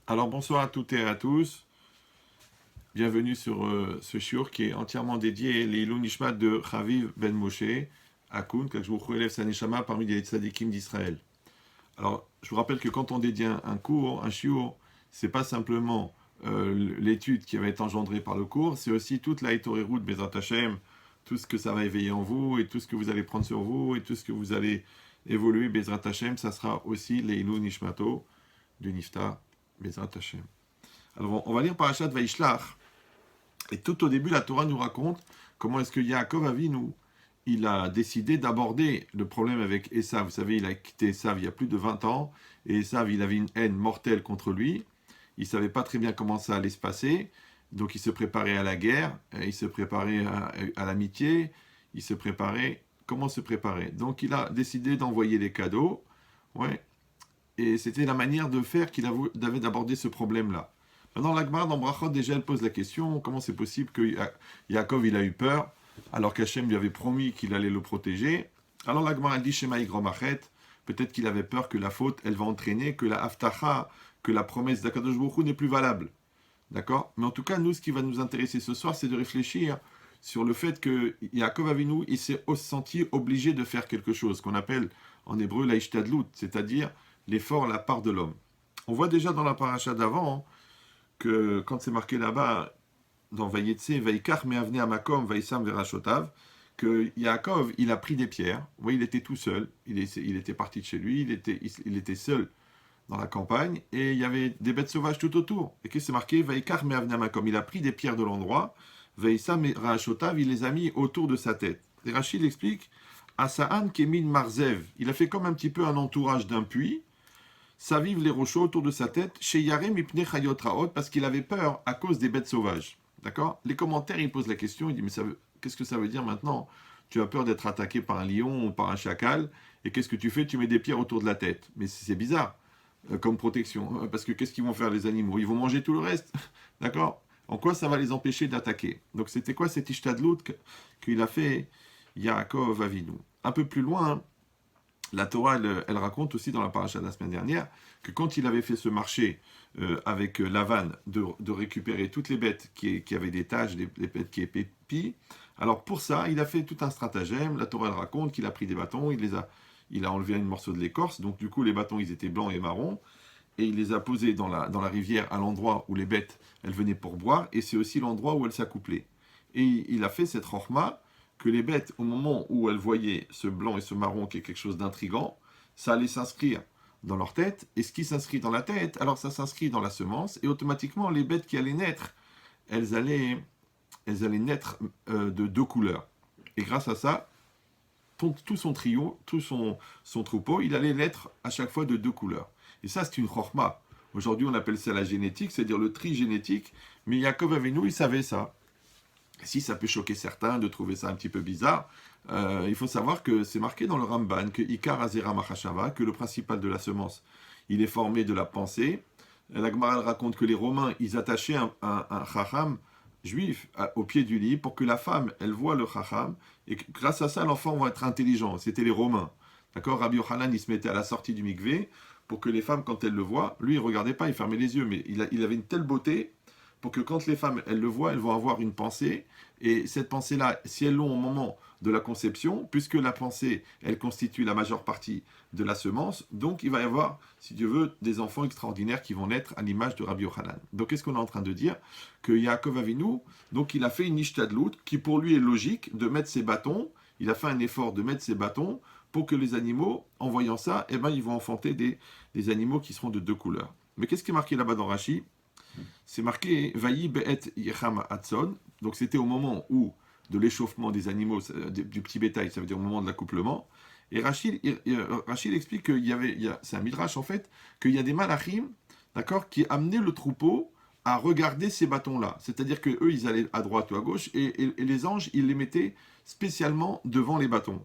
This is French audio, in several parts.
Alors bonsoir à toutes et à tous. Bienvenue sur ce shiur qui est entièrement dédié l'Ilou Nishmat de Chaviv Ben Moshe Akoun, Kajbouchou élève sa neshama parmi les tzadikim d'Israël. Alors je vous rappelle que quand on dédie un cours, un shiur, c'est pas simplement l'étude qui va être engendrée par le cours, c'est aussi toute la Etorerut Bezrat Hashem, tout ce que ça va éveiller en vous et tout ce que vous allez prendre sur vous et tout ce que vous allez évoluer Bezrat Hashem, ça sera aussi l'Ilou Nishmato du Nifta Bezrat Hashem. Alors on va lire Parashat Vaishlach. Et tout au début, la Torah nous raconte comment est-ce que Yaakov Avinu, il a décidé d'aborder le problème avec Esav. Vous savez, il a quitté Esav il y a plus de 20 ans, et Esav, il avait une haine mortelle contre lui. Il ne savait pas très bien comment ça allait se passer, donc il se préparait à la guerre, il se préparait à l'amitié, il se préparait... Comment se préparer? Donc il a décidé d'envoyer les cadeaux, ouais, et c'était la manière de faire qu'il avait d'aborder ce problème-là. Maintenant, l'Agmara dans Brachot, déjà, elle pose la question, comment c'est possible que Yaakov, il a eu peur, alors qu'Hachem lui avait promis qu'il allait le protéger. Alors l'Agmara dit, Shema Yigromachet, peut-être qu'il avait peur que la faute, elle va entraîner, que la Haftacha, que la promesse d'Akadosh Baruch Hu n'est plus valable. D'accord? Mais en tout cas, nous, ce qui va nous intéresser ce soir, c'est de réfléchir sur le fait que Yaakov Avinu, il s'est senti obligé de faire quelque chose, qu'on appelle en hébreu la ishtadlut, c'est-à-dire l'effort, la part de l'homme. On voit déjà dans la paracha d'avant que quand c'est marqué là-bas, dans Vayetse, Vaikach me'avne amakom, Vaïsam verachotav, que Yaakov, il a pris des pierres. Vous voyez, il était tout seul. Il était parti de chez lui, il était seul dans la campagne, et il y avait des bêtes sauvages tout autour. Et qu'est-ce que c'est marqué? Vaikach me'avne amakom. Il a pris des pierres de l'endroit, Vaïsam verachotav, il les a mis autour de sa tête. Et Rachid explique, Asaan kemin marzev. Il a fait comme un petit peu un entourage d'un puits, ça vive les rochaux autour de sa tête, chez Yarem Ipne Chayot Raot, parce qu'il avait peur à cause des bêtes sauvages. D'accord? Les commentaires, ils posent la question, ils disent, mais qu'est-ce que ça veut dire maintenant? Tu as peur d'être attaqué par un lion ou par un chacal, et qu'est-ce que tu fais? Tu mets des pierres autour de la tête. Mais c'est bizarre, comme protection, parce que qu'est-ce qu'ils vont faire les animaux? Ils vont manger tout le reste. D'accord? En quoi ça va les empêcher d'attaquer? Donc c'était quoi cet ishtadlout qu'il a fait Yaakov Avinu? Un peu plus loin, la Torah, elle raconte aussi dans la paracha de la semaine dernière que quand il avait fait ce marché avec Lavan de récupérer toutes les bêtes qui avaient des taches, les bêtes qui étaient épies, alors pour ça, il a fait tout un stratagème. La Torah elle raconte qu'il a pris des bâtons, il a enlevé un morceau de l'écorce, donc du coup les bâtons ils étaient blancs et marrons, et il les a posés dans la rivière à l'endroit où les bêtes elles venaient pour boire, et c'est aussi l'endroit où elles s'accouplaient. Et il a fait cette chorma que les bêtes, au moment où elles voyaient ce blanc et ce marron qui est quelque chose d'intrigant, ça allait s'inscrire dans leur tête, et ce qui s'inscrit dans la tête, alors ça s'inscrit dans la semence, et automatiquement les bêtes qui allaient naître, elles allaient, elles allaient naître de deux couleurs. Et grâce à ça, tout son trio, son troupeau, il allait naître à chaque fois de deux couleurs. Et ça, c'est une chorma. Aujourd'hui, on appelle ça la génétique, c'est-à-dire le tri génétique, mais Yaakov Avinu, il savait ça. Si ça peut choquer certains de trouver ça un petit peu bizarre, il faut savoir que c'est marqué dans le Ramban que Ikar Azera Machashava, que le principal de la semence, il est formé de la pensée. La Gemara raconte que les Romains, ils attachaient un chacham juif au pied du lit pour que la femme, elle voit le chacham, et que, grâce à ça, l'enfant va être intelligent. C'était les Romains. D'accord? Rabbi Yochanan, il se mettait à la sortie du mikvé pour que les femmes, quand elles le voient, lui, il ne regardait pas, il fermait les yeux, mais il avait une telle beauté pour que quand les femmes, elles le voient, elles vont avoir une pensée, et cette pensée-là, si elles l'ont au moment de la conception, puisque la pensée, elle constitue la majeure partie de la semence, donc il va y avoir, si Dieu veut, des enfants extraordinaires qui vont naître à l'image de Rabbi Yochanan. Donc qu'est-ce qu'on est en train de dire? Que Yaakov Avinu, donc il a fait une ishtadlout, qui pour lui est logique, de mettre ses bâtons, il a fait un effort de mettre ses bâtons, pour que les animaux, en voyant ça, eh ben, ils vont enfanter des animaux qui seront de deux couleurs. Mais qu'est-ce qui est marqué là-bas dans Rashi? C'est marqué Vayi be'et yecham atzon, donc c'était au moment où de l'échauffement des animaux, du petit bétail, ça veut dire au moment de l'accouplement. Et Rachid explique c'est un midrash en fait, qu'il y a des malachim, d'accord, qui amenaient le troupeau à regarder ces bâtons-là. C'est-à-dire que eux, ils allaient à droite ou à gauche, et les anges, ils les mettaient spécialement devant les bâtons.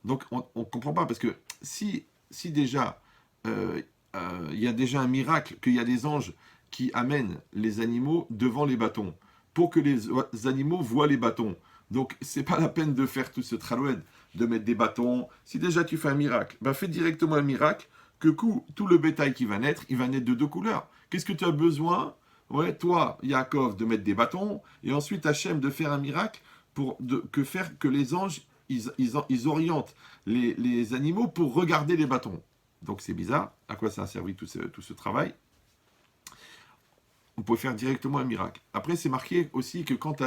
Donc on ne comprend pas, parce que si déjà il y a déjà un miracle, qu'il y a des anges qui amènent les animaux devant les bâtons, pour que les animaux voient les bâtons. Donc, c'est pas la peine de faire tout ce traloued, de mettre des bâtons. Si déjà tu fais un miracle, ben fais directement un miracle que tout le bétail qui va naître, il va naître de deux couleurs. Qu'est-ce que tu as besoin, ouais, toi, Yaakov, de mettre des bâtons, et ensuite Hachem de faire un miracle faire que les anges, ils orientent les animaux pour regarder les bâtons. Donc c'est bizarre. À quoi ça a servi tout ce travail? On peut faire directement un miracle. Après, c'est marqué aussi que quand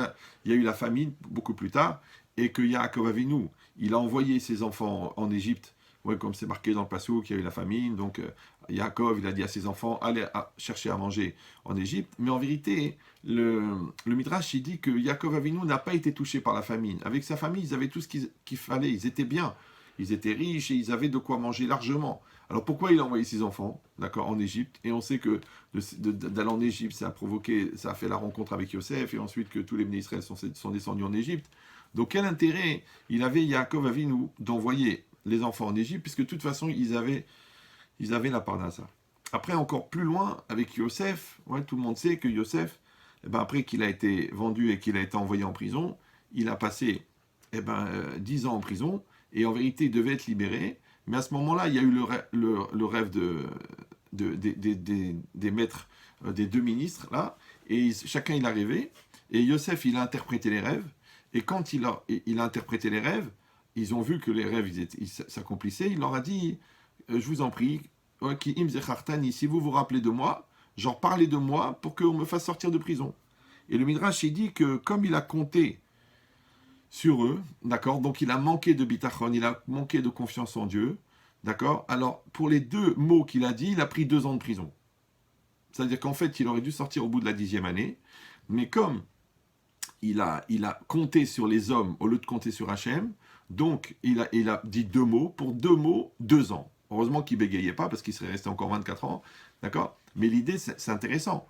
il y a eu la famine, beaucoup plus tard, et que Yaakov Avinu, il a envoyé ses enfants en Égypte, ouais, comme c'est marqué dans le Passou, qu'il y a eu la famine, donc Yaakov, il a dit à ses enfants, allez chercher à manger en Égypte. Mais en vérité, le Midrash, il dit que Yaakov Avinu n'a pas été touché par la famine. Avec sa famille, ils avaient tout ce qu'il fallait, ils étaient bien, ils étaient riches et ils avaient de quoi manger largement. Alors pourquoi il a envoyé ses enfants, d'accord, en Égypte? Et on sait que d'aller en Égypte, ça a fait la rencontre avec Yosef, et ensuite que tous les bénis Israël sont descendus en Égypte. Donc quel intérêt il avait, Yaakov Avinu, d'envoyer les enfants en Égypte, puisque de toute façon, ils avaient la parnassa. Après, encore plus loin, avec Yosef, ouais, tout le monde sait que Yosef, après qu'il a été vendu et qu'il a été envoyé en prison, il a passé 10 ans en prison, et en vérité, il devait être libéré. Mais à ce moment-là, il y a eu le rêve des maîtres, des deux ministres, là, et chacun il a rêvé, et Yosef il a interprété les rêves, et quand il a interprété les rêves, ils ont vu que les rêves s'accomplissaient, il leur a dit, je vous en prie, si vous vous rappelez de moi, genre parlez de moi pour qu'on me fasse sortir de prison. Et le Midrash il dit que comme il a compté sur eux, d'accord, donc il a manqué de bitachon, il a manqué de confiance en Dieu, d'accord, alors pour les deux mots qu'il a dit, il a pris 2 ans de prison. C'est-à-dire qu'en fait, il aurait dû sortir au bout de la 10e année, mais comme il a compté sur les hommes au lieu de compter sur Hachem, donc il a dit 2 mots, pour 2 mots, 2 ans. Heureusement qu'il bégayait pas, parce qu'il serait resté encore 24 ans, d'accord, mais l'idée, c'est intéressant.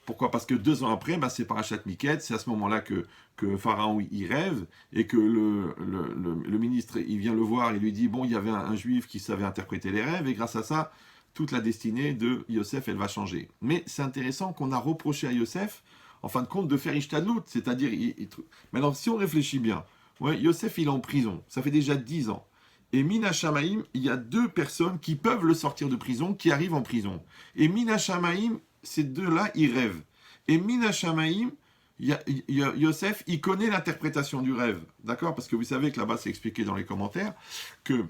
Pourquoi? Parce que 2 ans après, c'est Parashat Miket, c'est à ce moment-là que Pharaon il rêve, et que le ministre il vient le voir, il lui dit, bon, il y avait un juif qui savait interpréter les rêves, et grâce à ça, toute la destinée de Yosef, elle va changer. Mais c'est intéressant qu'on a reproché à Yosef, en fin de compte, de faire Ishtadlout, c'est-à-dire, maintenant, si on réfléchit bien, ouais, Yosef, il est en prison, ça fait déjà 10 ans, et Mina Shamaim, il y a 2 personnes qui peuvent le sortir de prison, qui arrivent en prison. Et Mina Shamaim, ces 2-là, ils rêvent. Et Mina Shamaim, Yosef, il connaît l'interprétation du rêve. D'accord? Parce que vous savez que là-bas, c'est expliqué dans les commentaires, que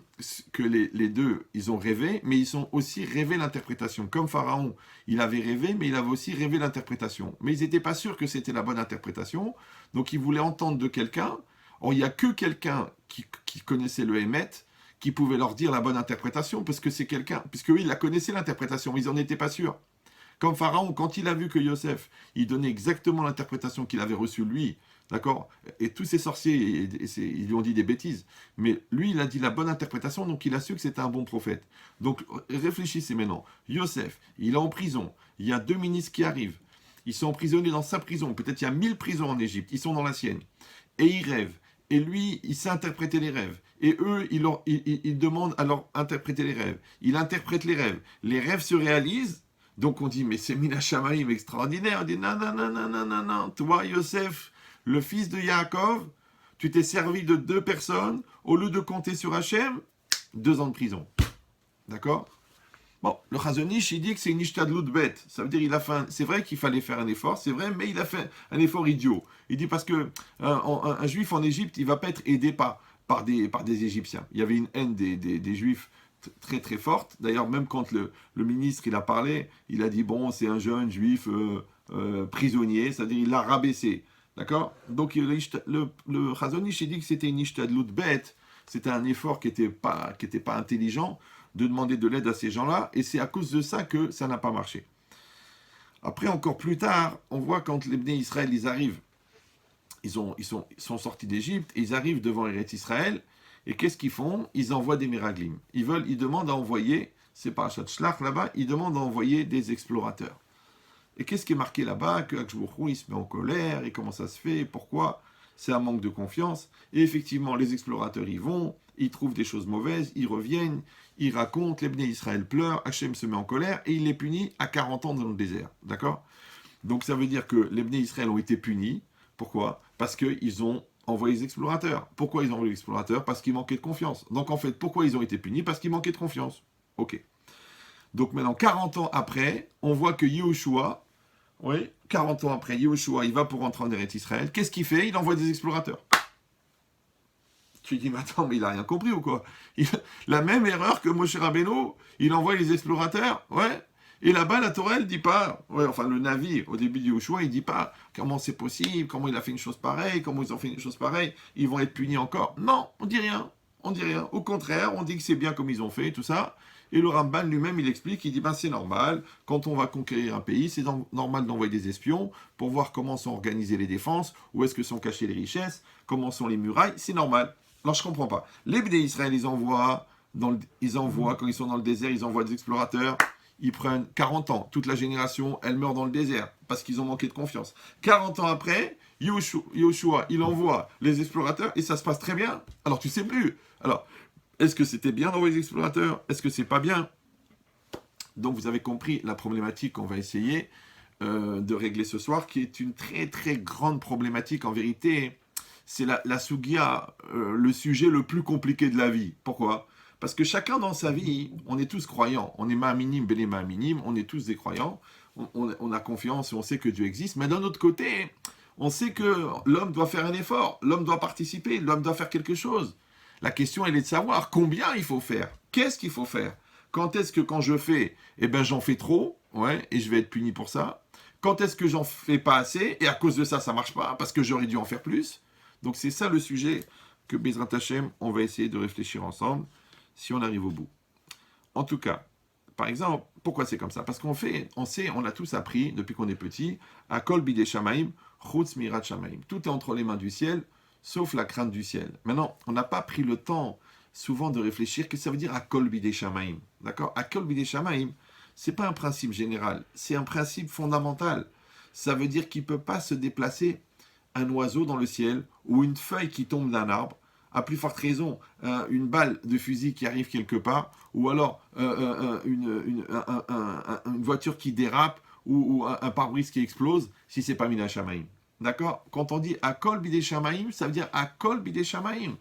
les 2, ils ont rêvé, mais ils ont aussi rêvé l'interprétation. Comme Pharaon, il avait rêvé, mais il avait aussi rêvé l'interprétation. Mais ils n'étaient pas sûrs que c'était la bonne interprétation, donc ils voulaient entendre de quelqu'un. Or, il n'y a que quelqu'un qui connaissait le Hémet, qui pouvait leur dire la bonne interprétation, parce que c'est quelqu'un, puisque eux, ils la connaissaient l'interprétation, mais ils n'en étaient pas sûrs. Comme Pharaon, quand il a vu que Yosef, il donnait exactement l'interprétation qu'il avait reçue lui, d'accord, et tous ces sorciers, ils lui ont dit des bêtises, mais lui, il a dit la bonne interprétation, donc il a su que c'était un bon prophète. Donc réfléchissez maintenant. Yosef, il est en prison, il y a 2 ministres qui arrivent, ils sont emprisonnés dans sa prison, peut-être il y a 1000 prisons en Égypte, ils sont dans la sienne, et ils rêvent. Et lui, il sait interpréter les rêves. Et eux, ils demandent à leur interpréter les rêves. Il interprète les rêves. Les rêves se réalisent. Donc on dit, mais c'est Mina Shamaim extraordinaire. On dit, non, non, non, non, non, non, non. Toi, Yosef, le fils de Yaakov, tu t'es servi de 2 personnes. Au lieu de compter sur Hachem, 2 ans de prison. D'accord? Bon, le Chazonish, il dit que c'est une ishtadlout bête. Ça veut dire c'est vrai qu'il fallait faire un effort, c'est vrai, mais il a fait un effort idiot. Il dit parce que un juif en Égypte, il va pas être aidé par des Égyptiens. Il y avait une haine des juifs très très forte. D'ailleurs, même quand le ministre il a parlé, il a dit bon, c'est un jeune juif prisonnier, c'est-à-dire il l'a rabaissé. D'accord? Donc le Chazonish, il dit que c'était une ishtadlout bête, c'était un effort qui était pas intelligent, de demander de l'aide à ces gens-là, et c'est à cause de ça que ça n'a pas marché. Après, encore plus tard, on voit quand les Bnei Israël, ils arrivent, ils sont sortis d'Égypte, et ils arrivent devant Eretz Israël, et qu'est-ce qu'ils font? Ils envoient des miraglim. Ils demandent à envoyer, c'est pas Parashat Shlach là-bas, ils demandent à envoyer des explorateurs. Et qu'est-ce qui est marqué là-bas? Que Akshbourou, il se met en colère, et comment ça se fait, pourquoi? C'est un manque de confiance. Et effectivement, les explorateurs y vont, ils trouvent des choses mauvaises, ils reviennent, ils racontent, les Bnei Israël pleurent, Hachem se met en colère, et il les punit à 40 ans dans le désert. D'accord? Donc ça veut dire que les Bnei Israël ont été punis. Pourquoi? Parce qu'ils ont envoyé les explorateurs. Pourquoi ils ont envoyé les explorateurs? Parce qu'ils manquaient de confiance. Donc en fait, pourquoi ils ont été punis? Parce qu'ils manquaient de confiance. Ok. Donc maintenant, 40 ans après, on voit que Yehoshua, oui, 40 ans après, Yehoshua, il va pour rentrer en Eretz Israël. Qu'est-ce qu'il fait? Il envoie des explorateurs. Tu dis, mais attends, mais il a rien compris ou quoi? La même erreur que Moshe Rabbeinu, il envoie les explorateurs, ouais. Et là-bas, la Torah, elle dit pas, ouais, enfin le Navi, au début du Yehoshua, il dit pas comment c'est possible, comment il a fait une chose pareille, comment ils ont fait une chose pareille, ils vont être punis encore. Non, on dit rien, on dit rien. Au contraire, on dit que c'est bien comme ils ont fait, tout ça. Et le Ramban lui-même, il explique, il dit, ben c'est normal, quand on va conquérir un pays, c'est normal d'envoyer des espions pour voir comment sont organisées les défenses, où est-ce que sont cachées les richesses, comment sont les murailles, c'est normal. Alors je comprends pas. Les Bnei Israël, ils envoient, quand ils sont dans le désert, ils envoient des explorateurs, ils prennent 40 ans, toute la génération, elle meurt dans le désert, parce qu'ils ont manqué de confiance. 40 ans après, Yoshua, il envoie les explorateurs, et ça se passe très bien. Alors tu sais plus. Alors, est-ce que c'était bien d'envoyer les explorateurs? Est-ce que c'est pas bien? Donc vous avez compris la problématique qu'on va essayer de régler ce soir, qui est une très très grande problématique en vérité. C'est la Sugia, le sujet le plus compliqué de la vie. Pourquoi? Parce que chacun dans sa vie, on est tous croyants. On est ma'aminim, bene ma'aminim, on est tous des croyants. On a confiance et on sait que Dieu existe. Mais d'un autre côté, on sait que l'homme doit faire un effort, l'homme doit participer, l'homme doit faire quelque chose. La question, elle est de savoir combien il faut faire. Qu'est-ce qu'il faut faire? Quand est-ce que quand je fais, eh ben j'en fais trop, ouais, et je vais être puni pour ça. Quand est-ce que j'en fais pas assez, et à cause de ça, ça marche pas, parce que j'aurais dû en faire plus. Donc c'est ça le sujet que Bezrat Hashem, on va essayer de réfléchir ensemble, si on arrive au bout. En tout cas, par exemple, pourquoi c'est comme ça? Parce on a tous appris, depuis qu'on est petit, à Kol Bidei Shamaim, Chutz Mirat Shamaim. Tout est entre les mains du ciel, sauf la crainte du ciel. Maintenant, on n'a pas pris le temps, souvent, de réfléchir, que ça veut dire à Kol Bidei Shamaim. D'accord? À Kol Bidei Shamaim, c'est pas un principe général, c'est un principe fondamental. Ça veut dire qu'il ne peut pas se déplacer un oiseau dans le ciel ou une feuille qui tombe d'un arbre, à plus forte raison, une balle de fusil qui arrive quelque part, ou alors une voiture qui dérape, ou un pare-brise qui explose, si c'est pas Mina Shamaim. D'accord? Quand on dit Akol Bidei Shamaim, ça veut dire Akol Bidei Shamaim.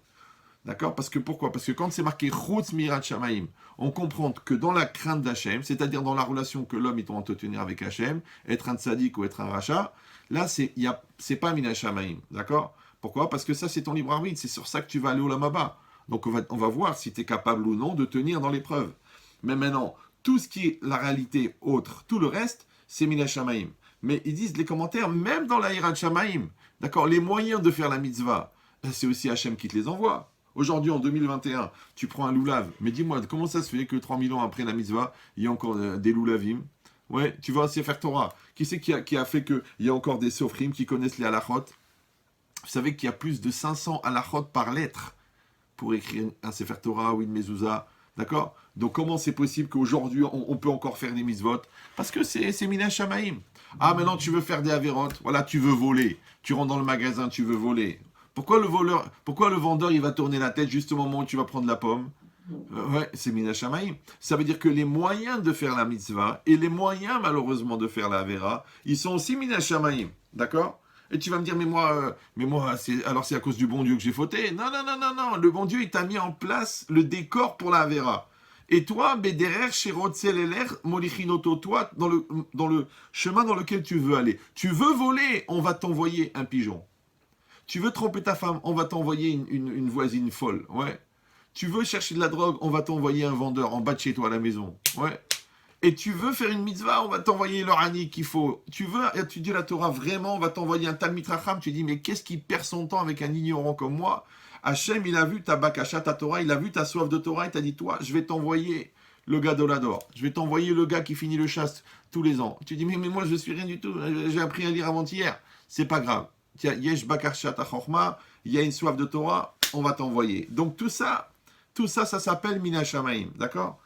D'accord? Parce que pourquoi? Parce que quand c'est marqué Chutz Mirat Shamaim, on comprend que dans la crainte d'Hachem, c'est-à-dire dans la relation que l'homme est en entretenir avec Hachem, être un tzaddik ou être un rachat, là, c'est pas Mina Shamaim. D'accord? Pourquoi? Parce que ça, c'est ton libre arbitre. C'est sur ça que tu vas aller au Lamaba. Donc, on va voir si tu es capable ou non de tenir dans l'épreuve. Mais maintenant, tout ce qui est la réalité autre, tout le reste, c'est Mina Shamaim. Mais ils disent les commentaires, même dans la Hirat Shamaim, d'accord, les moyens de faire la mitzvah, c'est aussi Hachem qui te les envoie. Aujourd'hui, en 2021, tu prends un loulav, mais dis-moi, comment ça se fait que 3000 ans après la mitzvah, il y a encore des loulavim? Ouais, tu vas à Sefer Torah. Qui c'est qui a fait qu'il y a encore des sofrim qui connaissent les halachot? Vous savez qu'il y a plus de 500 halachot par lettre pour écrire un Sefer Torah ou une mezouza. D'accord? Donc comment c'est possible qu'aujourd'hui, on peut encore faire des mitzvot? Parce que c'est Mina Shamaim. Ah, maintenant tu veux faire des avérotes. Voilà, tu veux voler. Tu rentres dans le magasin, tu veux voler. Pourquoi le vendeur, il va tourner la tête juste au moment où tu vas prendre la pomme? Ouais, c'est Mina Shamaim. Ça veut dire que les moyens de faire la mitzvah et les moyens, malheureusement, de faire la avera, ils sont aussi Mina Shamaim. D'accord? Et tu vas me dire, mais moi, c'est à cause du bon Dieu que j'ai fauté. Non, non, non, non, non. Le bon Dieu, il t'a mis en place le décor pour la avera. Et toi, Bederer, Shirot, Seleler, Molichinoto, toi, dans le chemin dans lequel tu veux aller. Tu veux voler, on va t'envoyer un pigeon. Tu veux tromper ta femme, on va t'envoyer une voisine folle. Ouais. Tu veux chercher de la drogue, on va t'envoyer un vendeur en bas de chez toi à la maison. Ouais. Et tu veux faire une mitzvah, on va t'envoyer le rani qu'il faut. Tu veux étudier la Torah vraiment, on va t'envoyer un Talmid Racham. Tu dis, mais qu'est-ce qui perd son temps avec un ignorant comme moi? Hachem, il a vu ta bakasha, ta Torah, il a vu ta soif de Torah, il t'a dit, toi, je vais t'envoyer le gars d'Olador. Je vais t'envoyer le gars qui finit le chaste tous les ans. Tu dis, mais moi, je suis rien du tout. J'ai appris à lire avant-hier. C'est pas grave. Tiens, yesh bakasha ta chorma, il y a une soif de Torah, on va t'envoyer. Donc tout ça, ça s'appelle Mina Shamaim, d'accord?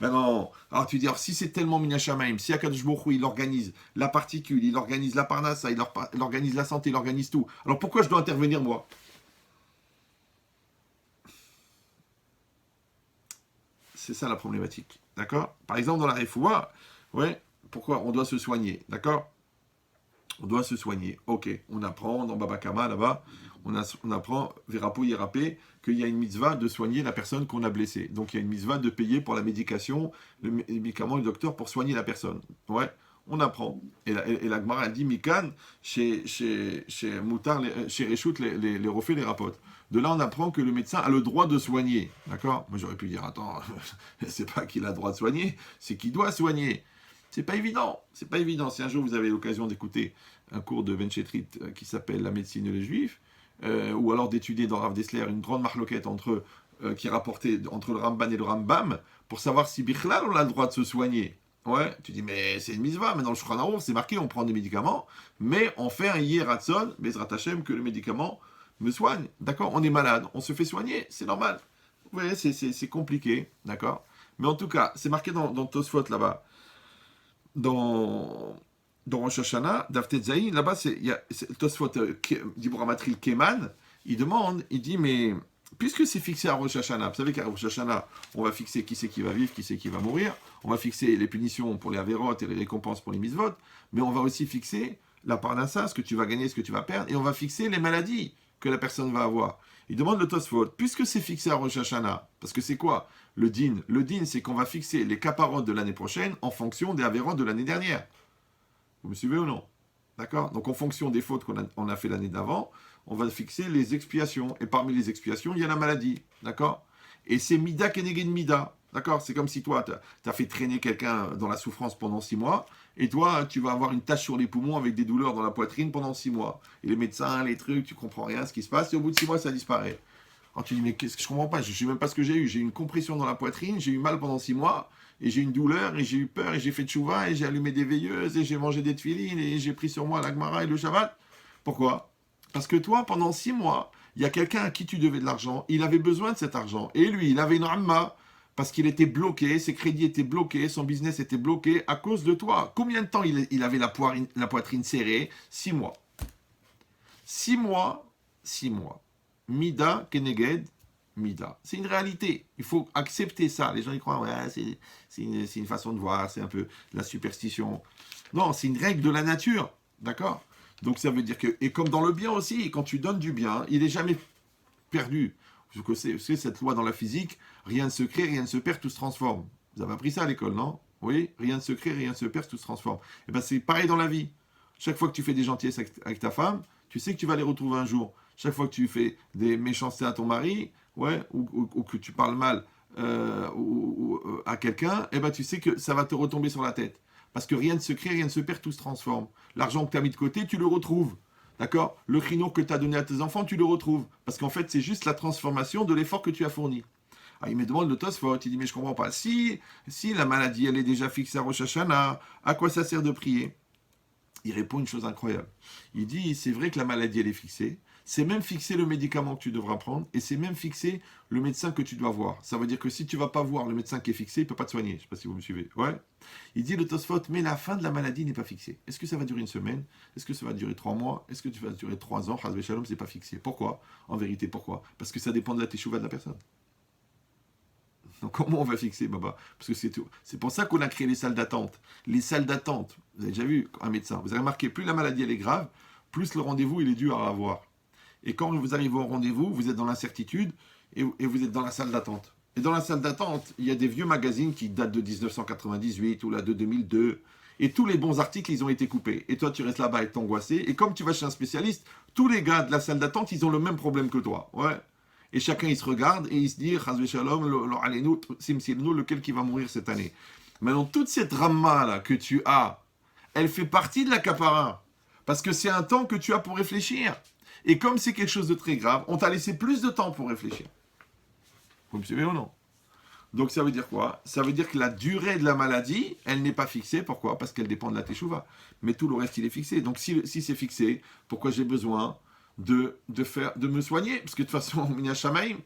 Maintenant, alors tu dis, alors si c'est tellement Mina Shamaim, si Akadosh Baruch Hu, il organise la particule, il organise la parnassa, il organise la santé, il organise tout, alors pourquoi je dois intervenir moi? C'est ça la problématique, d'accord? Par exemple, dans la refoua, ouais, pourquoi on doit se soigner, d'accord? On doit se soigner. Ok, on apprend dans Baba Kama là-bas, on apprend, Verapo Yerapé, qu'il y a une mitzvah de soigner la personne qu'on a blessée. Donc il y a une mitzvah de payer pour la médication, le médicament du docteur pour soigner la personne. Ouais, on apprend. Et la Gemara a dit Mikan, chez Moutar, chez Réchout, les refait les rapotes. De là, on apprend que le médecin a le droit de soigner. D'accord. Moi, j'aurais pu dire attends, c'est pas qu'il a le droit de soigner, c'est qu'il doit soigner. C'est pas évident, c'est pas évident. Si un jour vous avez l'occasion d'écouter un cours de Ben Chetrit qui s'appelle La médecine des Juifs, ou alors d'étudier dans Rav Dessler une grande marloquette qui est rapportée entre le Ramban et le Rambam, pour savoir si Bichlal on a le droit de se soigner. Ouais, tu dis mais c'est une mitzvah, mais dans le Shulchan Aruch c'est marqué on prend des médicaments, mais on fait un Yeratzon, Bezrat Hashem, que le médicament me soigne. D'accord, on est malade, on se fait soigner, c'est normal. Vous voyez, c'est compliqué, d'accord. Mais en tout cas, c'est marqué dans Tosfot là-bas. Dans Rosh Hashanah, Daftet Zayin, là-bas, il y a Tosfot d'Ibrahamatril Keman, il demande, il dit, mais puisque c'est fixé à Rosh Hashanah, vous savez qu'à Rosh Hashanah, on va fixer qui c'est qui va vivre, qui c'est qui va mourir, on va fixer les punitions pour les avérotes et les récompenses pour les mitzvot, mais on va aussi fixer la parnassa, ce que tu vas gagner, ce que tu vas perdre, et on va fixer les maladies que la personne va avoir. Il demande le Tosfot, puisque c'est fixé à Rosh Hashanah, parce que c'est quoi le din? Le din, c'est qu'on va fixer les caparotes de l'année prochaine en fonction des avérotes de l'année dernière. Vous me suivez ou non? D'accord. Donc en fonction des fautes qu'on a fait l'année d'avant, on va fixer les expiations. Et parmi les expiations, il y a la maladie. D'accord. Et c'est mida keneged mida. D'accord. C'est comme si toi, tu as fait traîner quelqu'un dans la souffrance pendant 6 mois, et toi, tu vas avoir une tache sur les poumons avec des douleurs dans la poitrine pendant 6 mois. Et les médecins, les trucs, tu comprends rien ce qui se passe, et au bout de 6 mois, ça disparaît. Alors tu dis, mais qu'est-ce que je comprends pas? Je ne sais même pas ce que j'ai eu. J'ai eu une compression dans la poitrine, j'ai eu mal pendant 6 mois, et j'ai eu une douleur, et j'ai eu peur, et j'ai fait tchouva, et j'ai allumé des veilleuses, et j'ai mangé des tefilines, et j'ai pris sur moi la Gemara et le Shabbat. Pourquoi? Parce que toi, pendant 6 mois, il y a quelqu'un à qui tu devais de l'argent, il avait besoin de cet argent, et lui, il avait une ramma, parce qu'il était bloqué, ses crédits étaient bloqués, son business était bloqué à cause de toi. Combien de temps il avait la poitrine serrée? 6 mois. 6 mois, 6 mois. Mida, Keneged, Mida. C'est une réalité. Il faut accepter ça. Les gens y croient, ouais, c'est une façon de voir, c'est un peu la superstition. Non, c'est une règle de la nature. D'accord? Donc ça veut dire que, et comme dans le bien aussi, quand tu donnes du bien, il n'est jamais perdu. Vous savez, cette loi dans la physique, rien ne se crée, rien ne se perd, tout se transforme. Vous avez appris ça à l'école, non? Oui, rien ne se crée, rien ne se perd, tout se transforme. Et bien c'est pareil dans la vie. Chaque fois que tu fais des gentillesses avec ta femme, tu sais que tu vas les retrouver un jour. Chaque fois que tu fais des méchancetés à ton mari, ouais, ou que tu parles mal à quelqu'un, eh ben tu sais que ça va te retomber sur la tête. Parce que rien ne se crée, rien ne se perd, tout se transforme. L'argent que tu as mis de côté, tu le retrouves. D'accord? Le crino que tu as donné à tes enfants, tu le retrouves. Parce qu'en fait, c'est juste la transformation de l'effort que tu as fourni. Ah, il me demande le Tosfot, il dit, mais je comprends pas. Si la maladie, elle est déjà fixée à Rosh Hashanah, à quoi ça sert de prier? Il répond une chose incroyable. Il dit, c'est vrai que la maladie, elle est fixée. C'est même fixé le médicament que tu devras prendre et c'est même fixé le médecin que tu dois voir. Ça veut dire que si tu vas pas voir le médecin qui est fixé, il peut pas te soigner. Je ne sais pas si vous me suivez. Ouais. Il dit le Tosfot, mais la fin de la maladie n'est pas fixée. Est-ce que ça va durer une semaine? Est-ce que ça va durer 3 mois? Est-ce que ça va durer 3 ans? Chazvé Shalom, c'est pas fixé. Pourquoi? En vérité, pourquoi? Parce que ça dépend de la teshuva de la personne. Donc comment on va fixer, Baba? Parce que c'est tout. C'est pour ça qu'on a créé les salles d'attente. Les salles d'attente, vous avez déjà vu un médecin, vous avez remarqué, plus la maladie elle est grave, plus le rendez-vous il est dur à avoir. Et quand vous arrivez au rendez-vous, vous êtes dans l'incertitude et vous êtes dans la salle d'attente. Et dans la salle d'attente, il y a des vieux magazines qui datent de 1998 ou là de 2002. Et tous les bons articles, ils ont été coupés. Et toi, tu restes là-bas et t'angoissé. Et comme tu vas chez un spécialiste, tous les gars de la salle d'attente, ils ont le même problème que toi. Ouais. Et chacun, il se regarde et il se dit, Chazvé Shalom, lequel qui va mourir cette année. Maintenant, toute cette ramma-là que tu as, elle fait partie de la capara. Parce que c'est un temps que tu as pour réfléchir. Et comme c'est quelque chose de très grave, on t'a laissé plus de temps pour réfléchir. Vous me suivez ou non? Donc ça veut dire quoi? Ça veut dire que la durée de la maladie, elle n'est pas fixée. Pourquoi? Parce qu'elle dépend de la teshuva. Mais tout le reste, il est fixé. Donc si c'est fixé, pourquoi j'ai besoin de me soigner? Parce que de toute façon, Minya Shamaim.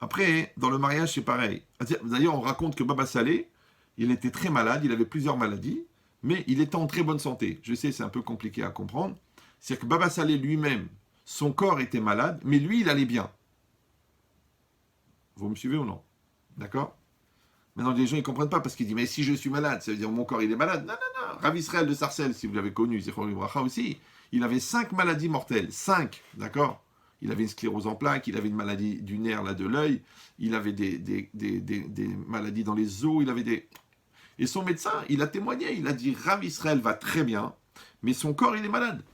Après, dans le mariage, c'est pareil. D'ailleurs, on raconte que Baba Salé, il était très malade, il avait plusieurs maladies, mais il était en très bonne santé. Je sais, c'est un peu compliqué à comprendre. C'est-à-dire que Baba Salé lui-même, son corps était malade, mais lui, il allait bien. Vous me suivez ou non? D'accord? Maintenant, les gens, ils ne comprennent pas parce qu'ils disent, mais si je suis malade, ça veut dire mon corps, il est malade. Non, non, non. Rav Israël de Sarcelles, si vous l'avez connu, Zichron Libracha aussi, il avait 5 maladies mortelles. 5, d'accord? Il avait une sclérose en plaques, il avait une maladie du nerf, là, de l'œil, il avait des maladies dans les os, il avait des... Et son médecin, il a témoigné, il a dit, Rav Israël va très bien, mais son corps, il est malade.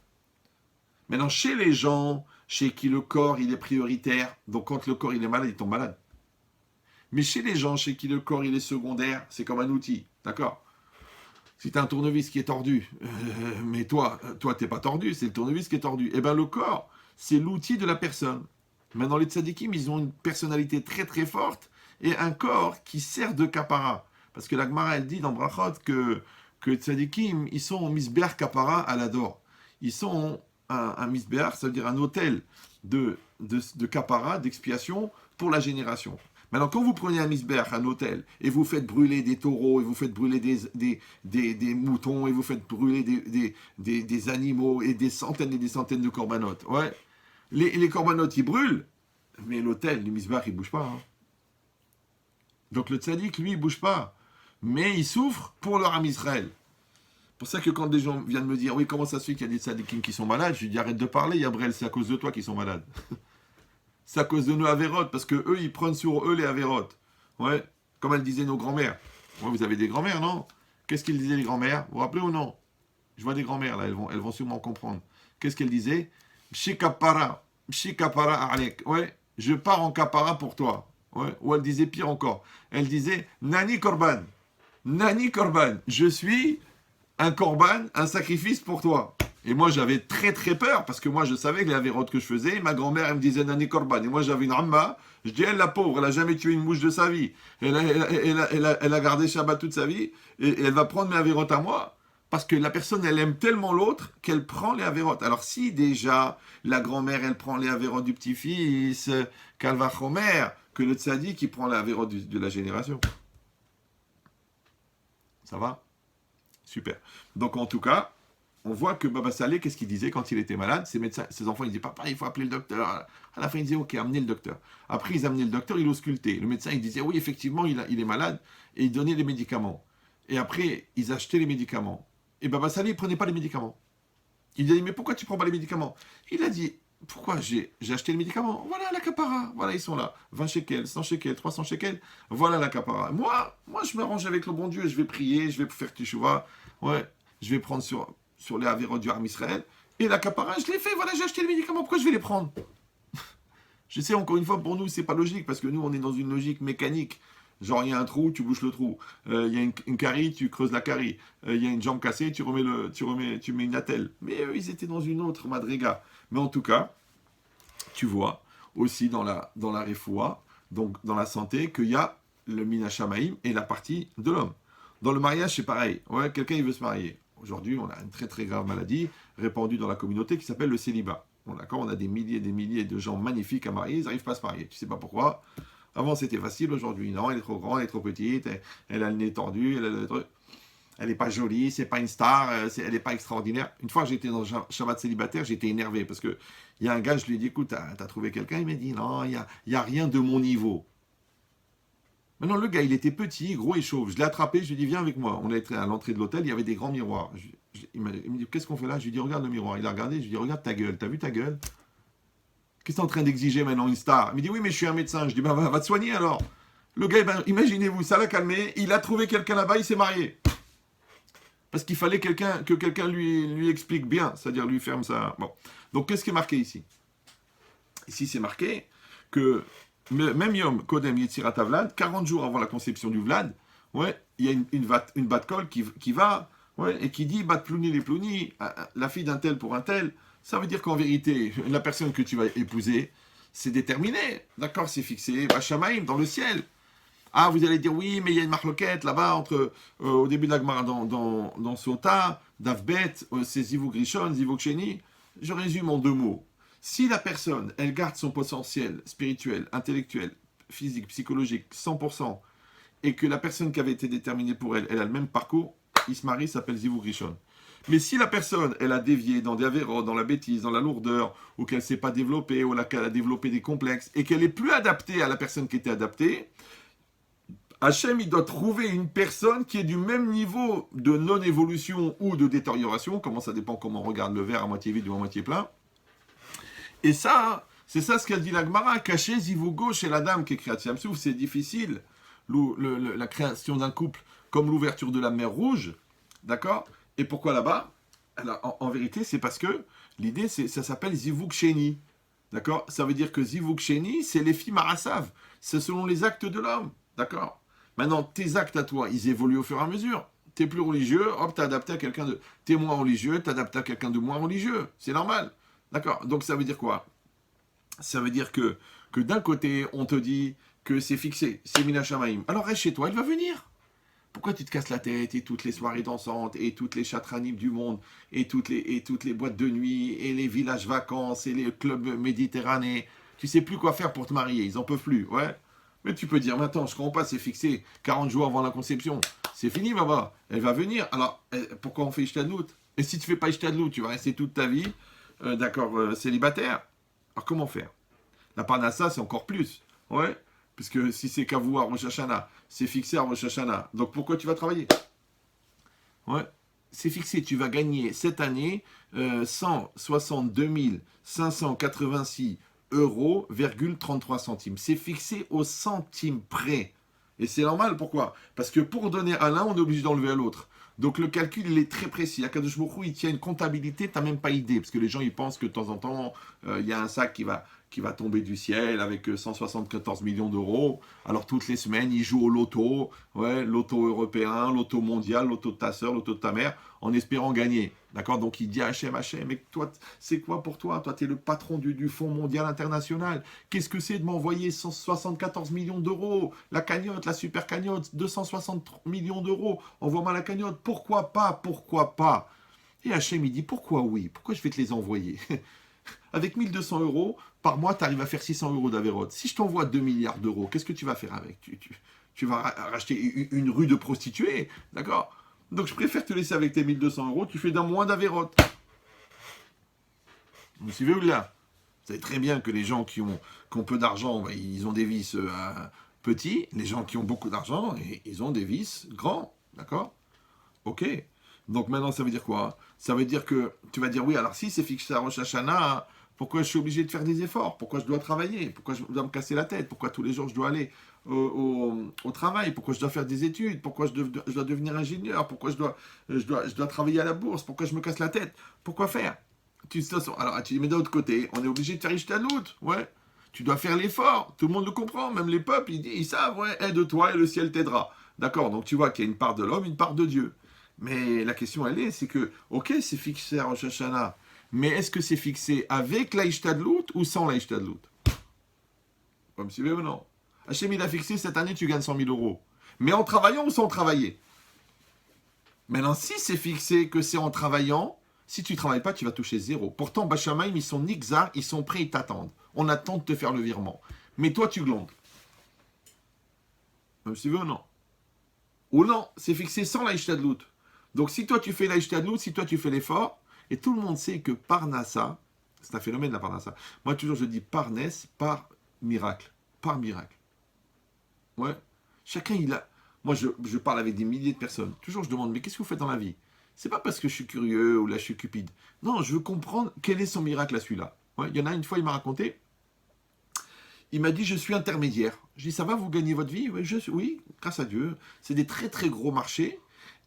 Maintenant, chez les gens, chez qui le corps, il est prioritaire, donc quand le corps, il est malade, il tombe malade. Mais chez les gens chez qui le corps il est secondaire, c'est comme un outil, d'accord? Si tu as un tournevis qui est tordu, mais toi t'es pas tordu, c'est le tournevis qui est tordu. Eh bien le corps, c'est l'outil de la personne. Maintenant les tzadikim, ils ont une personnalité très très forte et un corps qui sert de kapara. Parce que la Gemara, elle dit dans Brachot que les tzadikim, ils sont misbeach kapara à l'ador. Ils sont un misbeach, ça veut dire un autel de kapara, d'expiation pour la génération. Maintenant, quand vous prenez un misbeach, un hôtel, et vous faites brûler des taureaux, et vous faites brûler des moutons, et vous faites brûler des animaux, et des centaines de corbanotes, ouais, les corbanotes, ils brûlent, mais l'hôtel, le misbeach, il ne bouge pas. Hein. Donc le tzaddik, lui, il ne bouge pas. Mais il souffre pour leur âme Israël. C'est pour ça que quand des gens viennent me dire, oui, comment ça se fait qu'il y a des tzaddikim qui sont malades, je lui dis, arrête de parler, Yabrel, c'est à cause de toi qu'ils sont malades. C'est à cause de nos avérotes, parce que eux, ils prennent sur eux les avérotes. Ouais, comme elles disaient nos grands-mères. Ouais, vous avez des grands-mères, non? Qu'est-ce qu'ils disaient les grands-mères? Vous vous rappelez ou non? Je vois des grands-mères, là, elles vont sûrement comprendre. Qu'est-ce qu'elles disaient? Mshikapara alek. Ouais, je pars en kapara pour toi. Ouais, ou elle disait pire encore. Elle disait, Nani Korban. Nani Korban. Je suis un korban, un sacrifice pour toi. Et moi, j'avais très très peur, parce que moi, je savais que les avérotes que je faisais, ma grand-mère, elle me disait Nani Korban. Et moi, j'avais une amma. Je dis, elle, la pauvre, elle a jamais tué une mouche de sa vie. Elle a gardé Shabbat toute sa vie, et elle va prendre mes avérotes à moi, parce que la personne, elle aime tellement l'autre qu'elle prend les avérotes. Alors, si déjà, la grand-mère, elle prend les avérotes du petit-fils, Kalva Chomer, que le tzaddik, qui prend les avérotes de la génération. Ça va? Super. Donc, en tout cas, on voit que Baba Saleh, qu'est-ce qu'il disait quand il était malade? Ses médecins, ses enfants, ils disaient, papa, il faut appeler le docteur. À la fin, il disait, ok, amenez le docteur. Après, ils amenaient le docteur, il auscultait. Le médecin, il disait, oui, effectivement, il est malade. Et il donnait les médicaments. Et après, ils achetaient les médicaments. Et Baba Saleh, il ne prenait pas les médicaments. Il a dit, mais pourquoi tu ne prends pas les médicaments? Il a dit, pourquoi j'ai acheté les médicaments? Voilà la capara. Voilà, ils sont là. 20 shekels, 100 shekels, 300 shekels. Voilà la capara. Moi, je m'arrange avec le bon Dieu. Je vais prier, je vais faire teshuva. Ouais, je vais prendre sur les avérotes du Ham Israël. Et la capara, je l'ai fait, voilà, j'ai acheté les médicaments, pourquoi je vais les prendre? Je sais, encore une fois, pour nous, c'est pas logique, parce que nous, on est dans une logique mécanique. Genre, il y a un trou, tu bouches le trou. Il y a une carie, tu creuses la carie. Il y a une jambe cassée, tu mets une attelle. Mais eux, ils étaient dans une autre madriga. Mais en tout cas, tu vois, aussi dans la refoua, donc dans la santé, qu'il y a le minashamaïm et la partie de l'homme. Dans le mariage, c'est pareil. Ouais, quelqu'un, il veut se marier. Aujourd'hui, on a une très très grave maladie répandue dans la communauté qui s'appelle le célibat. Bon, d'accord, on a des milliers et des milliers de gens magnifiques à marier, ils n'arrivent pas à se marier. Tu sais pas pourquoi. Avant, c'était facile, aujourd'hui, non, elle est trop grande, elle est trop petite, elle a le nez tordu, elle n'est pas jolie, c'est pas une star, elle n'est pas extraordinaire. Une fois, j'étais dans un Shabbat célibataire, j'étais énervé parce que il y a un gars, je lui ai dit, écoute, t'as trouvé quelqu'un? Il m'a dit, non, il y a rien de mon niveau. Maintenant, le gars, il était petit, gros et chauve. Je l'ai attrapé, je lui ai dit, viens avec moi. On est été à l'entrée de l'hôtel, il y avait des grands miroirs. Il me dit, qu'est-ce qu'on fait là? Je lui ai dit, regarde le miroir. Il a regardé, je lui ai dit, regarde ta gueule, t'as vu ta gueule? Qu'est-ce que t'es en train d'exiger maintenant, une star? Il me dit, oui, mais je suis un médecin. Je lui ai dit, va te soigner alors. Le gars, imaginez-vous, ça l'a calmé, il a trouvé quelqu'un là-bas, il s'est marié. Parce qu'il fallait que quelqu'un lui explique bien, c'est-à-dire lui ferme ça. Bon. Donc, qu'est-ce qui est marqué ici? Ici, c'est marqué que même Yom Kodem Yetzirat Vlad, 40 jours avant la conception du Vlad, ouais, il y a une bat kol qui va, ouais, et qui dit bat plouni les plouni, la fille d'un tel pour un tel. Ça veut dire qu'en vérité, la personne que tu vas épouser, c'est déterminé, d'accord, c'est fixé, Bachamaïm, dans le ciel. Ah, vous allez dire, oui, mais il y a une marloquette là-bas, entre, au début de la Gemara, dans Sota, Davbet, c'est Zivuk Rishon, Zivuk Sheni. Je résume en 2 mots. Si la personne, elle garde son potentiel spirituel, intellectuel, physique, psychologique, 100%, et que la personne qui avait été déterminée pour elle, elle a le même parcours, il se marie, s'appelle Zivuk Rishon. Mais si la personne, elle a dévié dans des avérotes, dans la bêtise, dans la lourdeur, ou qu'elle ne s'est pas développée, ou qu'elle a développé des complexes, et qu'elle est plus adaptée à la personne qui était adaptée, Hachem, il doit trouver une personne qui est du même niveau de non-évolution ou de détérioration, comment ça dépend comment on regarde le verre à moitié vide ou à moitié plein. Et ça, c'est ça ce qu'elle dit la Gemara, caché zivugo chez la dame qui est créative. C'est difficile, la création d'un couple, comme l'ouverture de la mer Rouge, d'accord? Et pourquoi là-bas? Alors, en vérité, c'est parce que l'idée, ça s'appelle zivug sheni, d'accord? Ça veut dire que zivug sheni, c'est les filles marasav, c'est selon les actes de l'homme, d'accord? Maintenant, tes actes à toi, ils évoluent au fur et à mesure. T'es plus religieux, hop, t'es adapté à quelqu'un de... T'es moins religieux, t'es adapté à quelqu'un de moins religieux. C'est normal. D'accord? Donc ça veut dire quoi? Ça veut dire que d'un côté, on te dit que c'est fixé, c'est Mina Shamaim. Alors reste chez toi, il va venir. Pourquoi tu te casses la tête et toutes les soirées dansantes et toutes les chatranim du monde et toutes les boîtes de nuit et les villages vacances et les clubs méditerranéens? Tu sais plus quoi faire pour te marier, ils en peuvent plus, ouais. Mais tu peux dire, maintenant, je comprends pas, c'est fixé 40 jours avant la conception. C'est fini, maman. Elle va venir. Alors, pourquoi on fait Ishtadlout? Et si tu fais pas Ishtadlout, tu vas rester toute ta vie, célibataire. Alors, comment faire? La Parnassa, c'est encore plus. Ouais. Puisque si c'est Kavou à Rosh Hashanah, c'est fixé à Rosh Hashanah. Donc, pourquoi tu vas travailler? Ouais. C'est fixé, tu vas gagner cette année 162 586 euros, 33 centimes. C'est fixé au centime près. Et c'est normal, pourquoi? Parce que pour donner à l'un, on est obligé d'enlever à l'autre. Donc le calcul, il est très précis. Akadosh Baruch Hu, il tient une comptabilité, tu n'as même pas idée. Parce que les gens, ils pensent que de temps en temps, il y a un sac qui va tomber du ciel avec 174 millions d'euros. Alors toutes les semaines, ils jouent au loto, ouais, loto européen, loto mondial, loto de ta soeur, loto de ta mère, en espérant gagner. D'accord? Donc il dit à Hachem, mais toi, c'est quoi pour toi? Toi, tu es le patron du Fonds mondial international. Qu'est-ce que c'est de m'envoyer 174 millions d'euros? La cagnotte, la super cagnotte, 260 millions d'euros. Envoie-moi la cagnotte. Pourquoi pas? Pourquoi pas? Et Hachem, il dit, pourquoi oui? Pourquoi je vais te les envoyer? Avec 1200 euros, par mois, tu arrives à faire 600 euros d'Averot. Si je t'envoie 2 milliards d'euros, qu'est-ce que tu vas faire avec? Tu vas racheter une rue de prostituées, d'accord? Donc je préfère te laisser avec tes 1200 euros, tu fais d'un moins d'Averot. Vous suivez ou là? Vous savez très bien que les gens qui ont peu d'argent, bah, ils ont des vices petits. Les gens qui ont beaucoup d'argent, ils ont des vices grands, d'accord? Ok. Donc maintenant, ça veut dire quoi? Ça veut dire que tu vas dire, oui, alors si c'est fixé à Rosh Hashanah, pourquoi je suis obligé de faire des efforts? Pourquoi je dois travailler? Pourquoi je dois me casser la tête? Pourquoi tous les jours je dois aller au travail? Pourquoi je dois faire des études? Pourquoi je dois devenir ingénieur? Pourquoi je dois travailler à la bourse? Pourquoi je me casse la tête? Pourquoi faire? Alors, mais d'un autre côté, on est obligé de faire Ishtadlout, ouais. Tu dois faire l'effort, tout le monde le comprend, même les peuples, ils savent, ouais, aide-toi et le ciel t'aidera. D'accord, donc tu vois qu'il y a une part de l'homme, une part de Dieu. Mais la question, c'est que, ok, c'est fixé à Rosh Hashanah, mais est-ce que c'est fixé avec la Ishtadlout ou sans la Ishtadlout? Vous me suivez ou non? Hachem, il a fixé, cette année, tu gagnes 100 000 euros. Mais en travaillant ou sans travailler? Maintenant, si c'est fixé que c'est en travaillant, si tu ne travailles pas, tu vas toucher zéro. Pourtant, Bachamaim, ils sont nixar, ils sont prêts, ils t'attendent. On attend de te faire le virement. Mais toi, tu glandes. Vous me suivez ou non? Ou non, c'est fixé sans la Ishtadlout. Donc si toi tu fais la Ishtadlout, si toi tu fais l'effort, et tout le monde sait que Parnassa, c'est un phénomène la Parnassa. Moi toujours je dis Parnès par miracle. Par miracle. Ouais. Chacun il a... Moi je parle avec des milliers de personnes. Toujours je demande, mais qu'est-ce que vous faites dans la vie? C'est pas parce que je suis curieux ou là je suis cupide. Non, je veux comprendre quel est son miracle à celui-là. Ouais, il y en a une fois, il m'a raconté, il m'a dit, je suis intermédiaire. Je dis, ça va, vous gagnez votre vie? Oui, grâce à Dieu. C'est des très très gros marchés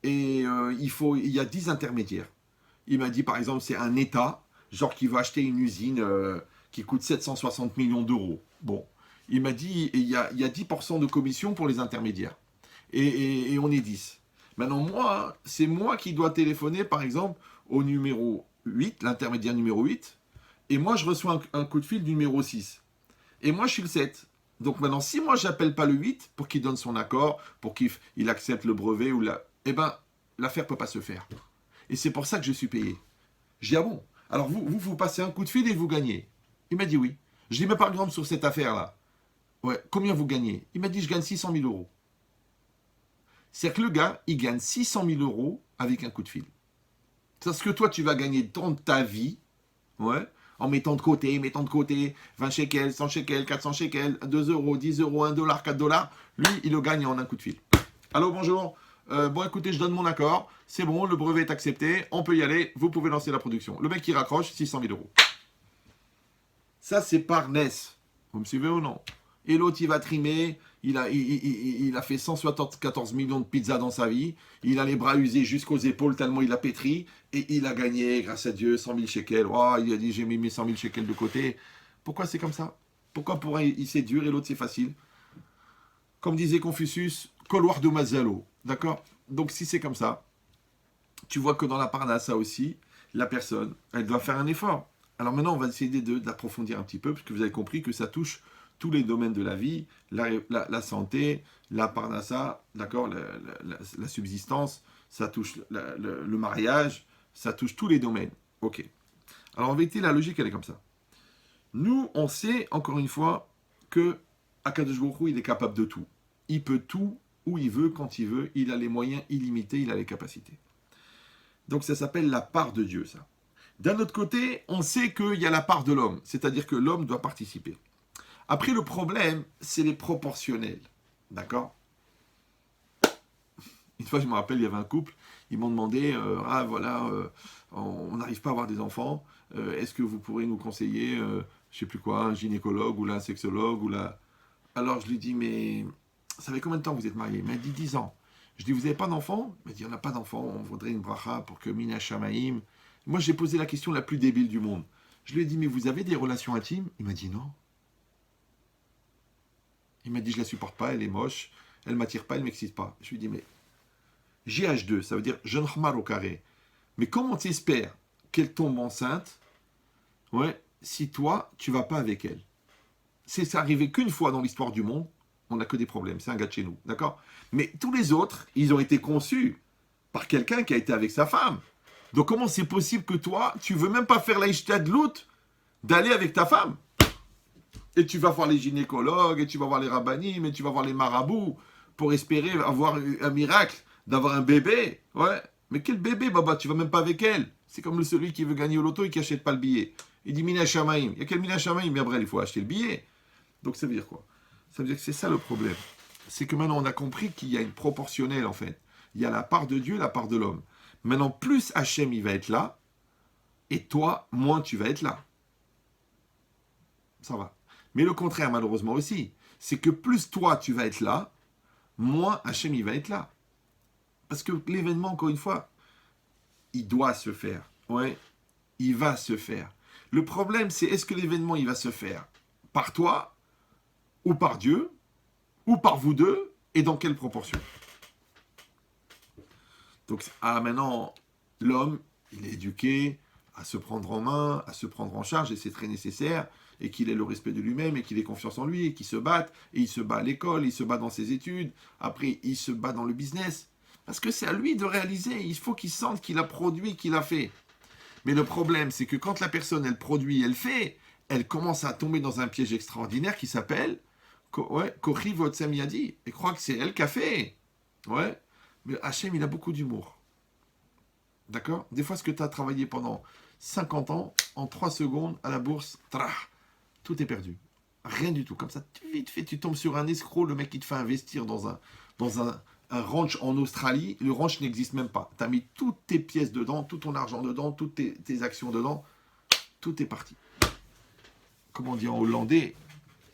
et il y a 10 intermédiaires. Il m'a dit, par exemple, c'est un État, genre qui va acheter une usine qui coûte 760 millions d'euros. Bon, il m'a dit, il y a 10% de commission pour les intermédiaires. Et on est 10. Maintenant, moi, c'est moi qui dois téléphoner, par exemple, au numéro 8, l'intermédiaire numéro 8, et moi, je reçois un coup de fil du numéro 6. Et moi, je suis le 7. Donc maintenant, si moi, j'appelle pas le 8 pour qu'il donne son accord, pour qu'il accepte le brevet, eh ben, l'affaire peut pas se faire. Et c'est pour ça que je suis payé. J'ai dit, ah bon? Alors vous passez un coup de fil et vous gagnez. Il m'a dit oui. Je dis, mais par exemple, sur cette affaire-là, ouais, combien vous gagnez? Il m'a dit, je gagne 600 000 euros. C'est-à-dire que le gars, il gagne 600 000 euros avec un coup de fil. C'est ce que toi, tu vas gagner dans ta vie, ouais, en mettant de côté, 20 shekels, 100 shekels, 400 shekels, 2 euros, 10 euros, 1 dollar, 4 dollars, lui, il le gagne en un coup de fil. Allô, bonjour. Bon, écoutez, je donne mon accord. C'est bon, le brevet est accepté. On peut y aller. Vous pouvez lancer la production. Le mec qui raccroche, 600 000 euros. Ça, c'est par NES. Vous me suivez ou non? Et l'autre, il va trimer. Il a fait 174 millions de pizzas dans sa vie. Il a les bras usés jusqu'aux épaules tellement il a pétri. Et il a gagné, grâce à Dieu, 100 000 shekels. Oh, il a dit, j'ai mis mes 100 000 shekels de côté. Pourquoi c'est comme ça? Pourquoi pour un, c'est dur et l'autre, c'est facile? Comme disait Confucius, Kolwar de Mazalo. D'accord? Donc, si c'est comme ça, tu vois que dans la parnassa aussi, la personne, elle doit faire un effort. Alors maintenant, on va essayer d'approfondir un petit peu, parce que vous avez compris que ça touche tous les domaines de la vie, la santé, la parnassa, d'accord, la subsistance, ça touche le mariage, ça touche tous les domaines. Ok. Alors en vérité, la logique, elle est comme ça. Nous, on sait, encore une fois, que Akadosh Baruch Hu, il est capable de tout. Il peut tout, où il veut, quand il veut, il a les moyens illimités, il a les capacités. Donc ça s'appelle la part de Dieu, ça. D'un autre côté, on sait qu'il y a la part de l'homme, c'est-à-dire que l'homme doit participer. Après, le problème, c'est les proportionnels. D'accord? Une fois, je me rappelle, il y avait un couple, ils m'ont demandé, on n'arrive pas à avoir des enfants, est-ce que vous pourrez nous conseiller, je ne sais plus quoi, un gynécologue ou là, un sexologue ou là... Alors, je lui dis, mais ça fait combien de temps que vous êtes mariés? Il m'a dit 10 ans. Je dis, vous n'avez pas d'enfant? Il m'a dit, on n'a pas d'enfant, on voudrait une bracha pour que Mina Shamaim... Moi, j'ai posé la question la plus débile du monde. Je lui ai dit, mais vous avez des relations intimes? Il m'a dit, non. Il m'a dit, je la supporte pas, elle est moche, elle m'attire pas, elle m'excite pas. Je lui ai dit, mais JH2, ça veut dire jeune Khmar au carré. Mais comment t'espères qu'elle tombe enceinte, ouais, si toi, tu vas pas avec elle? C'est arrivé qu'une fois dans l'histoire du monde, on n'a que des problèmes, c'est un gars de chez nous, d'accord? Mais tous les autres, ils ont été conçus par quelqu'un qui a été avec sa femme. Donc comment c'est possible que toi, tu veux même pas faire la ishta de l'autre, d'aller avec ta femme? Et tu vas voir les gynécologues, et tu vas voir les rabbinim, et tu vas voir les marabouts, pour espérer avoir un miracle, d'avoir un bébé. Ouais. Mais quel bébé, Baba? Tu vas même pas avec elle. C'est comme celui qui veut gagner au loto et qui achète pas le billet. Il dit Mina Shamaim. Il y a quel Mina Shamaim? Mais après, il faut acheter le billet. Donc ça veut dire quoi? Ça veut dire que c'est ça le problème. C'est que maintenant, on a compris qu'il y a une proportionnelle, en fait. Il y a la part de Dieu, la part de l'homme. Maintenant, plus Hachem, il va être là, et toi, moins tu vas être là. Ça va. Mais le contraire, malheureusement aussi, c'est que plus toi, tu vas être là, moins Hachem, il va être là. Parce que l'événement, encore une fois, il doit se faire. Ouais, il va se faire. Le problème, c'est est-ce que l'événement, il va se faire par toi, ou par Dieu, ou par vous deux, et dans quelle proportion? Donc, maintenant, l'homme, il est éduqué à se prendre en main, à se prendre en charge, et c'est très nécessaire, et qu'il ait le respect de lui-même, et qu'il ait confiance en lui, et qu'il se batte, et il se bat à l'école, il se bat dans ses études, après, il se bat dans le business. Parce que c'est à lui de réaliser, il faut qu'il sente qu'il a produit, qu'il a fait. Mais le problème, c'est que quand la personne, elle produit, elle fait, elle commence à tomber dans un piège extraordinaire qui s'appelle Kochi Votsem Yadi. Et croit que c'est elle qui a fait. Ouais. Mais Hachem, il a beaucoup d'humour. D'accord? Des fois, ce que tu as travaillé pendant 50 ans, en 3 secondes, à la bourse, tout est perdu. Rien du tout. Comme ça, vite fait, tu tombes sur un escroc, le mec qui te fait investir dans un ranch en Australie. Le ranch n'existe même pas. Tu as mis toutes tes pièces dedans, tout ton argent dedans, toutes tes actions dedans. Tout est parti. Comment on dit en hollandais?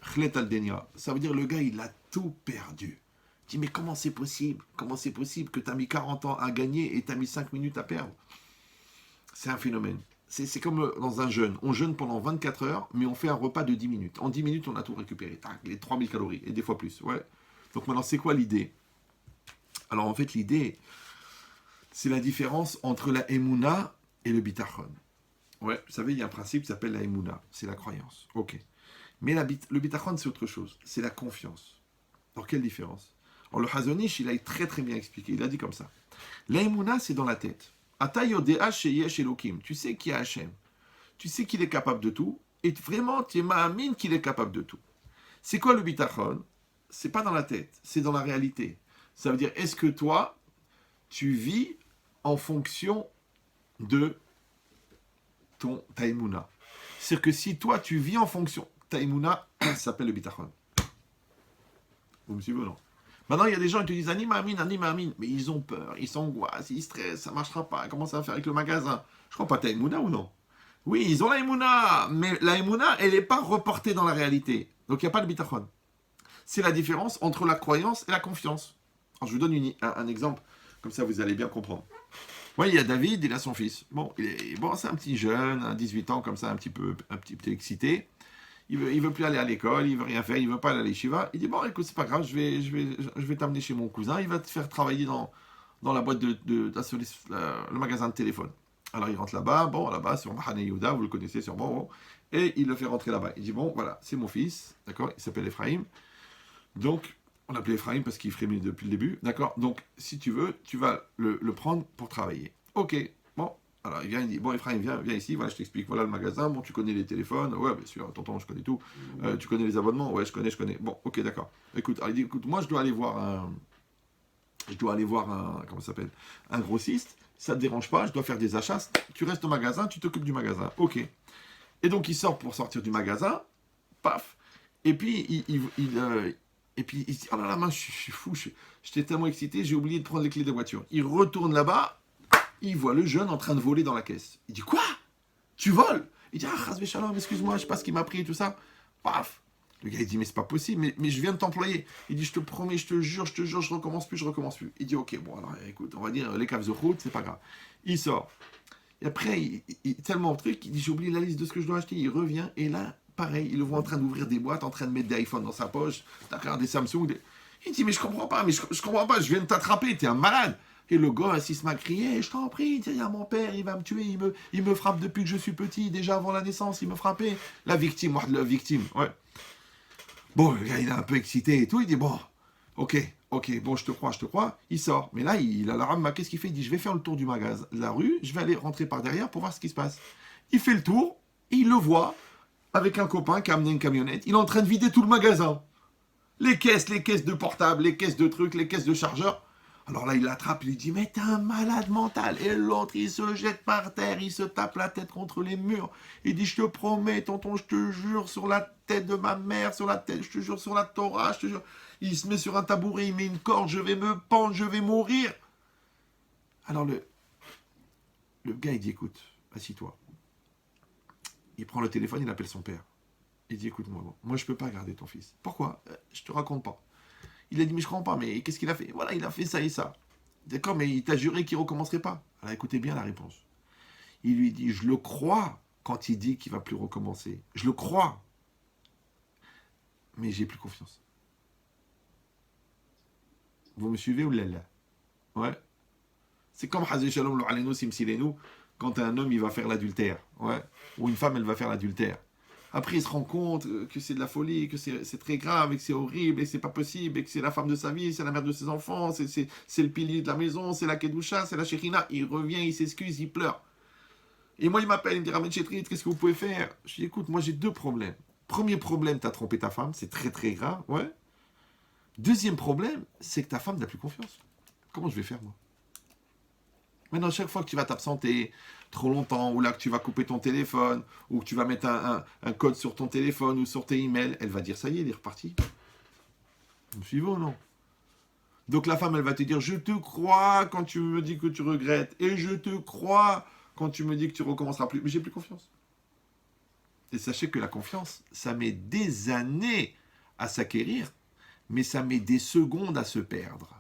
Khlet al-Denia. Ça veut dire le gars, il a tout perdu. Tu dis, mais comment c'est possible? Comment c'est possible que tu as mis 40 ans à gagner et tu as mis 5 minutes à perdre? C'est un phénomène. C'est comme dans un jeûne. On jeûne pendant 24 heures, mais on fait un repas de 10 minutes. En 10 minutes, on a tout récupéré. Les 3000 calories, et des fois plus. Ouais. Donc maintenant, c'est quoi l'idée? Alors en fait, l'idée, c'est la différence entre la Emouna et le Bitachon. Ouais, vous savez, il y a un principe qui s'appelle la Emouna. C'est la croyance. Ok. Mais le Bitachon, c'est autre chose. C'est la confiance. Alors, quelle différence? Alors, le Hazonish, il a très très bien expliqué. Il a dit comme ça. La Emouna, c'est dans la tête. Ata yodea sheyesh Elokim. Tu sais qu'il y a Hachem. Tu sais qu'il est capable de tout. Et vraiment, tu es ma'amine qu'il est capable de tout. C'est quoi le Bitachon? C'est pas dans la tête. C'est dans la réalité. Ça veut dire, est-ce que toi, tu vis en fonction de ta Emouna? C'est que si toi, tu vis en fonction, ta Emouna, ça s'appelle le bitachon. Vous me suivez ou non? Maintenant, il y a des gens qui te disent anima amin, mais ils ont peur, ils s'angoissent, ils stressent, ça ne marchera pas, comment ça va faire avec le magasin? Je crois pas, t'as Emouna ou non? Oui, ils ont la Emouna, mais la Emouna, elle n'est pas reportée dans la réalité. Donc il n'y a pas de bitachon. C'est la différence entre la croyance et la confiance. Alors, je vous donne un exemple, comme ça vous allez bien comprendre. Moi, il y a David, il a son fils. Bon, c'est un petit jeune, à 18 ans, comme ça, un petit peu excité. Il veut plus aller à l'école, il veut rien faire, il veut pas aller à l'Yeshiva. Il dit, bon, écoute, c'est pas grave, je vais t'amener chez mon cousin, il va te faire travailler dans la boîte le magasin de téléphone. Alors il rentre là-bas, sur Mahane Yehuda, vous le connaissez sûrement, bon, et il le fait rentrer là-bas. Il dit, bon, voilà, c'est mon fils, d'accord, il s'appelle Ephraim. Donc, on l'appelait Ephraim parce qu'il frémit depuis le début, d'accord. Donc, si tu veux, tu vas le prendre pour travailler. Ok, bon. Alors, il vient, il dit, bon, Ephraim, viens ici, voilà, je t'explique, voilà le magasin, bon, tu connais les téléphones, ouais, bien sûr, tonton, je connais tout. Tu connais les abonnements, ouais, je connais. Bon, ok, d'accord. Écoute, alors, il dit, écoute, moi, je dois aller voir comment ça s'appelle, un grossiste, ça te dérange pas, je dois faire des achats, tu restes au magasin, tu t'occupes du magasin, ok. Et donc, il sort pour sortir du magasin, paf, et puis, et puis, il se dit, oh là là, je suis fou, j'étais tellement excité, j'ai oublié de prendre les clés de voiture. Il retourne là-bas, il voit le jeune en train de voler dans la caisse. Il dit, quoi? Tu voles? Il dit, ah, Chazvé Shalom, excuse-moi, je sais pas ce qu'il m'a pris et tout ça. Paf. Le gars, il dit, mais c'est pas possible, mais je viens de t'employer. Il dit, je te promets, je te jure, je recommence plus. Il dit, ok, bon, alors écoute, on va dire, les caves de route, c'est pas grave. Il sort. Et après, tellement truc, il dit, j'ai oublié la liste de ce que je dois acheter. Il revient, et là, pareil, il le voit en train d'ouvrir des boîtes, en train de mettre des iPhones dans sa poche, d'accord, des Samsung. Il dit, mais je comprends pas, je viens de t'attraper, t'es un malade. Et le gars, il se met à crier, je t'en prie, il y a mon père, il va me tuer, il me frappe depuis que je suis petit, déjà avant la naissance, il me frappait. La victime, ouais. Bon, le gars, il est un peu excité et tout, il dit, bon, ok, bon, je te crois. Il sort, mais là, il a la rame, qu'est-ce qu'il fait? Il dit, je vais faire le tour du magasin, de la rue, je vais aller rentrer par derrière pour voir ce qui se passe. Il fait le tour, il le voit, avec un copain qui a amené une camionnette, il est en train de vider tout le magasin. Les caisses de portables, les caisses de trucs, les caisses de chargeurs. Alors là, il l'attrape, il lui dit, mais t'es un malade mental. Et l'autre, il se jette par terre, il se tape la tête contre les murs. Il dit, je te promets, tonton, je te jure sur la tête de ma mère, je te jure sur la Torah, je te jure. Il se met sur un tabouret, il met une corde, je vais me pendre, je vais mourir. Alors le gars, il dit, écoute, assis-toi. Il prend le téléphone, il appelle son père. Il dit, écoute-moi, moi je peux pas garder ton fils. Pourquoi? Je te raconte pas. Il a dit, mais je comprends pas, mais qu'est-ce qu'il a fait? Voilà, il a fait ça et ça. D'accord, mais il t'a juré qu'il recommencerait pas. Alors écoutez bien la réponse. Il lui dit, je le crois quand il dit qu'il va plus recommencer. Je le crois. Mais j'ai plus confiance. Vous me suivez ou là? Ouais. C'est comme Hazé Shalom lo alenu simsilenu, quand un homme il va faire l'adultère. Ouais. Ou une femme elle va faire l'adultère. Après, il se rend compte que c'est de la folie, que c'est très grave, et que c'est horrible, et que c'est pas possible, et que c'est la femme de sa vie, c'est la mère de ses enfants, c'est le pilier de la maison, c'est la Kedusha, c'est la Shekhinah. Il revient, il s'excuse, il pleure. Et moi, il m'appelle, il me dit, Ramen Chetrit, qu'est-ce que vous pouvez faire? Je dis, écoute, moi j'ai deux problèmes. Premier problème, t'as trompé ta femme, c'est très très grave, ouais. Deuxième problème, c'est que ta femme n'a plus confiance. Comment je vais faire, moi? Maintenant, chaque fois que tu vas t'absenter trop longtemps, ou là que tu vas couper ton téléphone, ou que tu vas mettre un code sur ton téléphone ou sur tes emails, elle va dire, ça y est, il est reparti. Vous me suivez ou non? Donc la femme, elle va te dire, je te crois quand tu me dis que tu regrettes, et je te crois quand tu me dis que tu recommenceras plus. Mais j'ai plus confiance. Et sachez que la confiance, ça met des années à s'acquérir, mais ça met des secondes à se perdre.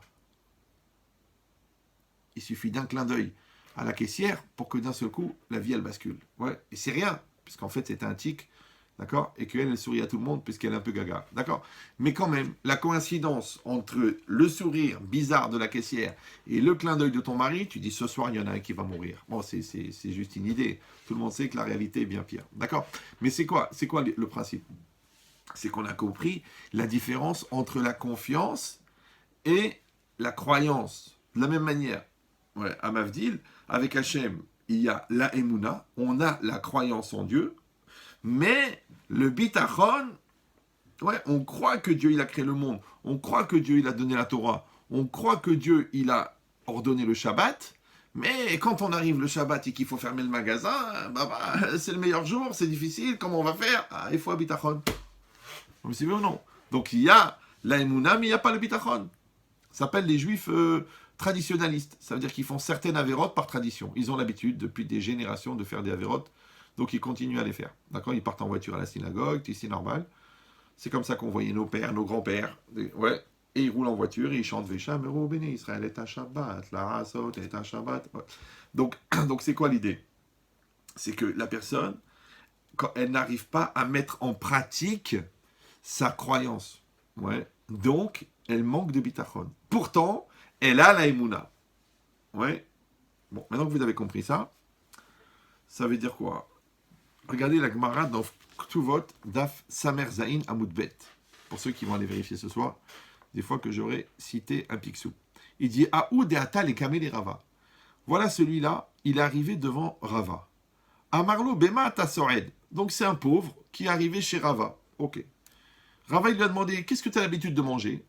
Il suffit d'un clin d'œil à la caissière pour que d'un seul coup, la vie, elle bascule. Ouais, et c'est rien, puisqu'en fait, c'était un tic, d'accord? Et qu'elle, elle sourit à tout le monde, puisqu'elle est un peu gaga, d'accord? Mais quand même, la coïncidence entre le sourire bizarre de la caissière et le clin d'œil de ton mari, tu dis, ce soir, il y en a un qui va mourir. Bon, c'est juste une idée. Tout le monde sait que la réalité est bien pire, d'accord? Mais c'est quoi le principe? C'est qu'on a compris la différence entre la confiance et la croyance. De la même manière, ouais, à Mavdil, avec Hachem, il y a la Emouna, on a la croyance en Dieu, mais le Bitachon, ouais, on croit que Dieu il a créé le monde, on croit que Dieu il a donné la Torah, on croit que Dieu il a ordonné le Shabbat, Mais quand on arrive le Shabbat et qu'il faut fermer le magasin, c'est le meilleur jour, c'est difficile, comment on va faire? Il faut un bitachon. Vous me suivez ou non? Donc il y a la Emouna, mais il n'y a pas le bitachon. Ça s'appelle les juifs traditionnalistes. Ça veut dire qu'ils font certaines avérotes par tradition. Ils ont l'habitude, depuis des générations, de faire des avérotes, donc ils continuent à les faire. D'accord? Ils partent en voiture à la synagogue, c'est normal. C'est comme ça qu'on voyait nos pères, nos grands-pères. Ouais. Et ils roulent en voiture et ils chantent Vesham, Euro béni, Israël est un Shabbat, la Rasot est un Shabbat. Ouais. Donc c'est quoi l'idée? C'est que la personne, quand elle n'arrive pas à mettre en pratique sa croyance. Ouais. Donc, elle manque de bitachon. Pourtant, elle a la Emouna. Ouais. Bon, maintenant que vous avez compris ça, ça veut dire quoi? Regardez la Gemara dans Ktuvot, Daf Samer Zain Amoudbet. Pour ceux qui vont aller vérifier ce soir, des fois que j'aurais cité un pixou. Il dit Aoud et Atal et Kamel et Rava. Voilà celui-là, il est arrivé devant Rava. Amarlo Bema Tasored. Donc c'est un pauvre qui est arrivé chez Rava. Ok. Rava il lui a demandé qu'est-ce que tu as l'habitude de manger?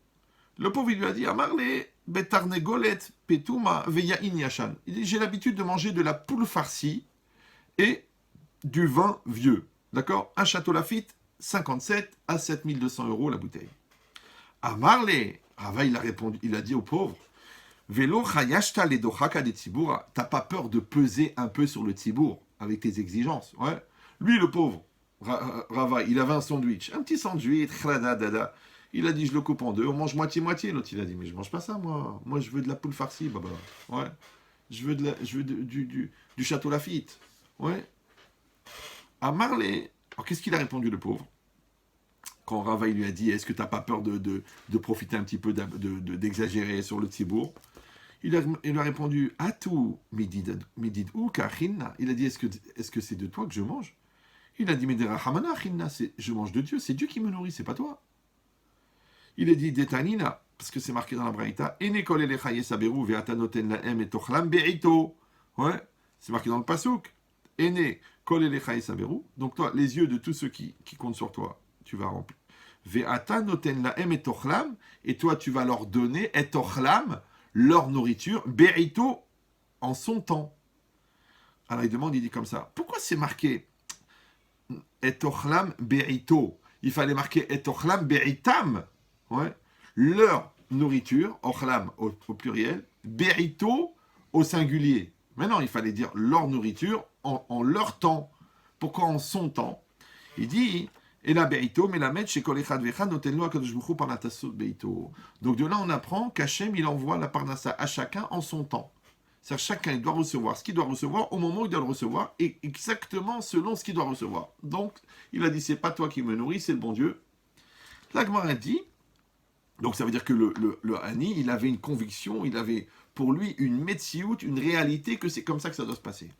Le pauvre il lui a dit Amarle Betarnegolet Petuma Veyain Yashan. Il dit j'ai l'habitude de manger de la poule farcie et du vin vieux. D'accord? Un château Lafite, 57 à 7200 € la bouteille. Amarle, Rava il a répondu, il a dit au pauvre Velo chayashta ledochaka de tzibura. T'as pas peur de peser un peu sur le tzibour avec tes exigences? Ouais. Lui, le pauvre, Rava, il avait un sandwich. Un petit sandwich, dada. Il a dit, je le coupe en deux, on mange moitié-moitié. L'autre, il a dit, mais je mange pas ça, moi. Moi, je veux de la poule farcie, baba. Ouais. Je veux du château Lafite. Ouais. À Marley, alors qu'est-ce qu'il a répondu, le pauvre? Quand Rava, il lui a dit, est-ce que t'as pas peur de profiter un petit peu d'exagérer sur le tzibour? Il lui a répondu, Atou midid ou kachinna. Il a dit, est-ce que c'est de toi que je mange? Il a dit, mais derachamana chinna, je mange de Dieu, c'est Dieu qui me nourrit, c'est pas toi. Il a dit, detanina, parce que c'est marqué dans la Braïta, ene kol elechaye saberu ve'atanoten laem et tochlam be'ito. Ouais, c'est marqué dans le pasouk. Ene kol elechaye saberu. Donc toi, les yeux de tous ceux qui comptent sur toi, tu vas remplir. Ve'atanoten laem et tochlam, et toi, tu vas leur donner et tochlam, leur nourriture, be'ito, en son temps. Alors il demande, il dit comme ça, pourquoi c'est marqué etochlam be'ito? Il fallait marquer etochlam be'itam, ouais, leur nourriture, ochlam au pluriel, be'ito au singulier. Maintenant, il fallait dire leur nourriture en leur temps. Pourquoi en son temps? Il dit et la be'ito, mais la met chez kol echad vechad noten lo hakadosh baruch hu parnassot be'ito. Donc de là, on apprend qu'Hachem, il envoie la parnassa à chacun en son temps. C'est-à-dire chacun il doit recevoir ce qu'il doit recevoir au moment où il doit le recevoir et exactement selon ce qu'il doit recevoir. Donc, il a dit, c'est pas toi qui me nourris, c'est le bon Dieu. La Gemara dit, donc ça veut dire que le Hani, il avait une conviction, il avait pour lui une metsiout, une réalité que c'est comme ça que ça doit se passer.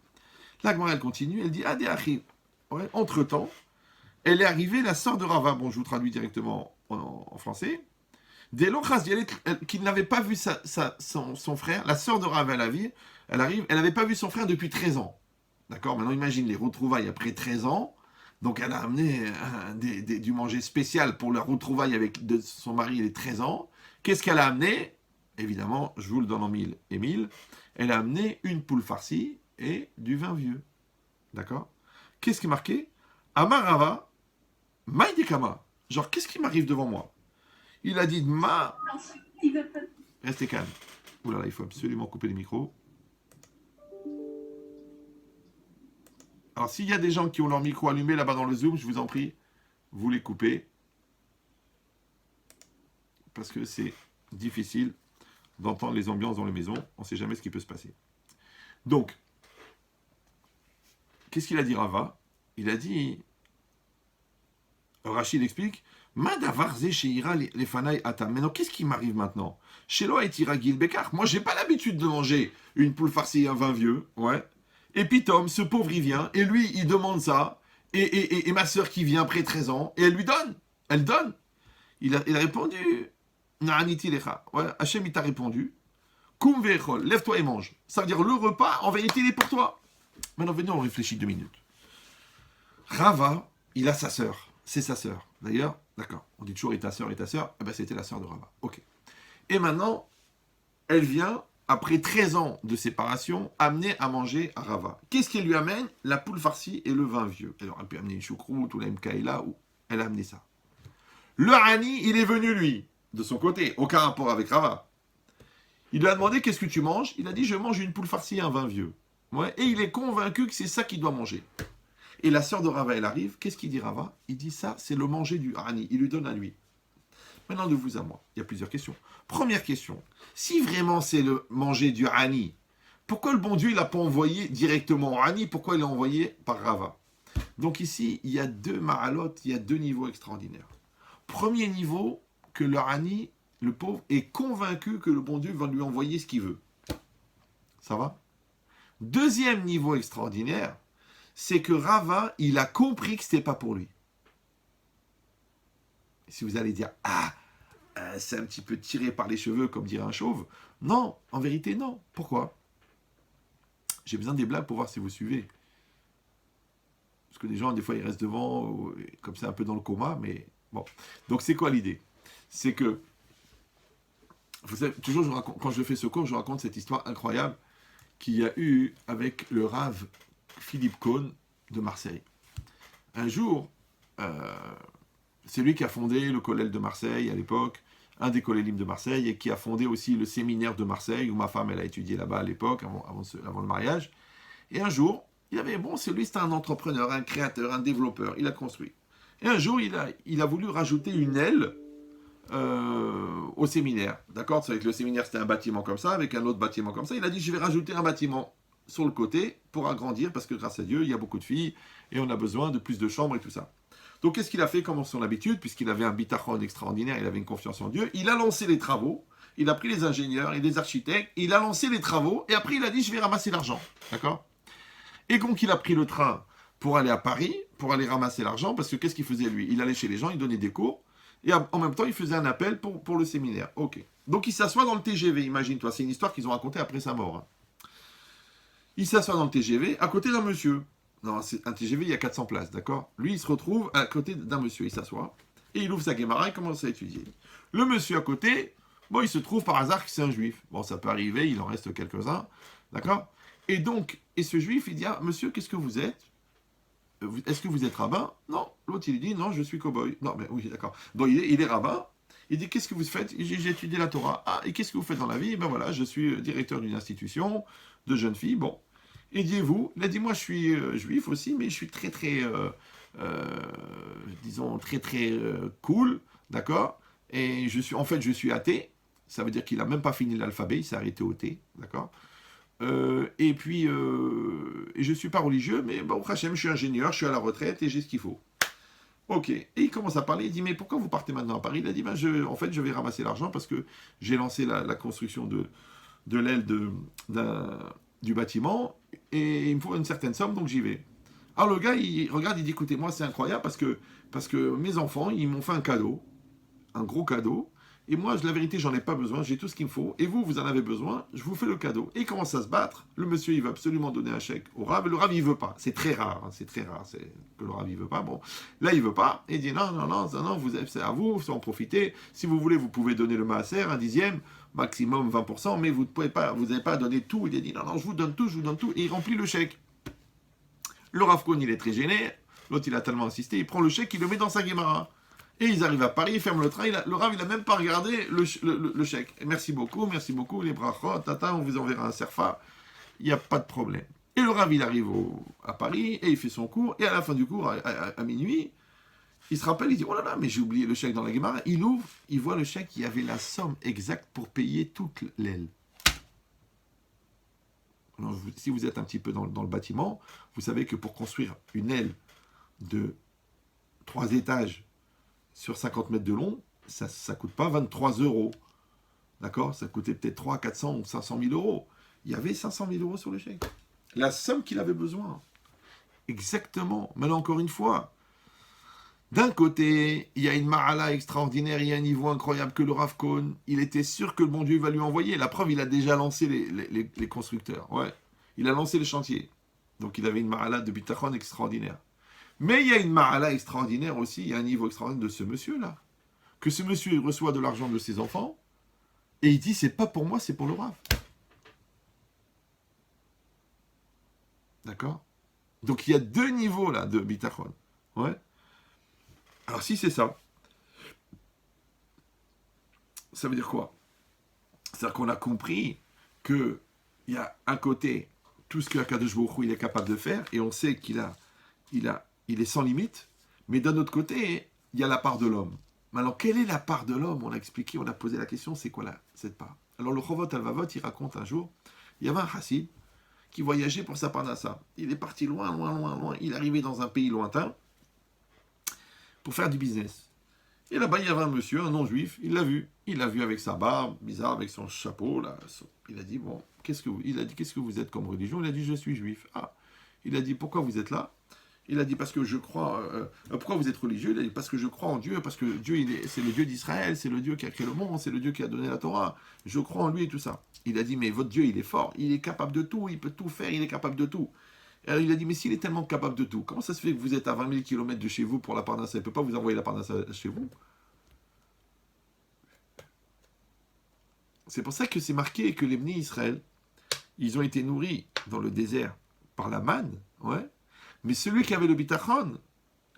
La Gemara, elle continue, elle dit, Adé Achi, ouais, entre-temps, elle est arrivée, la sœur de Rava, bon je vous traduis directement en français, qui n'avait pas vu son frère, la sœur de Rava, elle n'avait pas vu son frère depuis 13 ans. D'accord? Maintenant, imagine les retrouvailles après 13 ans. Donc, elle a amené du manger spécial pour la retrouvaille avec son mari les 13 ans. Qu'est-ce qu'elle a amené? Évidemment, je vous le donne en mille et mille. Elle a amené une poule farcie et du vin vieux. D'accord? Qu'est-ce qui est marqué? Amar Rava, Maïdekama. Genre, qu'est-ce qui m'arrive devant moi? Il a dit, restez calme. Ouh là là, il faut absolument couper les micros. Alors, s'il y a des gens qui ont leur micro allumé là-bas dans le Zoom, je vous en prie, vous les coupez. Parce que c'est difficile d'entendre les ambiances dans les maisons. On ne sait jamais ce qui peut se passer. Donc, qu'est-ce qu'il a dit Rava? Il a dit, Rachid explique, Maintenant, qu'est-ce qui m'arrive maintenant? Moi, j'ai pas l'habitude de manger une poule farcie et un vin vieux. Ouais. Et puis Tom, ce pauvre, il vient, et lui, il demande ça. Et ma sœur qui vient après 13 ans, et elle lui donne. Elle donne. Il a répondu, ouais, Hachem, il t'a répondu. Koum ve'echol, lève-toi et mange. Ça veut dire, le repas, en vérité, il est pour toi. Maintenant, venez, on réfléchit 2 minutes. Rava, il a sa sœur. C'est sa sœur. D'ailleurs, d'accord, on dit toujours et ta sœur, eh ben c'était la sœur de Rava. Ok. Et maintenant, elle vient après 13 ans de séparation, amené à manger à Rava. Qu'est-ce qu'elle lui amène? La poule farcie et le vin vieux. Elle aurait pu amener une choucroute ou la mkaïla, ou elle a amené ça. Le Hani, il est venu, lui, de son côté, aucun rapport avec Rava. Il lui a demandé qu'est-ce que tu manges? Il a dit je mange une poule farcie et un vin vieux. Ouais, et il est convaincu que c'est ça qu'il doit manger. Et la sœur de Rava, elle arrive. Qu'est-ce qu'il dit Rava? Il dit ça, c'est le manger du Hani. Il lui donne à lui. Maintenant, de vous à moi, il y a plusieurs questions. Première question, si vraiment c'est le manger du Hani, pourquoi le bon Dieu il l'a pas envoyé directement au Hani? Pourquoi il l'a envoyé par Rava? Donc ici, il y a deux ma'alot, il y a deux niveaux extraordinaires. Premier niveau, que le Hani, le pauvre, est convaincu que le bon Dieu va lui envoyer ce qu'il veut. Ça va? Deuxième niveau extraordinaire, c'est que Rava, il a compris que ce n'était pas pour lui. Si vous allez dire, c'est un petit peu tiré par les cheveux, comme dirait un chauve. Non, en vérité, non. Pourquoi? J'ai besoin des blagues pour voir si vous suivez. Parce que les gens, des fois, ils restent devant, comme c'est un peu dans le coma, mais bon. Donc, c'est quoi l'idée? C'est que, vous savez, toujours, quand je fais ce cours, je raconte cette histoire incroyable qu'il y a eu avec le Rav Philippe Cohn de Marseille. Un jour, c'est lui qui a fondé le Kollel de Marseille à l'époque, un des Kollelim de Marseille, et qui a fondé aussi le séminaire de Marseille, où ma femme, elle a étudié là-bas à l'époque, avant le mariage. Et un jour, c'était un entrepreneur, un créateur, un développeur, il a construit. Et un jour, il a voulu rajouter une aile au séminaire. D'accord? C'est vrai que le séminaire, c'était un bâtiment comme ça, avec un autre bâtiment comme ça. Il a dit, je vais rajouter un bâtiment sur le côté pour agrandir, parce que grâce à Dieu, il y a beaucoup de filles, et on a besoin de plus de chambres et tout ça. Donc, qu'est-ce qu'il a fait comme son habitude, puisqu'il avait un bitachon extraordinaire, il avait une confiance en Dieu, il a lancé les travaux, il a pris les ingénieurs et les architectes, il a lancé les travaux, et après il a dit, je vais ramasser l'argent. D'accord? Et donc, il a pris le train pour aller à Paris, pour aller ramasser l'argent, parce que qu'est-ce qu'il faisait lui? Il allait chez les gens, il donnait des cours, et en même temps, il faisait un appel pour le séminaire. Ok. Donc, il s'assoit dans le TGV, imagine-toi, c'est une histoire qu'ils ont racontée après sa mort. Hein. Il s'assoit dans le TGV, à côté d'un monsieur. Non, c'est un TGV, il y a 400 places, d'accord? Lui, il se retrouve à côté d'un monsieur, il s'assoit, et il ouvre sa Guémara, il commence à étudier. Le monsieur à côté, bon, il se trouve par hasard que c'est un juif. Bon, ça peut arriver, il en reste quelques-uns, d'accord? Et donc, ce juif, il dit, ah, monsieur, qu'est-ce que vous êtes? Est-ce que vous êtes rabbin? Non. L'autre, il dit, non, je suis cow-boy. Non, mais oui, d'accord. Bon, il est rabbin. Il dit, qu'est-ce que vous faites? J'ai étudié la Torah. Ah, et qu'est-ce que vous faites dans la vie? Ben voilà, je suis directeur d'une institution de jeunes filles. Bon. Et dit-vous, il a dit, moi, je suis juif aussi, mais je suis très, très, disons, très, très cool, d'accord? Et je suis athée. Ça veut dire qu'il n'a même pas fini l'alphabet, il s'est arrêté au T, d'accord? Et puis, et je ne suis pas religieux, mais bon, Hachem, je suis ingénieur, je suis à la retraite et j'ai ce qu'il faut. Ok. Et il commence à parler, il dit, mais pourquoi vous partez maintenant à Paris? Il a dit, ben, en fait, je vais ramasser l'argent parce que j'ai lancé la construction de l'aile du bâtiment et il me faut une certaine somme, donc j'y vais. Alors le gars, il regarde, il dit, écoutez, moi, c'est incroyable parce que mes enfants, ils m'ont fait un cadeau, un gros cadeau. Et moi, la vérité, j'en ai pas besoin, j'ai tout ce qu'il me faut. Et vous, vous en avez besoin, je vous fais le cadeau. Et il commence à se battre. Le monsieur, il veut absolument donner un chèque au Rav. Et le Rav, il veut pas. C'est très rare, hein, c'est très rare que le Rav, il veut pas. Bon, là, il veut pas. Et il dit non, c'est à vous, faut en profiter. Si vous voulez, vous pouvez donner le maaser, un dixième, maximum 20%, mais vous n'avez pas donné tout. Il a dit non, je vous donne tout. Et il remplit le chèque. Le Rav Cohn, il est très gêné. L'autre, il a tellement insisté. Il prend le chèque, il le met dans sa Guémara. Et ils arrivent à Paris, ils ferment le train, le Rav, il n'a même pas regardé le chèque. Et merci beaucoup, les brachot, tata, on vous enverra un serfa, il n'y a pas de problème. Et le Rav, il arrive à Paris, et il fait son cours, et à la fin du cours, à minuit, il se rappelle, il dit, oh là là, mais j'ai oublié le chèque dans la Guémara. Il ouvre, il voit le chèque, il y avait la somme exacte pour payer toute l'aile. Alors, si vous êtes un petit peu dans le bâtiment, vous savez que pour construire une aile de 3 étages, sur 50 mètres de long, ça ne coûte pas 23 €. D'accord? Ça coûtait peut-être 300, 400 ou 500 000 euros. Il y avait 500 000 euros sur le chèque. La somme qu'il avait besoin. Exactement. Mais là, encore une fois, d'un côté, il y a une ma'ala extraordinaire, il y a un niveau incroyable que le Rav Cohn, il était sûr que le bon Dieu va lui envoyer. La preuve, il a déjà lancé les constructeurs. Ouais. Il a lancé les chantiers. Donc, il avait une ma'ala de bitachon extraordinaire. Mais il y a une ma'ala extraordinaire aussi, il y a un niveau extraordinaire de ce monsieur-là. Que ce monsieur, il reçoit de l'argent de ses enfants, et il dit, c'est pas pour moi, c'est pour le Rav. D'accord? Donc il y a deux niveaux là de bitachon. Ouais. Alors si c'est ça, ça veut dire quoi? C'est-à-dire qu'on a compris qu'il y a un côté, tout ce que Akadosh Baruch Hu, il est capable de faire, et on sait il est sans limite, mais d'un autre côté, il y a la part de l'homme. Maintenant, quelle est la part de l'homme? On a expliqué, on a posé la question, c'est quoi cette part? Alors le Chovot Alvavot, il raconte un jour, il y avait un chassid qui voyageait pour sa parnassa. Il est parti loin, loin, loin, loin. Il est arrivé dans un pays lointain pour faire du business. Et là-bas, il y avait un monsieur, un non-juif, il l'a vu. Il l'a vu avec sa barbe, bizarre, avec son chapeau. Là. Il a dit, bon, qu'est-ce que vous êtes comme religion? Il a dit, je suis juif. Ah, il a dit, pourquoi vous êtes là? Il a dit, parce que je crois... pourquoi vous êtes religieux? Il a dit, parce que je crois en Dieu, parce que Dieu, c'est le Dieu d'Israël, c'est le Dieu qui a créé le monde, c'est le Dieu qui a donné la Torah. Je crois en lui et tout ça. Il a dit, mais votre Dieu, il est fort, il est capable de tout, il peut tout faire, il est capable de tout. Alors il a dit, mais s'il est tellement capable de tout, comment ça se fait que vous êtes à 20 000 km de chez vous pour la parnassa? Il ne peut pas vous envoyer la parnassa chez vous? C'est pour ça que c'est marqué que les Bnei Israël, ils ont été nourris dans le désert par la manne, ouais. Mais celui qui avait le bitachon,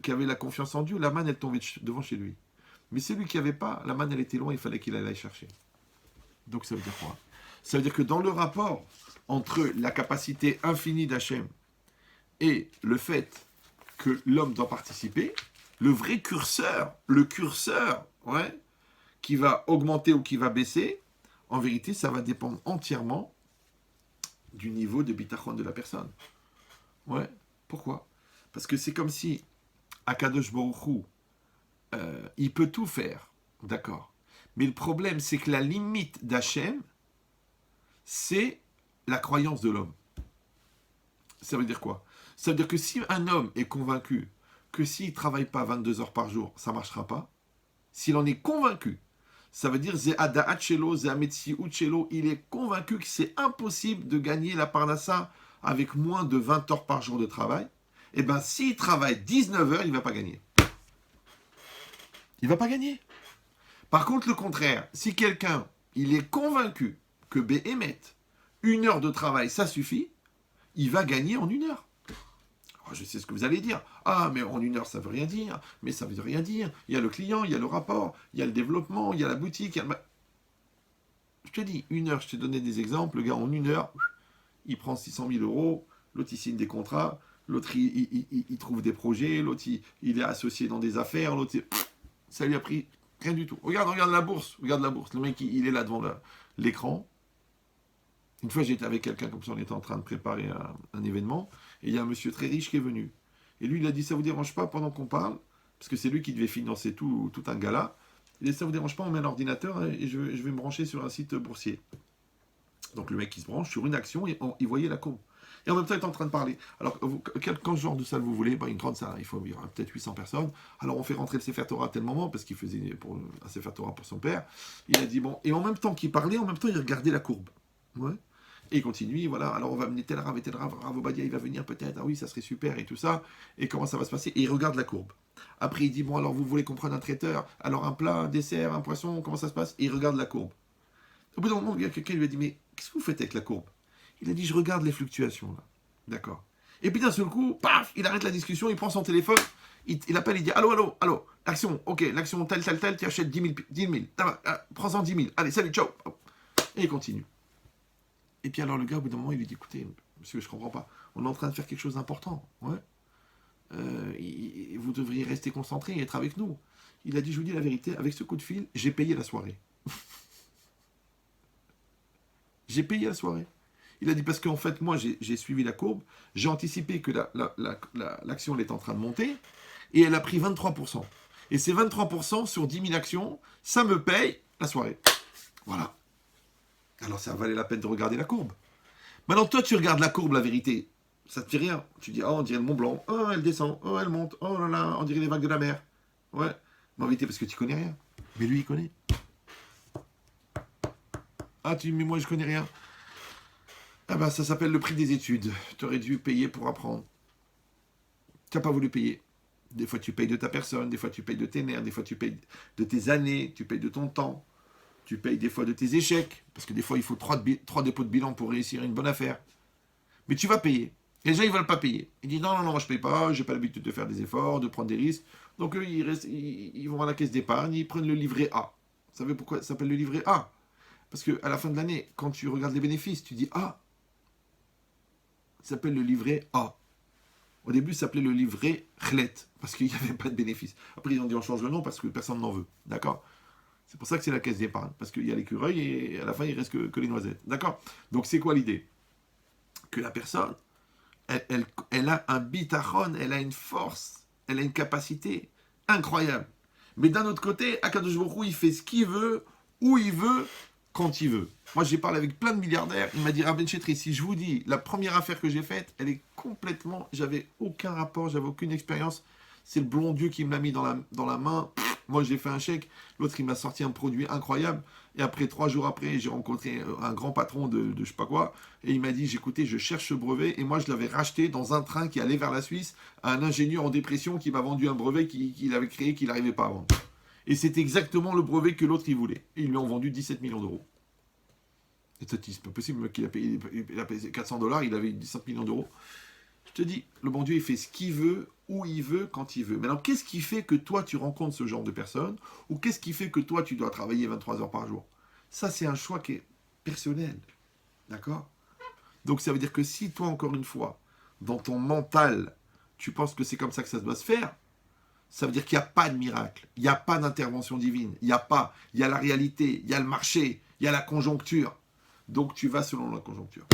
qui avait la confiance en Dieu, la manne, elle tombait devant chez lui. Mais celui qui n'avait pas, la manne, elle était loin, il fallait qu'il aille chercher. Donc ça veut dire quoi? Ça veut dire que dans le rapport entre la capacité infinie d'Hachem et le fait que l'homme doit participer, le vrai curseur, ouais, qui va augmenter ou qui va baisser, en vérité, ça va dépendre entièrement du niveau de bitachon de la personne. Ouais. Pourquoi? Parce que c'est comme si Akadosh Baruch Hu, il peut tout faire, d'accord. Mais le problème, c'est que la limite d'Hachem, c'est la croyance de l'homme. Ça veut dire quoi? Ça veut dire que si un homme est convaincu que s'il ne travaille pas 22 heures par jour, ça ne marchera pas, s'il en est convaincu, ça veut dire il est convaincu que c'est impossible de gagner la parnassa avec moins de 20 heures par jour de travail, et bien s'il travaille 19 heures, il ne va pas gagner. Il ne va pas gagner. Par contre, le contraire, si quelqu'un, il est convaincu que Béhémet, 1 heure de travail, ça suffit, il va gagner en 1 heure. Alors, je sais ce que vous allez dire. Ah, mais en 1 heure, ça ne veut rien dire. Mais ça ne veut rien dire. Il y a le client, il y a le rapport, il y a le développement, il y a la boutique. Il y a le... Je te dis, 1 heure, je t'ai donné des exemples. Le gars, en 1 heure, il prend 600 000 euros, l'autre, il signe des contrats, l'autre, il trouve des projets, l'autre, il est associé dans des affaires, l'autre, ça lui a pris rien du tout. Regarde la bourse. Le mec, il est là devant l'écran. Une fois, j'étais avec quelqu'un comme ça, on était en train de préparer un événement, et il y a un monsieur très riche qui est venu. Et lui, il a dit, ça vous dérange pas pendant qu'on parle, parce que c'est lui qui devait financer tout un gala. Il a dit, ça vous dérange pas, on met un ordinateur et je vais me brancher sur un site boursier. Donc le mec, il se branche sur une action, et il voyait la courbe. Et en même temps, il est en train de parler. Alors, quel genre de salle vous voulez? Une grande salle, il faut peut-être 800 personnes. Alors, on fait rentrer le Sefer Torah à tel moment, parce qu'il faisait un Sefer Torah pour son père. Il a dit, bon, et en même temps qu'il parlait, en même temps, il regardait la courbe. Ouais. Et il continue, voilà, alors on va amener tel Rav et tel Rav, Rav Obadia, il va venir peut-être, ah oui, ça serait super, et tout ça, et comment ça va se passer? Et il regarde la courbe. Après, il dit, bon, alors vous voulez qu'on prenne un traiteur, alors un plat, un dessert, un poisson, comment ça se passe? Et il regarde la courbe. Au bout d'un moment, il y a quelqu'un qui lui a dit, mais qu'est-ce que vous faites avec la courbe? Il a dit, je regarde les fluctuations, là. D'accord. Et puis d'un seul coup, paf, il arrête la discussion, il prend son téléphone, il appelle, il dit, allô, l'action, ok, l'action telle, tu achètes 10 000, prends-en 10 000, allez, salut, ciao. Et il continue. Et puis alors le gars, au bout d'un moment, il lui dit, écoutez, monsieur, je comprends pas, on est en train de faire quelque chose d'important, ouais. Vous devriez rester concentré et être avec nous. Il a dit, je vous dis la vérité, avec ce coup de fil, j'ai payé la soirée. J'ai payé la soirée. Il a dit, parce qu'en fait, moi, j'ai suivi la courbe, j'ai anticipé que l'action, elle est en train de monter, et elle a pris 23%. Et ces 23% sur 10 000 actions, ça me paye la soirée. Voilà. Alors ça valait la peine de regarder la courbe. Maintenant, toi, tu regardes la courbe, la vérité. Ça te fait rien. Tu dis, oh, on dirait le Mont Blanc. Oh, elle descend. Oh, elle monte. Oh là là, on dirait les vagues de la mer. Ouais. Mais en vérité, parce que tu connais rien. Mais lui, il connaît. Ah, mais moi, je connais rien. Ah ben, ça s'appelle le prix des études. Tu aurais dû payer pour apprendre. Tu n'as pas voulu payer. Des fois, tu payes de ta personne. Des fois, tu payes de tes nerfs. Des fois, tu payes de tes années. Tu payes de ton temps. Tu payes des fois de tes échecs, parce que des fois, il faut 3 dépôts de bilan pour réussir une bonne affaire. Mais tu vas payer. Et les gens, ils ne veulent pas payer. Ils disent non, moi je ne paye pas, je n'ai pas l'habitude de faire des efforts, de prendre des risques. Donc eux, ils vont à la caisse d'épargne, ils prennent le livret A. Vous savez pourquoi ça s'appelle le livret A? Parce qu'à la fin de l'année, quand tu regardes les bénéfices, tu dis ah, ça s'appelle le livret A. Au début, ça s'appelait le livret Khlet, parce qu'il n'y avait pas de bénéfices. Après, ils ont dit on change le nom parce que personne n'en veut. D'accord? C'est pour ça que c'est la caisse d'épargne, parce qu'il y a l'écureuil et à la fin, il ne reste que les noisettes. D'accord? Donc, c'est quoi l'idée? Que la personne, elle a un bitachon, elle a une force, elle a une capacité incroyable. Mais d'un autre côté, Akadosh Baruch Hu, il fait ce qu'il veut, où il veut, quand il veut. Moi, j'ai parlé avec plein de milliardaires. Il m'a dit, Rabben Chetri, si je vous dis, la première affaire que j'ai faite, elle est complètement... J'avais aucun rapport, j'avais aucune expérience. C'est le blond Dieu qui me l'a mis dans la main. Moi, j'ai fait un chèque. L'autre, il m'a sorti un produit incroyable. Et après, 3 jours après, j'ai rencontré un grand patron de je sais pas quoi. Et il m'a dit, écoutez, je cherche ce brevet. Et moi, je l'avais racheté dans un train qui allait vers la Suisse à un ingénieur en dépression qui m'a vendu un brevet qu'il avait créé, qu'il n'arrivait pas à vendre. Et c'est exactement le brevet que l'autre, il voulait. Et ils lui ont vendu 17 millions d'euros. Et c'est pas possible qu'il a payé 400 $, il avait 17 millions d'euros. Je te dis, le bon Dieu, il fait ce qu'il veut, où il veut, quand il veut. Maintenant, qu'est-ce qui fait que toi, tu rencontres ce genre de personnes? Ou qu'est-ce qui fait que toi, tu dois travailler 23 heures par jour? Ça, c'est un choix qui est personnel. D'accord? Donc, ça veut dire que si toi, encore une fois, dans ton mental, tu penses que c'est comme ça que ça doit se faire, ça veut dire qu'il n'y a pas de miracle, il n'y a pas d'intervention divine, il y a la réalité, il y a le marché, il y a la conjoncture. Donc, tu vas selon la conjoncture.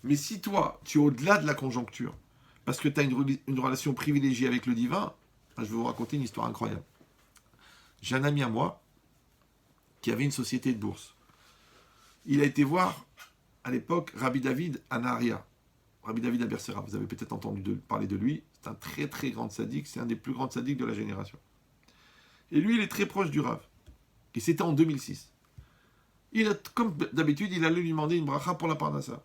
Mais si toi, tu es au-delà de la conjoncture, parce que tu as une relation privilégiée avec le divin, je vais vous raconter une histoire incroyable. J'ai un ami à moi qui avait une société de bourse. Il a été voir, à l'époque, Rabbi David à Naharia. Rabbi David à Bersera, vous avez peut-être entendu parler de lui. C'est un très très grand sadique, c'est un des plus grands sadiques de la génération. Et lui, il est très proche du Rav. Et c'était en 2006. Comme d'habitude, il allait lui demander une bracha pour la parnassa.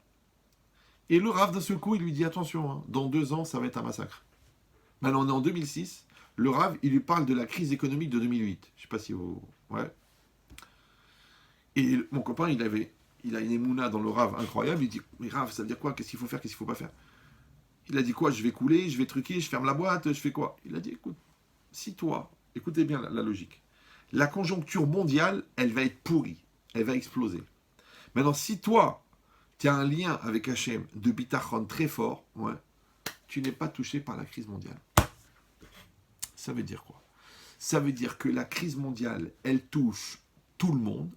Et le Rav, d'un seul coup, il lui dit, attention, hein, dans 2 ans, ça va être un massacre. Maintenant, on est en 2006. Le Rav, il lui parle de la crise économique de 2008. Je ne sais pas si vous... Ouais. Et mon copain, il a une émouna dans le Rav incroyable. Il dit, mais Rav, ça veut dire quoi? Qu'est-ce qu'il faut faire? Qu'est-ce qu'il ne faut pas faire? Il a dit quoi? Je vais couler, je vais truquer, je ferme la boîte, je fais quoi? Il a dit, écoute, si toi, écoutez bien la logique, la conjoncture mondiale, elle va être pourrie. Elle va exploser. Maintenant, si toi, tu as un lien avec Hachem de bitachon très fort, ouais, tu n'es pas touché par la crise mondiale. Ça veut dire quoi? Ça veut dire que la crise mondiale, elle touche tout le monde,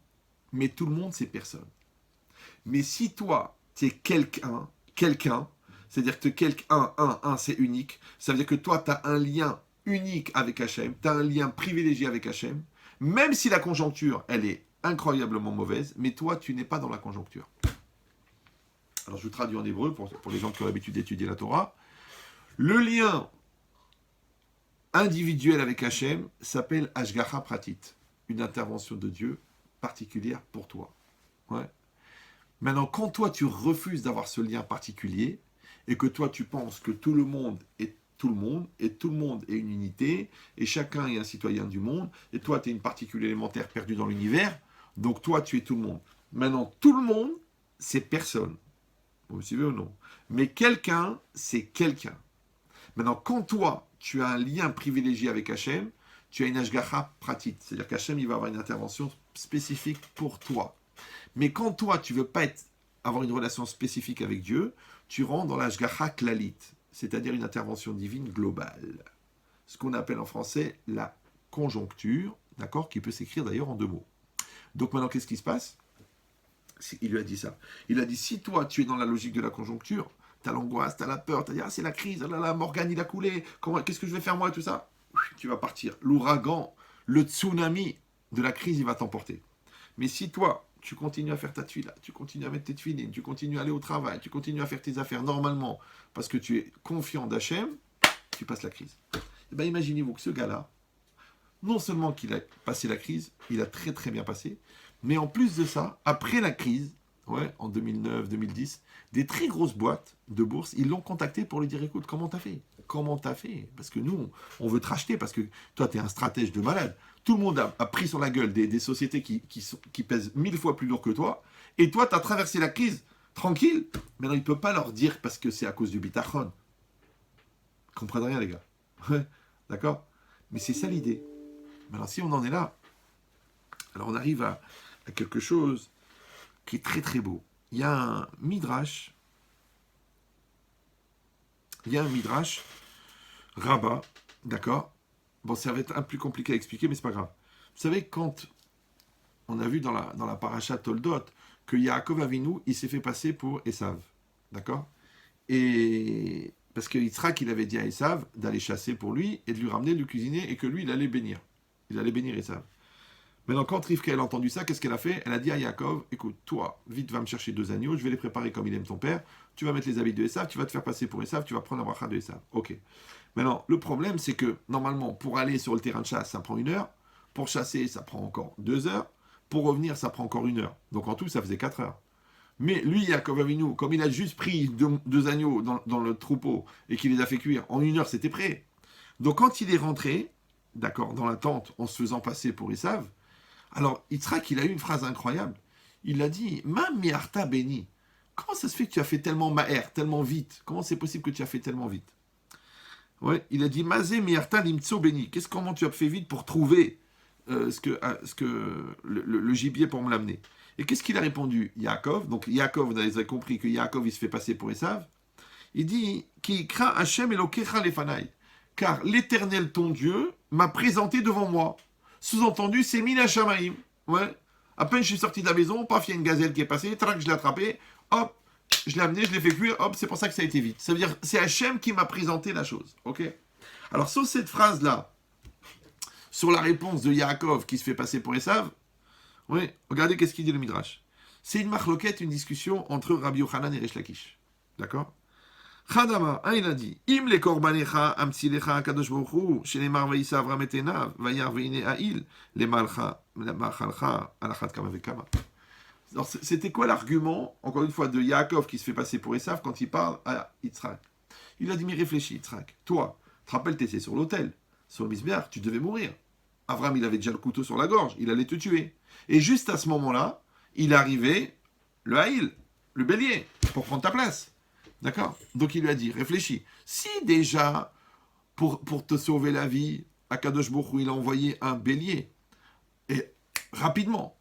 mais tout le monde, c'est personne. Mais si toi, tu es quelqu'un, c'est-à-dire que quelqu'un, c'est unique, ça veut dire que toi, tu as un lien unique avec Hachem, tu as un lien privilégié avec Hachem, même si la conjoncture, elle est incroyablement mauvaise, mais toi, tu n'es pas dans la conjoncture. Alors, je vous traduis en hébreu pour les gens qui ont l'habitude d'étudier la Torah. Le lien individuel avec Hachem s'appelle Hashgacha Pratit, une intervention de Dieu particulière pour toi. Ouais. Maintenant, quand toi, tu refuses d'avoir ce lien particulier, et que toi, tu penses que tout le monde est tout le monde, et tout le monde est une unité, et chacun est un citoyen du monde, et toi, tu es une particule élémentaire perdue dans l'univers, donc toi, tu es tout le monde. Maintenant, tout le monde, c'est personne. Vous me suivez ou non? Mais quelqu'un, c'est quelqu'un. Maintenant, quand toi, tu as un lien privilégié avec Hachem, tu as une Hashgacha pratique. C'est-à-dire qu'Hachem, il va avoir une intervention spécifique pour toi. Mais quand toi, tu ne veux pas avoir une relation spécifique avec Dieu, tu rentres dans la Hashgacha klalit, c'est-à-dire une intervention divine globale. Ce qu'on appelle en français la conjoncture, d'accord, qui peut s'écrire d'ailleurs en 2 mots. Donc maintenant, qu'est-ce qui se passe? Il lui a dit ça. Il a dit, si toi, tu es dans la logique de la conjoncture, tu as l'angoisse, tu as la peur, tu as dit, ah, c'est la crise, oh là là, Morgane, il a coulé, qu'est-ce que je vais faire moi et tout ça? Tu vas partir. L'ouragan, le tsunami de la crise, il va t'emporter. Mais si toi, tu continues à faire ta tuila, tu continues à mettre tes tuilines, tu continues à aller au travail, tu continues à faire tes affaires normalement, parce que tu es confiant d'Hachem, tu passes la crise. Et bien imaginez-vous que ce gars-là, non seulement qu'il a passé la crise, il a très très bien passé, mais en plus de ça, après la crise, ouais, en 2009-2010, des très grosses boîtes de bourse, ils l'ont contacté pour lui dire, écoute, comment t'as fait? Comment t'as fait? Parce que nous, on veut te racheter, parce que toi, t'es un stratège de malade. Tout le monde a pris sur la gueule des sociétés qui pèsent 1000 fois plus lourd que toi, et toi, t'as traversé la crise Tranquille. Mais non, il ne peut pas leur dire parce que c'est à cause du bitachon. Ils comprennent rien, les gars. Ouais, d'accord? Mais c'est ça l'idée. Mais alors, si on en est là, alors on arrive à quelque chose qui est très très beau. Il y a un midrash, Rabbah, d'accord? Bon, ça va être un peu plus compliqué à expliquer, mais c'est pas grave. Vous savez, quand on a vu dans la paracha Toldot que Yaakov Avinu, il s'est fait passer pour Esav, d'accord? Et parce que Yitzhak, il avait dit à Esav d'aller chasser pour lui et de lui ramener, de lui cuisiner, et que lui, il allait bénir. Il allait bénir Esav. Maintenant, quand Rivka a entendu ça, qu'est-ce qu'elle a fait? Elle a dit à Yaakov, écoute, toi, vite, va me chercher 2 agneaux, je vais les préparer comme il aime ton père, tu vas mettre les habits de Esav, tu vas te faire passer pour Esav, tu vas prendre la bracha de Esav. Ok. Maintenant, le problème, c'est que, normalement, pour aller sur le terrain de chasse, ça prend 1 heure, pour chasser, ça prend encore 2 heures, pour revenir, ça prend encore 1 heure. Donc, en tout, ça faisait 4 heures. Mais lui, Yaakov Avinu, comme il a juste pris 2 agneaux dans le troupeau et qu'il les a fait cuire, en 1 heure, c'était prêt. Donc, quand il est rentré, d'accord, dans la tente, en se faisant passer pour Esav, alors, Yitzhak, il a eu une phrase incroyable. Il a dit, Ma miarta béni. Comment ça se fait que tu as fait tellement maher, tellement vite? Comment c'est possible que tu as fait tellement vite? Ouais, il a dit, Mazé miarta limtso béni. Comment tu as fait vite pour trouver le gibier pour me l'amener? Et qu'est-ce qu'il a répondu? Yaakov. Donc, Yaakov, vous avez compris que Yaakov, il se fait passer pour Esav. Il dit, Ki craint Hachem elokecha lefanai. Car l'Éternel, ton Dieu, m'a présenté devant moi. Sous-entendu, c'est Mina Shamaim. Ouais. À peine je suis sorti de la maison, paf, il y a une gazelle qui est passée, trac, je l'ai attrapée, hop, je l'ai amené, je l'ai fait cuire, hop, c'est pour ça que ça a été vite. Ça veut dire, c'est Hachem qui m'a présenté la chose. Ok? Alors, sur cette phrase-là, sur la réponse de Yaakov qui se fait passer pour Esav, oui, regardez qu'est-ce qu'il dit le Midrash. C'est une marloquette, une discussion entre Rabbi Yochanan et Resh Lakish. D'accord? Chadama, il a dit, Im le korbanecha amtsilecha kadosh baruch shenemar vaïsa avram et enav vayar veine ha'il le malchalcha alachat kama vekama. Alors c'était quoi l'argument, encore une fois, de Yaakov qui se fait passer pour Esav quand il parle à Yitzhak? Il a dit, mais réfléchis Yitzhak, toi, tu te rappelles, t'étais sur l'autel, sur le misbéach, tu devais mourir. Avram, il avait déjà le couteau sur la gorge, il allait te tuer. Et juste à ce moment-là, il est arrivé le ha'il, le bélier, pour prendre ta place. D'accord? Donc il lui a dit, réfléchis. Si déjà, pour te sauver la vie, Akadosh Baruch Hu, il a envoyé un bélier, et rapidement,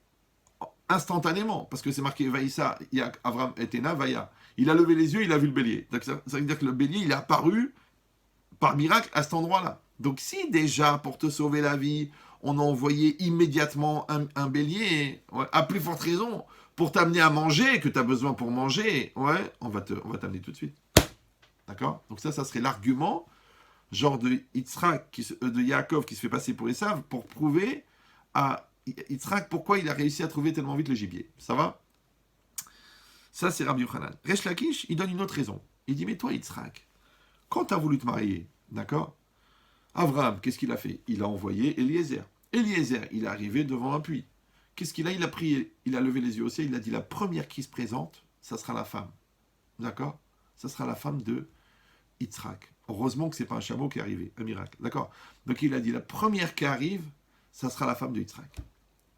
instantanément, parce que c'est marqué Vaïssa, Avram et Ena, Vaïa. Il a levé les yeux, il a vu le bélier. Donc ça veut dire que le bélier, il est apparu par miracle à cet endroit-là. Donc si déjà, pour te sauver la vie, on a envoyé immédiatement un bélier, ouais, à plus forte raison, pour t'amener à manger, que tu as besoin pour manger, ouais, on va t'amener tout de suite. D'accord? Donc ça serait l'argument, genre de de Yaakov qui se fait passer pour Esav, pour prouver à Yitzhak pourquoi il a réussi à trouver tellement vite le gibier. Ça va? Ça, c'est Rabbi Yochanan. Resh Lakish, il donne une autre raison. Il dit, mais toi, Yitzhak, quand tu as voulu te marier, d'accord? Abraham, qu'est-ce qu'il a fait? Il a envoyé Eliezer. Eliezer, il est arrivé devant un puits. Qu'est-ce qu'il a? Il a prié, il a levé les yeux au ciel, il a dit, la première qui se présente, ça sera la femme. D'accord? Ça sera la femme de Yitzhak. Heureusement que ce n'est pas un chameau qui est arrivé, un miracle. D'accord? Donc il a dit, la première qui arrive, ça sera la femme de Yitzhak.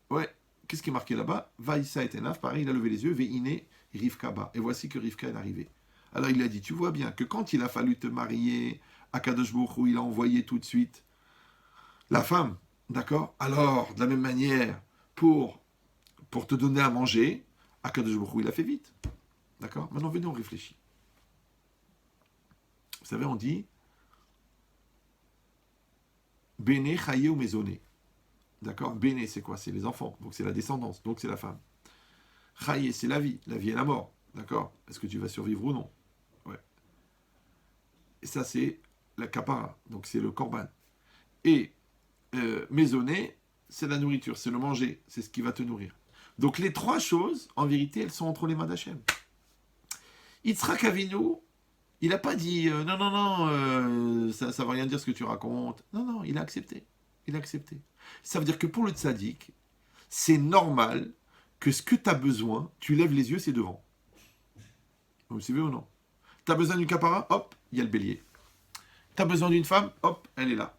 Ouais, qu'est-ce qui est marqué là-bas? Vaïssa et Enaf, pareil, il a levé les yeux, Veine, Rivka ba. Et voici que Rivka est arrivée. Alors il a dit, tu vois bien que quand il a fallu te marier, Akadosh Baruch Hu, il a envoyé tout de suite la femme. D'accord? Alors, de la même manière, pour te donner à manger, Akadosh Baruch Hu, il a fait vite. D'accord? Maintenant, venez, on réfléchit. Vous savez, on dit Béné, Chaye ou Maisonné. D'accord? Béné, c'est quoi? C'est les enfants. Donc, c'est la descendance. Donc, c'est la femme. Chaye, c'est la vie. La vie et la mort. D'accord? Est-ce que tu vas survivre ou non? Ouais. Et ça, c'est la kapara. Donc, c'est le korban. Et maisonné, c'est la nourriture. C'est le manger. C'est ce qui va te nourrir. Donc, les trois choses, en vérité, elles sont entre les mains d'Hachem. Yitzhak Avinu, il n'a pas dit non, ça ne va rien dire ce que tu racontes. Non, il a accepté. Il a accepté. Ça veut dire que pour le tzaddik, c'est normal que ce que tu as besoin, tu lèves les yeux, c'est devant. Vous savez ou non? Tu as besoin d'une capara, hop, il y a le bélier. Tu as besoin d'une femme, hop, elle est là.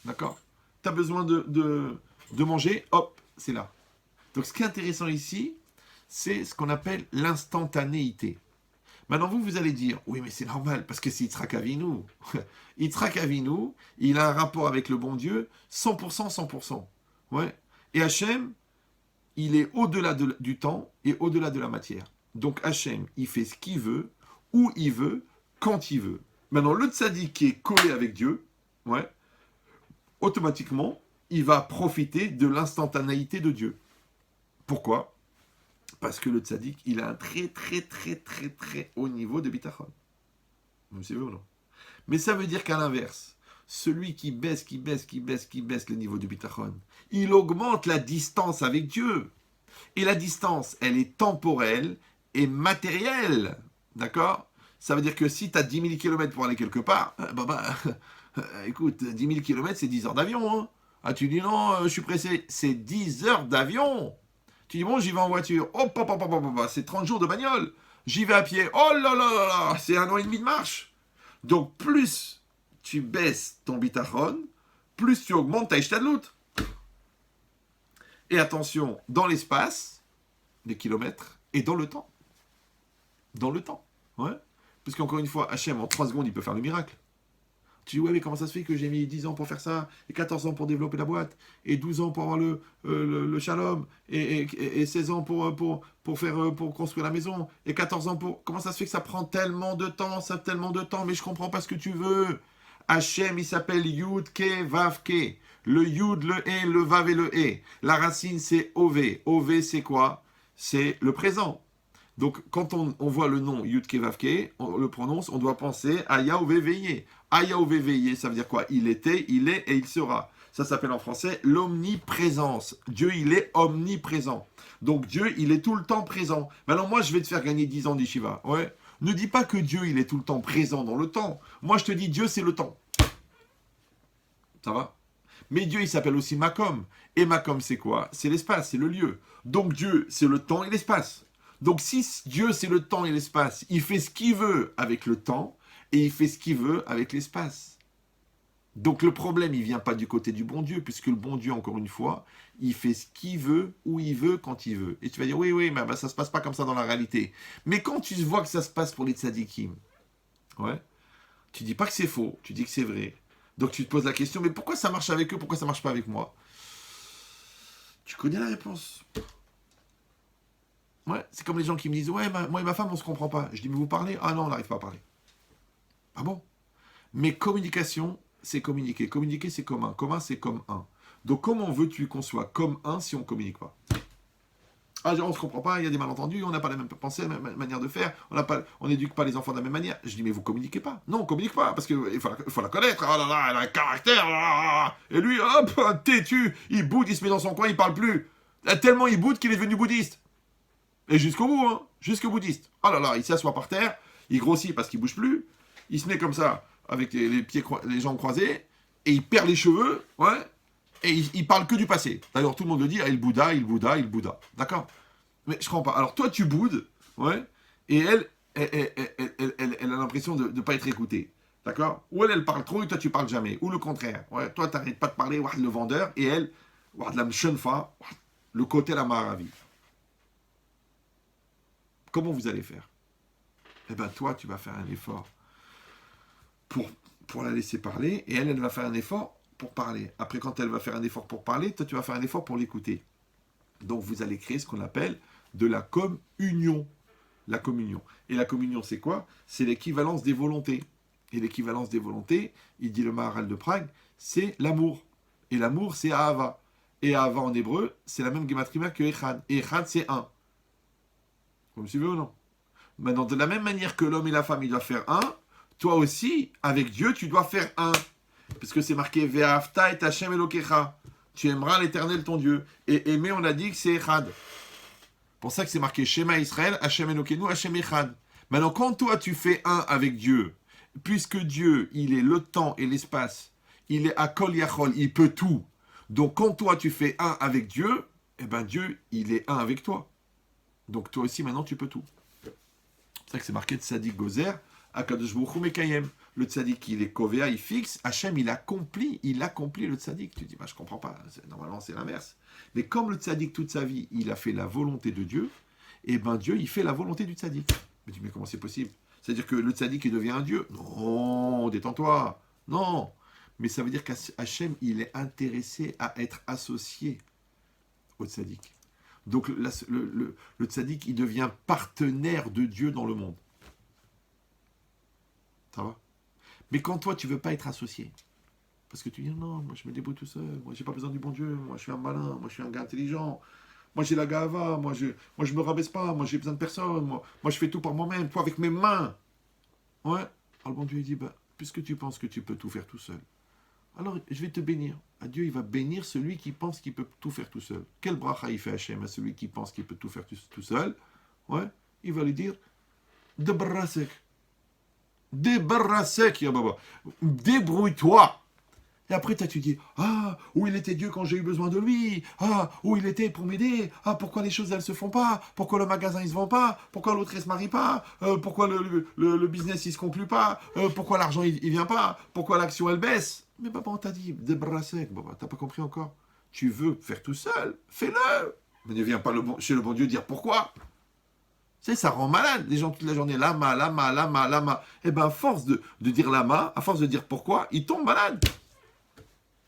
D'accord? Tu as besoin de manger, hop, c'est là. Donc ce qui est intéressant ici, c'est ce qu'on appelle l'instantanéité. Maintenant, vous allez dire, oui, mais c'est normal, parce que c'est Yitzhak Avinu. Yitzhak Avinu, il a un rapport avec le bon Dieu, 100%, 100%. Ouais. Et Hachem, il est au-delà du temps et au-delà de la matière. Donc Hachem, il fait ce qu'il veut, où il veut, quand il veut. Maintenant, le tzaddik qui est collé avec Dieu, ouais, automatiquement, il va profiter de l'instantanéité de Dieu. Pourquoi ? Parce que le tzaddik, il a un très haut niveau de bitachon. Vous savez ou non ? Mais ça veut dire qu'à l'inverse, celui qui baisse le niveau de bitachon, il augmente la distance avec Dieu. Et la distance, elle est temporelle et matérielle. D'accord ? Ça veut dire que si tu as 10 000 km pour aller quelque part, écoute, 10 000 km, c'est 10 heures d'avion. Hein. Ah, tu dis non, je suis pressé. C'est 10 heures d'avion. Tu dis bon, j'y vais en voiture. C'est 30 jours de bagnole. J'y vais à pied. Oh là là là là, c'est 1 an et demi de marche. Donc, plus tu baisses ton bitachon, plus tu augmentes ta ishtadlout. Et attention, dans l'espace, les kilomètres, et dans le temps. Dans le temps. Ouais. Parce qu'encore une fois, Hachem, en 3 secondes, il peut faire le miracle. Tu dis, ouais, mais comment ça se fait que j'ai mis 10 ans pour faire ça, et 14 ans pour développer la boîte, et 12 ans pour avoir le shalom, et 16 ans pour construire la maison, et 14 ans pour... Comment ça se fait que ça prend tellement de temps, mais je comprends pas ce que tu veux. Hachem, il s'appelle Yud Ke Vav Ke. Le Yud, le E, le Vav et le E. La racine, c'est Ov. Ov, c'est quoi ? C'est le présent. Donc, quand on voit le nom Yud Ke Vav Ke, on le prononce, on doit penser à Yahvé veillé. À Yahvé veillé, ça veut dire quoi ? Il était, il est et il sera. Ça s'appelle en français l'omniprésence. Dieu, il est omniprésent. Donc, Dieu, il est tout le temps présent. Maintenant, moi, je vais te faire gagner 10 ans d'Yeshiva. Ouais. Ne dis pas que Dieu, il est tout le temps présent dans le temps. Moi, je te dis, Dieu, c'est le temps. Ça va ? Mais Dieu, il s'appelle aussi Makom. Et Makom, c'est quoi ? C'est l'espace, c'est le lieu. Donc, Dieu, c'est le temps et l'espace. Donc, si Dieu, c'est le temps et l'espace, il fait ce qu'il veut avec le temps et il fait ce qu'il veut avec l'espace. Donc, le problème, il ne vient pas du côté du bon Dieu, puisque le bon Dieu, encore une fois, il fait ce qu'il veut, où il veut, quand il veut. Et tu vas dire, oui, mais ça ne se passe pas comme ça dans la réalité. Mais quand tu vois que ça se passe pour les tzadikim, ouais, tu dis pas que c'est faux, tu dis que c'est vrai. Donc, tu te poses la question, mais pourquoi ça marche avec eux, pourquoi ça ne marche pas avec moi ? Tu connais la réponse. Ouais, c'est comme les gens qui me disent, ouais, moi et ma femme, on se comprend pas. Je dis, mais vous parlez ? Ah non, on n'arrive pas à parler. Ah bon ? Mais communication, c'est communiquer. Communiquer, c'est commun. Commun, c'est comme un. Donc, comment veux-tu qu'on soit comme un si on ne communique pas ? Ah, on ne se comprend pas, il y a des malentendus, on n'a pas la même pensée, la même manière de faire, on n'éduque pas les enfants de la même manière. Je dis, mais vous ne communiquez pas ? Non, on ne communique pas, parce qu'il faut la connaître. Oh là là, elle a un caractère. Oh là là. Et lui, hop, têtu, il boude, il se met dans son coin, il ne parle plus. Tellement il boude qu'il est devenu bouddhiste. Et jusqu'au bout, hein, jusqu'au bouddhiste. Oh là là, il s'assoit par terre, il grossit parce qu'il ne bouge plus, il se met comme ça, avec les jambes croisées, et il perd les cheveux, ouais, et il parle que du passé. D'ailleurs, tout le monde le dit, ah, il Bouddha. D'accord ? Mais je comprends pas. Alors, toi, tu boudes, ouais, et elle a l'impression de ne pas être écoutée. D'accord ? Ou elle parle trop et toi, tu parles jamais. Ou le contraire. Ouais, toi, tu n'arrêtes pas de parler, le vendeur, et elle, la mchenfa, le côté la maravi. Comment vous allez faire ? Eh bien, toi, tu vas faire un effort pour la laisser parler, et elle va faire un effort pour parler. Après, quand elle va faire un effort pour parler, toi, tu vas faire un effort pour l'écouter. Donc, vous allez créer ce qu'on appelle de la communion. La communion. Et la communion, c'est quoi ? C'est l'équivalence des volontés. Et l'équivalence des volontés, il dit le Maharal de Prague, c'est l'amour. Et l'amour, c'est Ahava. Et Ahava en hébreu, c'est la même gematria que Echad. Et Echad, c'est un. Vous me suivez ou non ? Maintenant, de la même manière que l'homme et la femme, ils doivent faire un, toi aussi, avec Dieu, tu dois faire un. Parce que c'est marqué Ve'afta et Hashem Elokecha. Tu aimeras l'Éternel ton Dieu. Et aimer, on a dit que c'est Echad. Pour ça que c'est marqué Shema Israël, Hashem Elokenu, Hashem Echad. Maintenant, quand toi, tu fais un avec Dieu, puisque Dieu, il est le temps et l'espace, il est Akol Yachol, il peut tout. Donc, quand toi, tu fais un avec Dieu, eh bien, Dieu, il est un avec toi. Donc, toi aussi, maintenant, tu peux tout. C'est ça que c'est marqué Tzadik Gozer, Akadosh Baruch Hu Mekayem. Le Tzadik, il est Kovea, il fixe. Hachem, il accomplit le Tzadik. Tu dis, je comprends pas. Normalement, c'est l'inverse. Mais comme le Tzadik, toute sa vie, il a fait la volonté de Dieu, et ben Dieu, il fait la volonté du tzaddik. Mais tu dis, mais comment c'est possible? C'est-à-dire que le tzaddik, il devient un Dieu? Non, détends-toi. Non. Mais ça veut dire qu'Hachem, il est intéressé à être associé au tzaddik. Donc le tzaddik, il devient partenaire de Dieu dans le monde. Ça va? Mais quand toi, tu veux pas être associé, parce que tu dis, non, moi je me débrouille tout seul, moi j'ai pas besoin du bon Dieu, moi je suis un malin, moi je suis un gars intelligent, moi j'ai la gava, moi je me rabaisse pas, moi j'ai besoin de personne, moi je fais tout par moi-même, toi avec mes mains. Ouais. Alors le bon Dieu il dit, bah, puisque tu penses que tu peux tout faire tout seul, alors je vais te bénir. À Dieu, il va bénir celui qui pense qu'il peut tout faire tout seul. Quel bracha il fait Hachem à celui qui pense qu'il peut tout faire tout seul? Ouais. Il va lui dire, débarrassek. Débarrassek, Yababa. Débrouille-toi. Et après, tu dis, ah, où il était Dieu quand j'ai eu besoin de lui? Ah, où il était pour m'aider? Ah, pourquoi les choses, elles se font pas? Pourquoi le magasin, il se vend pas? Pourquoi l'autre, il se marie pas? Pourquoi le business, il se conclut pas? Pourquoi l'argent, il vient pas? Pourquoi l'action, elle baisse? Mais papa, on t'a dit, débarrassek. Bon, t'as pas compris encore? Tu veux faire tout seul? Fais-le! Mais ne viens pas chez le bon Dieu dire pourquoi. Tu sais, ça rend malade. Les gens toute la journée, lama, lama, lama, lama. Eh bien, à force de dire lama, à force de dire pourquoi, ils tombent malades.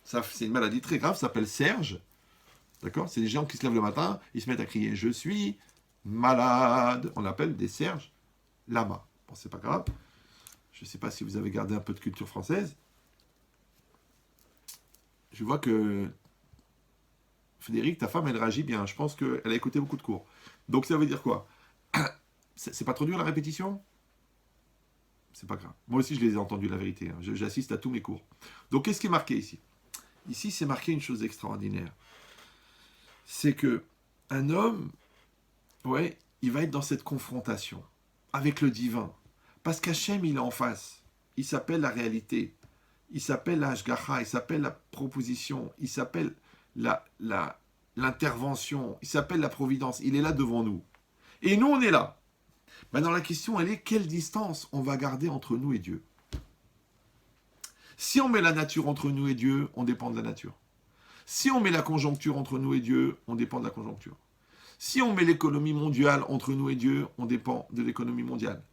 Ça, c'est une maladie très grave, ça s'appelle Serge. D'accord? C'est des gens qui se lèvent le matin, ils se mettent à crier « Je suis malade ». On l'appelle des Serges lama. Bon, c'est pas grave. Je ne sais pas si vous avez gardé un peu de culture française. Je vois que Frédéric, ta femme, elle réagit bien. Je pense qu'elle a écouté beaucoup de cours. Donc ça veut dire quoi? C'est pas trop dur la répétition? C'est pas grave. Moi aussi, je les ai entendus, la vérité. Hein. J'assiste à tous mes cours. Donc, qu'est-ce qui est marqué ici? Ici, c'est marqué une chose extraordinaire. C'est que un homme, ouais, il va être dans cette confrontation avec le divin. Parce qu'Hachem, il est en face. Il s'appelle la réalité. Il s'appelle la Hashgacha. Il s'appelle la proposition. Il s'appelle l'intervention. Il s'appelle la providence. Il est là devant nous. Et nous, on est là. Maintenant, la question, elle est, quelle distance on va garder entre nous et Dieu? Si on met la nature entre nous et Dieu, on dépend de la nature. Si on met la conjoncture entre nous et Dieu, on dépend de la conjoncture. Si on met l'économie mondiale entre nous et Dieu, on dépend de l'économie mondiale.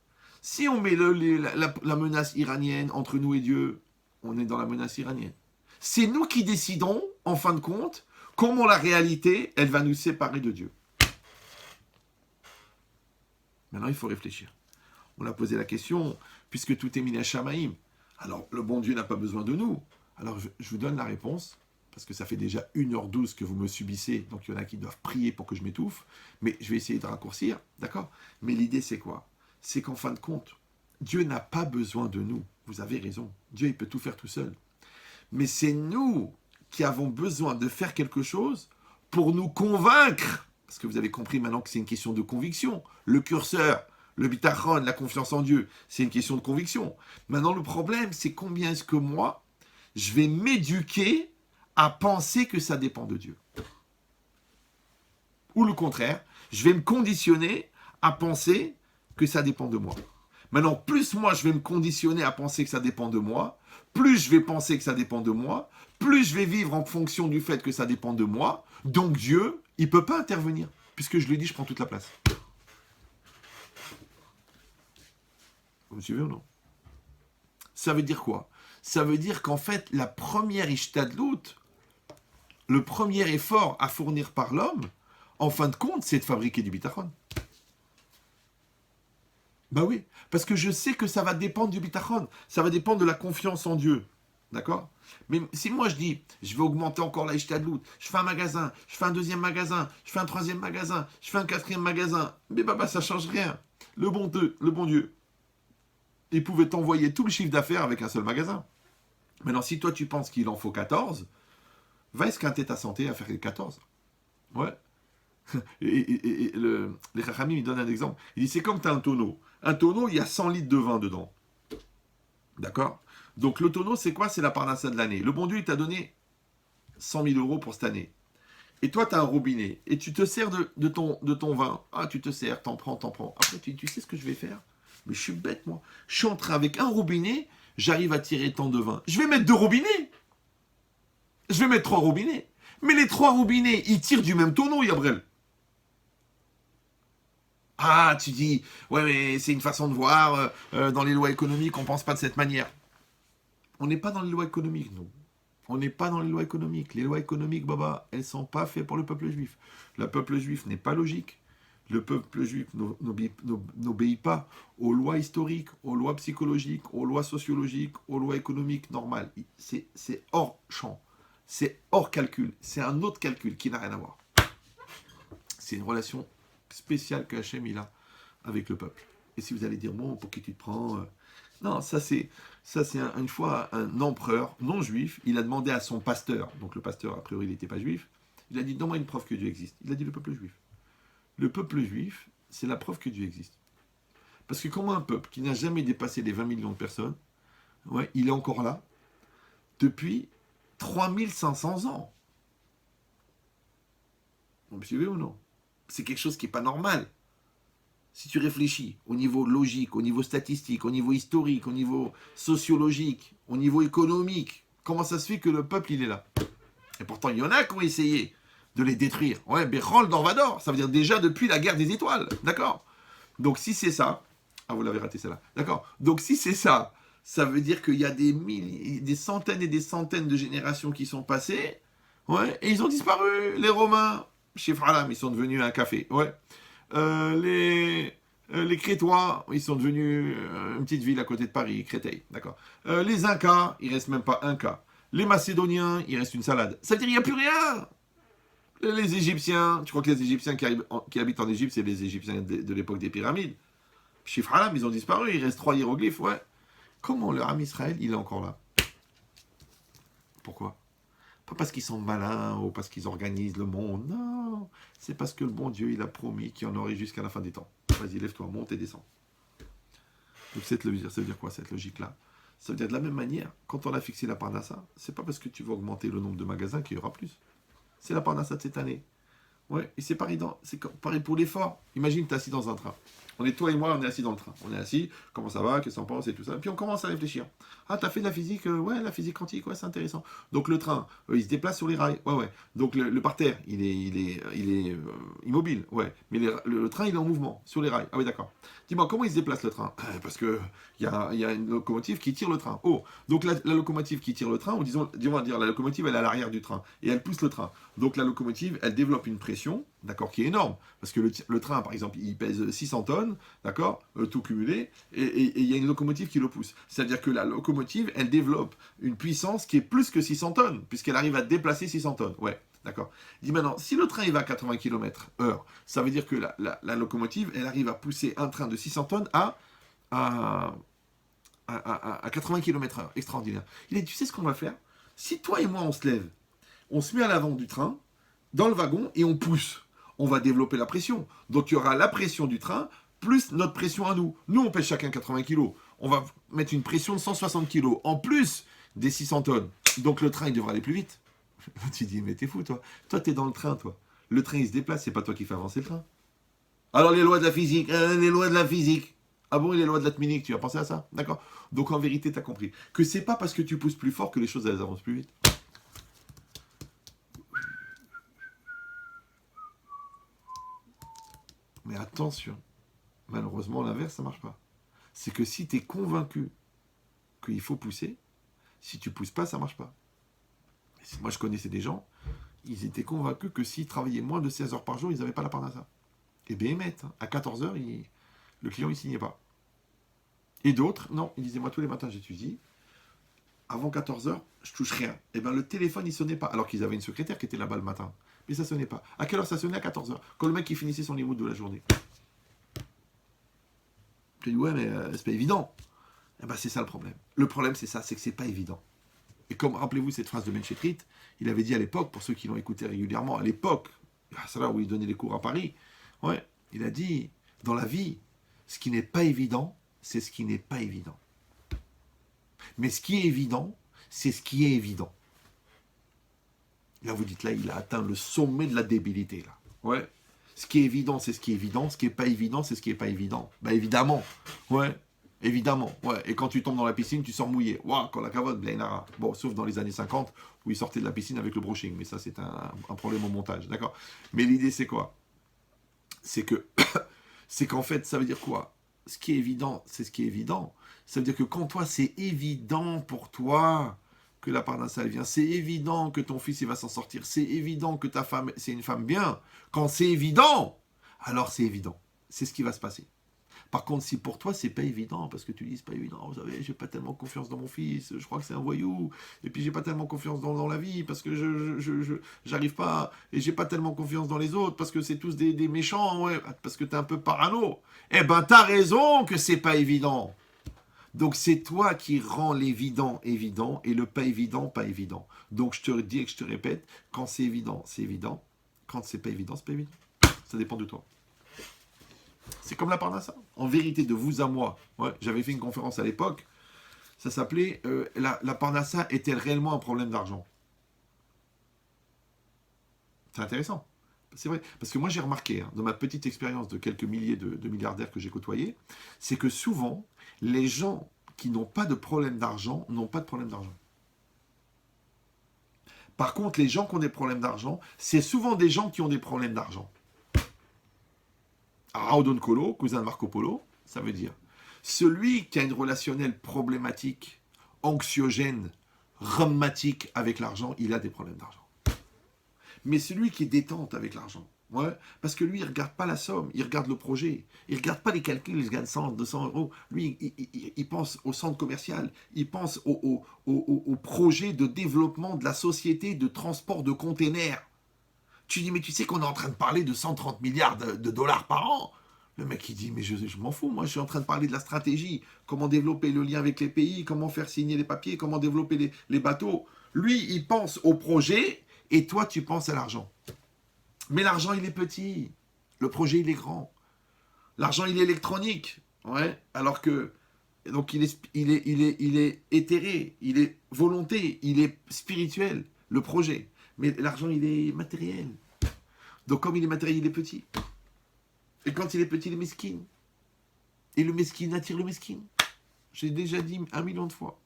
Si on met la menace iranienne entre nous et Dieu, on est dans la menace iranienne. C'est nous qui décidons, en fin de compte, comment la réalité, elle va nous séparer de Dieu. Maintenant, il faut réfléchir. On a posé la question, puisque tout est miné Shamaïm, alors le bon Dieu n'a pas besoin de nous. Alors je vous donne la réponse, parce que ça fait déjà 1h12 que vous me subissez, donc il y en a qui doivent prier pour que je m'étouffe, mais je vais essayer de raccourcir, d'accord? Mais l'idée c'est quoi? C'est qu'en fin de compte, Dieu n'a pas besoin de nous. Vous avez raison, Dieu il peut tout faire tout seul. Mais c'est nous qui avons besoin de faire quelque chose pour nous convaincre. Parce que vous avez compris maintenant que c'est une question de conviction. Le curseur, le bitachon, la confiance en Dieu, c'est une question de conviction. Maintenant, le problème, c'est combien est-ce que moi, je vais m'éduquer à penser que ça dépend de Dieu. Ou le contraire, je vais me conditionner à penser que ça dépend de moi. Maintenant, plus moi, je vais me conditionner à penser que ça dépend de moi, plus je vais penser que ça dépend de moi, plus je vais vivre en fonction du fait que ça dépend de moi. Donc Dieu, il ne peut pas intervenir. Puisque je lui dis, je prends toute la place. Vous me suivez ou non? Ça veut dire quoi? Ça veut dire qu'en fait, la première ishtadlout, le premier effort à fournir par l'homme, en fin de compte, c'est de fabriquer du bitachon. Ben oui, parce que je sais que ça va dépendre du bitachon, ça va dépendre de la confiance en Dieu. D'accord? Mais si moi je dis, je vais augmenter encore la ishtadlout, je fais un magasin, je fais un deuxième magasin, je fais un troisième magasin, je fais un quatrième magasin, mais ça change rien. Le bon Dieu, il pouvait t'envoyer tout le chiffre d'affaires avec un seul magasin. Maintenant, si toi tu penses qu'il en faut 14, va esquinter ta santé à faire les 14. Ouais. Et les Chachamim, il donne un exemple. Il dit, c'est comme tu as un tonneau. Un tonneau, il y a 100 litres de vin dedans. D'accord? Donc le tonneau, c'est quoi? C'est la parnassa de l'année. Le bon Dieu, il t'a donné 100 000 euros pour cette année. Et toi, tu as un robinet. Et tu te sers de ton vin. Ah, tu te sers, t'en prends. Après, tu sais ce que je vais faire? Mais je suis bête, moi. Je suis en train, avec un robinet, j'arrive à tirer tant de vin. Je vais mettre 2 robinets. Je vais mettre 3 robinets. Mais les 3 robinets, ils tirent du même tonneau, Yabrel. Ah, tu dis, ouais, mais c'est une façon de voir, dans les lois économiques, on pense pas de cette manière. On n'est pas dans les lois économiques, nous. On n'est pas dans les lois économiques. Les lois économiques, Baba, elles sont pas faites pour le peuple juif. Le peuple juif n'est pas logique. Le peuple juif n'obéit pas aux lois historiques, aux lois psychologiques, aux lois sociologiques, aux lois économiques normales. C'est hors champ. C'est hors calcul. C'est un autre calcul qui n'a rien à voir. C'est une relation spéciale que Hachem il a avec le peuple. Et si vous allez dire, bon, pour qui tu te prends Non, une fois un empereur non juif, il a demandé à son pasteur, donc le pasteur a priori il n'était pas juif, il a dit, donne-moi une preuve que Dieu existe. Il a dit le peuple juif. Le peuple juif, c'est la preuve que Dieu existe. Parce que comment un peuple qui n'a jamais dépassé les 20 millions de personnes, ouais, il est encore là depuis 3500 ans. Vous me suivez ou non? C'est quelque chose qui n'est pas normal. Si tu réfléchis au niveau logique, au niveau statistique, au niveau historique, au niveau sociologique, au niveau économique, comment ça se fait que le peuple, il est là? Et pourtant, il y en a qui ont essayé de les détruire. Ouais, Bechol Dorvador, ça veut dire déjà depuis la guerre des étoiles, d'accord? Donc si c'est ça, ah vous l'avez raté celle-là, d'accord? Donc si c'est ça, ça veut dire qu'il y a des centaines et des centaines de générations qui sont passées, ouais, et ils ont disparu, les Romains. Chez Fralam, ils sont devenus un café, ouais. Les Crétois, ils sont devenus une petite ville à côté de Paris, Créteil, d'accord. Les Incas, il reste même pas un cas. Les Macédoniens, il reste une salade. Ça veut dire qu'il n'y a plus rien. Les Égyptiens, tu crois que les Égyptiens qui habitent en Égypte, c'est les Égyptiens de l'époque des pyramides? Chiffre Alam, ils ont disparu, il reste 3 hiéroglyphes, ouais. Comment le Ham Israël, il est encore là? Pourquoi? Pas parce qu'ils sont malins ou parce qu'ils organisent le monde, non. C'est parce que le bon Dieu, il a promis qu'il y en aurait jusqu'à la fin des temps. Vas-y, lève-toi, monte et descends. Donc ça veut dire quoi cette logique-là? Ça veut dire de la même manière, quand on a fixé la Parnassa, c'est pas parce que tu vas augmenter le nombre de magasins qu'il y aura plus. C'est la Parnassa de cette année. Ouais, et c'est pareil pour l'effort. Imagine, tu es assis dans un train. Toi et moi, on est assis dans le train. On est assis, comment ça va, qu'est-ce qu'on pense et tout ça. Puis on commence à réfléchir. Ah, t'as fait de la physique, ouais, la physique quantique, ouais, c'est intéressant. Donc le train, il se déplace sur les rails, ouais, ouais. Donc le parterre, il est immobile, ouais. Mais le train, il est en mouvement, sur les rails. Ah oui, d'accord. Dis-moi, comment il se déplace le train? Parce que il y a une locomotive qui tire le train. Oh, donc la locomotive qui tire le train, disons dire la locomotive, elle est à l'arrière du train et elle pousse le train. Donc la locomotive, elle développe une pression, d'accord, qui est énorme. Parce que le train, par exemple, il pèse 600 tonnes, d'accord, tout cumulé, et il y a une locomotive qui le pousse. C'est-à-dire que la locomotive, elle développe une puissance qui est plus que 600 tonnes, puisqu'elle arrive à déplacer 600 tonnes. Ouais, d'accord. Dis maintenant, si le train il va à 80 km/h, ça veut dire que la locomotive, elle arrive à pousser un train de 600 tonnes à 80 km/h. Extraordinaire. Il dit, tu sais ce qu'on va faire? Si toi et moi, on se lève, on se met à l'avant du train, dans le wagon, et on pousse, on va développer la pression. Donc il y aura la pression du train, plus notre pression à nous. Nous, on pèse chacun 80 kg. On va mettre une pression de 160 kg, en plus des 600 tonnes. Donc le train, il devra aller plus vite. Tu dis, mais t'es fou, toi. Toi, t'es dans le train, toi. Le train, il se déplace, c'est pas toi qui fais avancer le train. Alors les lois de la physique, les lois de la physique. Ah bon, et les lois de l'atminique, tu as pensé à ça? D'accord. Donc en vérité, tu as compris que c'est pas parce que tu pousses plus fort que les choses elles avancent plus vite. Mais attention, malheureusement l'inverse ça marche pas. C'est que si tu es convaincu qu'il faut pousser, si tu pousses pas, ça marche pas. Moi je connaissais des gens, ils étaient convaincus que s'ils travaillaient moins de 16 heures par jour, ils n'avaient pas la part à ça. Et bien, à 14 heures, le client il signait pas. Et d'autres, non, ils disaient moi tous les matins j'étudie, avant 14 heures, je touche rien. Et bien le téléphone il sonnait pas, alors qu'ils avaient une secrétaire qui était là-bas le matin. Mais ça sonnait pas. À quelle heure ça sonnait? À 14 heures. Quand le mec il finissait son limoud de la journée. Je dis ouais mais c'est pas évident. Et ben c'est ça le problème. Le problème c'est ça, c'est que c'est pas évident. Et comme rappelez-vous cette phrase de Menchetrit, il avait dit à l'époque, pour ceux qui l'ont écouté régulièrement, à l'époque, c'est là où il donnait les cours à Paris, ouais, il a dit, dans la vie, ce qui n'est pas évident, c'est ce qui n'est pas évident. Mais ce qui est évident, c'est ce qui est évident. Là, vous dites, là, il a atteint le sommet de la débilité, là. Ouais. Ce qui est évident, c'est ce qui est évident. Ce qui n'est pas évident, c'est ce qui n'est pas évident. Bah, évidemment. Ouais. Évidemment. Ouais. Et quand tu tombes dans la piscine, tu sors mouillé. Waouh, quand la cavote, blainara. Bon, sauf dans les années 50, où il sortait de la piscine avec le brushing. Mais ça, c'est un problème au montage. D'accord. Mais l'idée, c'est quoi? C'est que C'est qu'en fait, ça veut dire quoi? Ce qui est évident, c'est ce qui est évident. Ça veut dire que quand toi, c'est évident pour toi que la parnassa elle vient, c'est évident que ton fils il va s'en sortir, c'est évident que ta femme, c'est une femme bien. Quand c'est évident, alors c'est évident. C'est ce qui va se passer. Par contre, si pour toi, c'est pas évident, parce que tu dis, c'est pas évident, vous savez, j'ai pas tellement confiance dans mon fils, je crois que c'est un voyou, et puis j'ai pas tellement confiance dans la vie, parce que j'arrive pas, et j'ai pas tellement confiance dans les autres, parce que c'est tous des méchants, ouais, parce que t'es un peu parano. Eh ben, t'as raison que c'est pas évident. Donc, c'est toi qui rends l'évident évident, et le pas évident, pas évident. Donc, je te dis et je te répète, quand c'est évident, c'est évident. Quand c'est pas évident, c'est pas évident. Ça dépend de toi. C'est comme la parnassa. En vérité, de vous à moi, ouais, j'avais fait une conférence à l'époque, ça s'appelait la parnassa est-elle réellement un problème d'argent? C'est intéressant. C'est vrai. Parce que moi, j'ai remarqué, dans ma petite expérience de quelques milliers de milliardaires que j'ai côtoyés, c'est que souvent, les gens qui n'ont pas de problème d'argent n'ont pas de problème d'argent. Par contre, les gens qui ont des problèmes d'argent, c'est souvent des gens qui ont des problèmes d'argent. Raudon Colo, cousin de Marco Polo, ça veut dire celui qui a une relationnelle problématique, anxiogène, rhummatique avec l'argent, il a des problèmes d'argent. Mais celui qui est détente avec l'argent, ouais, parce que lui, il ne regarde pas la somme, il regarde le projet, il ne regarde pas les calculs, il gagne 100, 200 euros. Lui, il pense au centre commercial, il pense au projet de développement de la société de transport de containers. Tu dis, mais tu sais qu'on est en train de parler de 130 milliards de dollars par an. Le mec, il dit, mais je m'en fous, moi, je suis en train de parler de la stratégie, comment développer le lien avec les pays, comment faire signer les papiers, comment développer les bateaux. Lui, il pense au projet, et toi, tu penses à l'argent. Mais l'argent, il est petit. Le projet, il est grand. L'argent, il est électronique. Ouais, alors que, donc, il est éthéré, il est volonté, il est spirituel, le projet. Mais l'argent, il est matériel. Donc, comme il est matériel, il est petit. Et quand il est petit, il est mesquine. Et le mesquine attire le mesquine. J'ai déjà dit 1 million de fois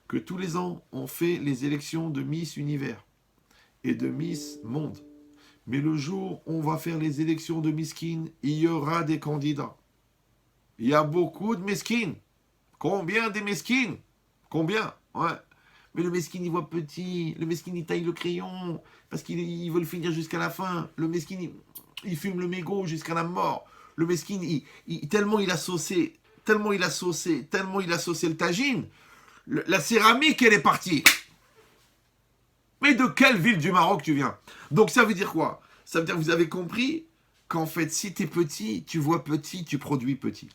que tous les ans, on fait les élections de Miss Univers et de Miss Monde. Mais le jour où on va faire les élections de mesquine, il y aura des candidats. Il y a beaucoup de mesquines. Combien des mesquines? Combien? Ouais. Mais le mesquine, il voit petit. Le mesquine, il taille le crayon. Parce qu'il veut le finir jusqu'à la fin. Le mesquine, il fume le mégot jusqu'à la mort. Le mesquine, tellement il a saucé le tagine, la céramique, elle est partie. Mais de quelle ville du Maroc tu viens? Donc ça veut dire quoi? Ça veut dire que vous avez compris qu'en fait, si t'es petit, tu vois petit, tu produis petit.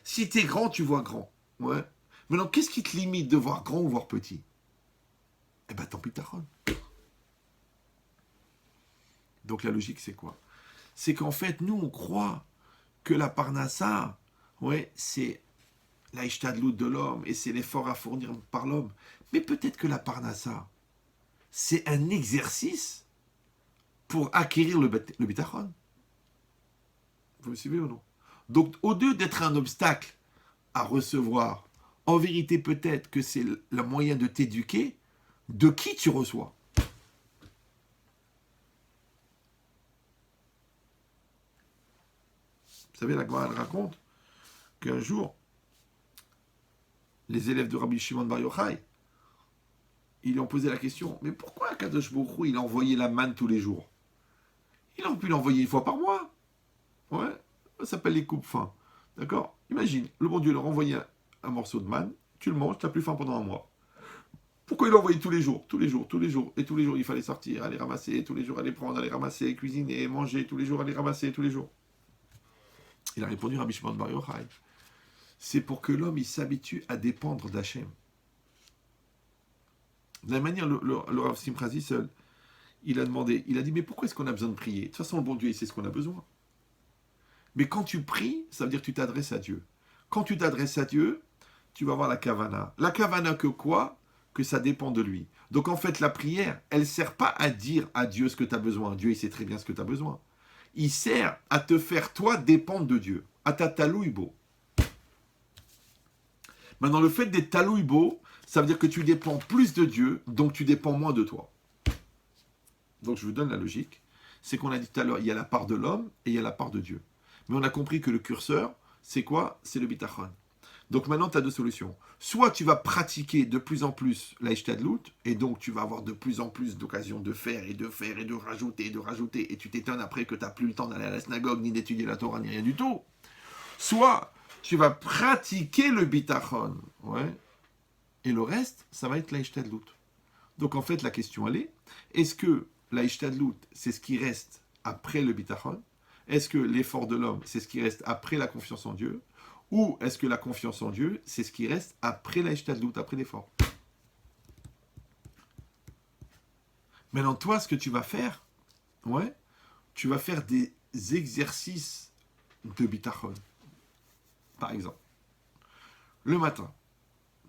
Si t'es grand, tu vois grand. Ouais. Maintenant, qu'est-ce qui te limite de voir grand ou voir petit? Eh ben, tant pis, taronne. Donc la logique, c'est quoi? C'est qu'en fait, nous, on croit que la parnassa, ouais, c'est la ishtadlout de l'homme et c'est l'effort à fournir par l'homme. Mais peut-être que la parnassa, c'est un exercice pour acquérir le bitachon. Vous me suivez ou non? Donc, au lieu d'être un obstacle à recevoir, en vérité, peut-être que c'est le moyen de t'éduquer de qui tu reçois. Vous savez, la Gemara, elle raconte qu'un jour, les élèves de Rabbi Shimon Bar Yochai, ils lui ont posé la question, mais pourquoi Kadosh Baruch Hu, il a envoyé la manne tous les jours? Il aurait pu l'envoyer une fois par mois. Ouais, ça s'appelle les coupes faim. D'accord? Imagine, le bon Dieu leur envoyait un morceau de manne, tu le manges, tu n'as plus faim pendant un mois. Pourquoi il l'envoyait tous les jours? Tous les jours, tous les jours. Et tous les jours, il fallait sortir, aller ramasser, tous les jours, aller prendre, aller ramasser, cuisiner, manger, tous les jours, aller ramasser, tous les jours. Il a répondu Rabbi Shimon Bar Yochai. C'est pour que l'homme, il s'habitue à dépendre d'Hachem. De la même manière, le Rav Simcha seul, il a demandé, il a dit, mais pourquoi est-ce qu'on a besoin de prier? De toute façon, le bon Dieu, il sait ce qu'on a besoin. Mais quand tu pries, ça veut dire que tu t'adresses à Dieu. Quand tu t'adresses à Dieu, tu vas avoir la kavana. La kavana que quoi? Que ça dépend de lui. Donc en fait, la prière, elle ne sert pas à dire à Dieu ce que tu as besoin. Dieu, il sait très bien ce que tu as besoin. Il sert à te faire, toi, dépendre de Dieu. À ta talouibo. Maintenant, le fait d'être talouibo, ça veut dire que tu dépends plus de Dieu, donc tu dépends moins de toi. Donc je vous donne la logique. C'est qu'on a dit tout à l'heure, il y a la part de l'homme et il y a la part de Dieu. Mais on a compris que le curseur, c'est quoi? C'est le bitachon. Donc maintenant, tu as deux solutions. Soit tu vas pratiquer de plus en plus l'Aïchtadlout, et donc tu vas avoir de plus en plus d'occasions de faire, et de rajouter, et tu t'étonnes après que tu n'as plus le temps d'aller à la synagogue, ni d'étudier la Torah, ni rien du tout. Soit tu vas pratiquer le bitachon, ouais, et le reste, ça va être l'Aïchtadlout. Donc en fait, la question elle est-ce que l'Aïchtadlout, c'est ce qui reste après le bitachon? Est-ce que l'effort de l'homme, c'est ce qui reste après la confiance en Dieu? Ou est-ce que la confiance en Dieu, c'est ce qui reste après l'Aïchtadlout, après l'effort? Maintenant, toi, ce que tu vas faire, ouais, tu vas faire des exercices de bitachon. Par exemple, le matin,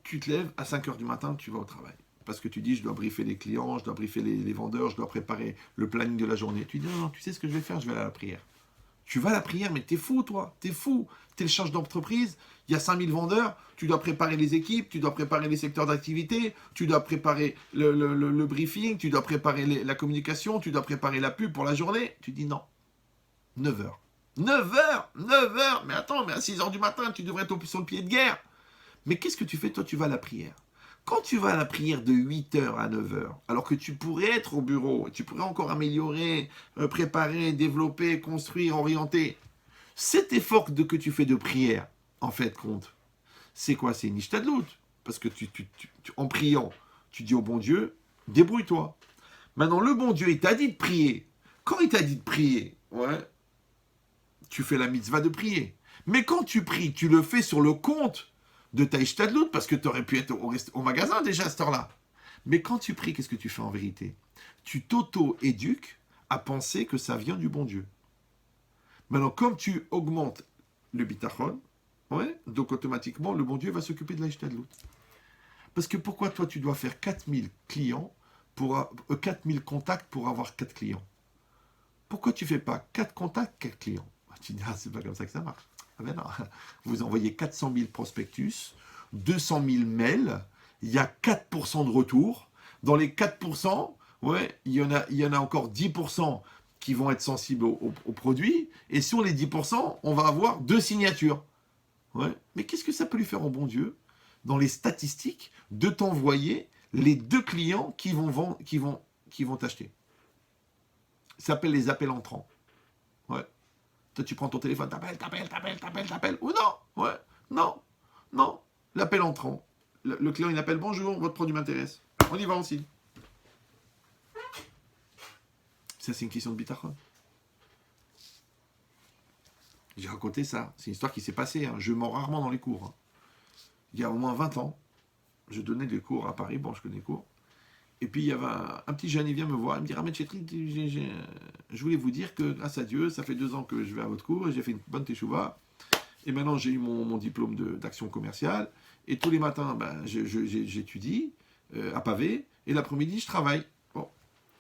tu te lèves à 5 heures du matin, tu vas au travail. Parce que tu dis, je dois briefer les clients, je dois briefer les vendeurs, je dois préparer le planning de la journée. Tu dis, non, tu sais ce que je vais faire, je vais aller à la prière. Tu vas à la prière, mais t'es fou, toi, t'es fou. T'es le charge d'entreprise, il y a 5000 vendeurs, tu dois préparer les équipes, tu dois préparer les secteurs d'activité, tu dois préparer le briefing, tu dois préparer la communication, tu dois préparer la pub pour la journée. Tu dis non. 9 heures. 9 heures 9 heures. Mais attends, mais à 6 heures du matin, tu devrais être sur le pied de guerre. Mais qu'est-ce que tu fais? Toi, tu vas à la prière. Quand tu vas à la prière de 8 heures à 9 heures, alors que tu pourrais être au bureau, tu pourrais encore améliorer, préparer, développer, construire, orienter, cet effort que tu fais de prière, en fait, compte. C'est quoi? C'est une ishtadlout. Parce que en priant, tu dis au bon Dieu, débrouille-toi. Maintenant, le bon Dieu, il t'a dit de prier. Quand il t'a dit de prier, ouais, tu fais la mitzvah de prier. Mais quand tu pries, tu le fais sur le compte de ta ishtadlout, parce que tu aurais pu être au magasin déjà à cette heure-là. Mais quand tu pries, qu'est-ce que tu fais en vérité? Tu t'auto-éduques à penser que ça vient du bon Dieu. Maintenant, comme tu augmentes le bitachon, ouais, donc automatiquement, le bon Dieu va s'occuper de la ishtadlout. Parce que pourquoi toi, tu dois faire 4000 clients, 4000 contacts pour avoir 4 clients? Pourquoi tu ne fais pas 4 contacts, 4 clients? Tu dis, ah, c'est pas comme ça que ça marche. Ah ben non, vous envoyez 400 000 prospectus, 200 000 mails, il y a 4% de retour. Dans les 4%, ouais, il y en a encore 10% qui vont être sensibles au produit. Et sur les 10%, on va avoir 2 signatures. Ouais. Mais qu'est-ce que ça peut lui faire au bon Dieu, dans les statistiques, de t'envoyer les 2 clients qui vont t'acheter? Ça s'appelle les appels entrants. Ouais. Toi, tu prends ton téléphone, t'appelles. Ou non, ouais, non. L'appel entrant. Le client, il appelle, bonjour, votre produit m'intéresse. On y va aussi. Ça, c'est une question de bitachon. J'ai raconté ça. C'est une histoire qui s'est passée. Hein. Je mens rarement dans les cours. Hein. Il y a au moins 20 ans, je donnais des cours à Paris. Bon, je connais les cours. Et puis, il y avait un petit jeune, il vient me voir. Il me dit, Ahmed Chetri, je voulais vous dire que, grâce à Dieu, ça fait 2 ans que je vais à votre cours et j'ai fait une bonne teshuva. Et maintenant, j'ai eu mon diplôme d'action commerciale. Et tous les matins, ben, j'étudie à Pavé. Et l'après-midi, je travaille. Bon,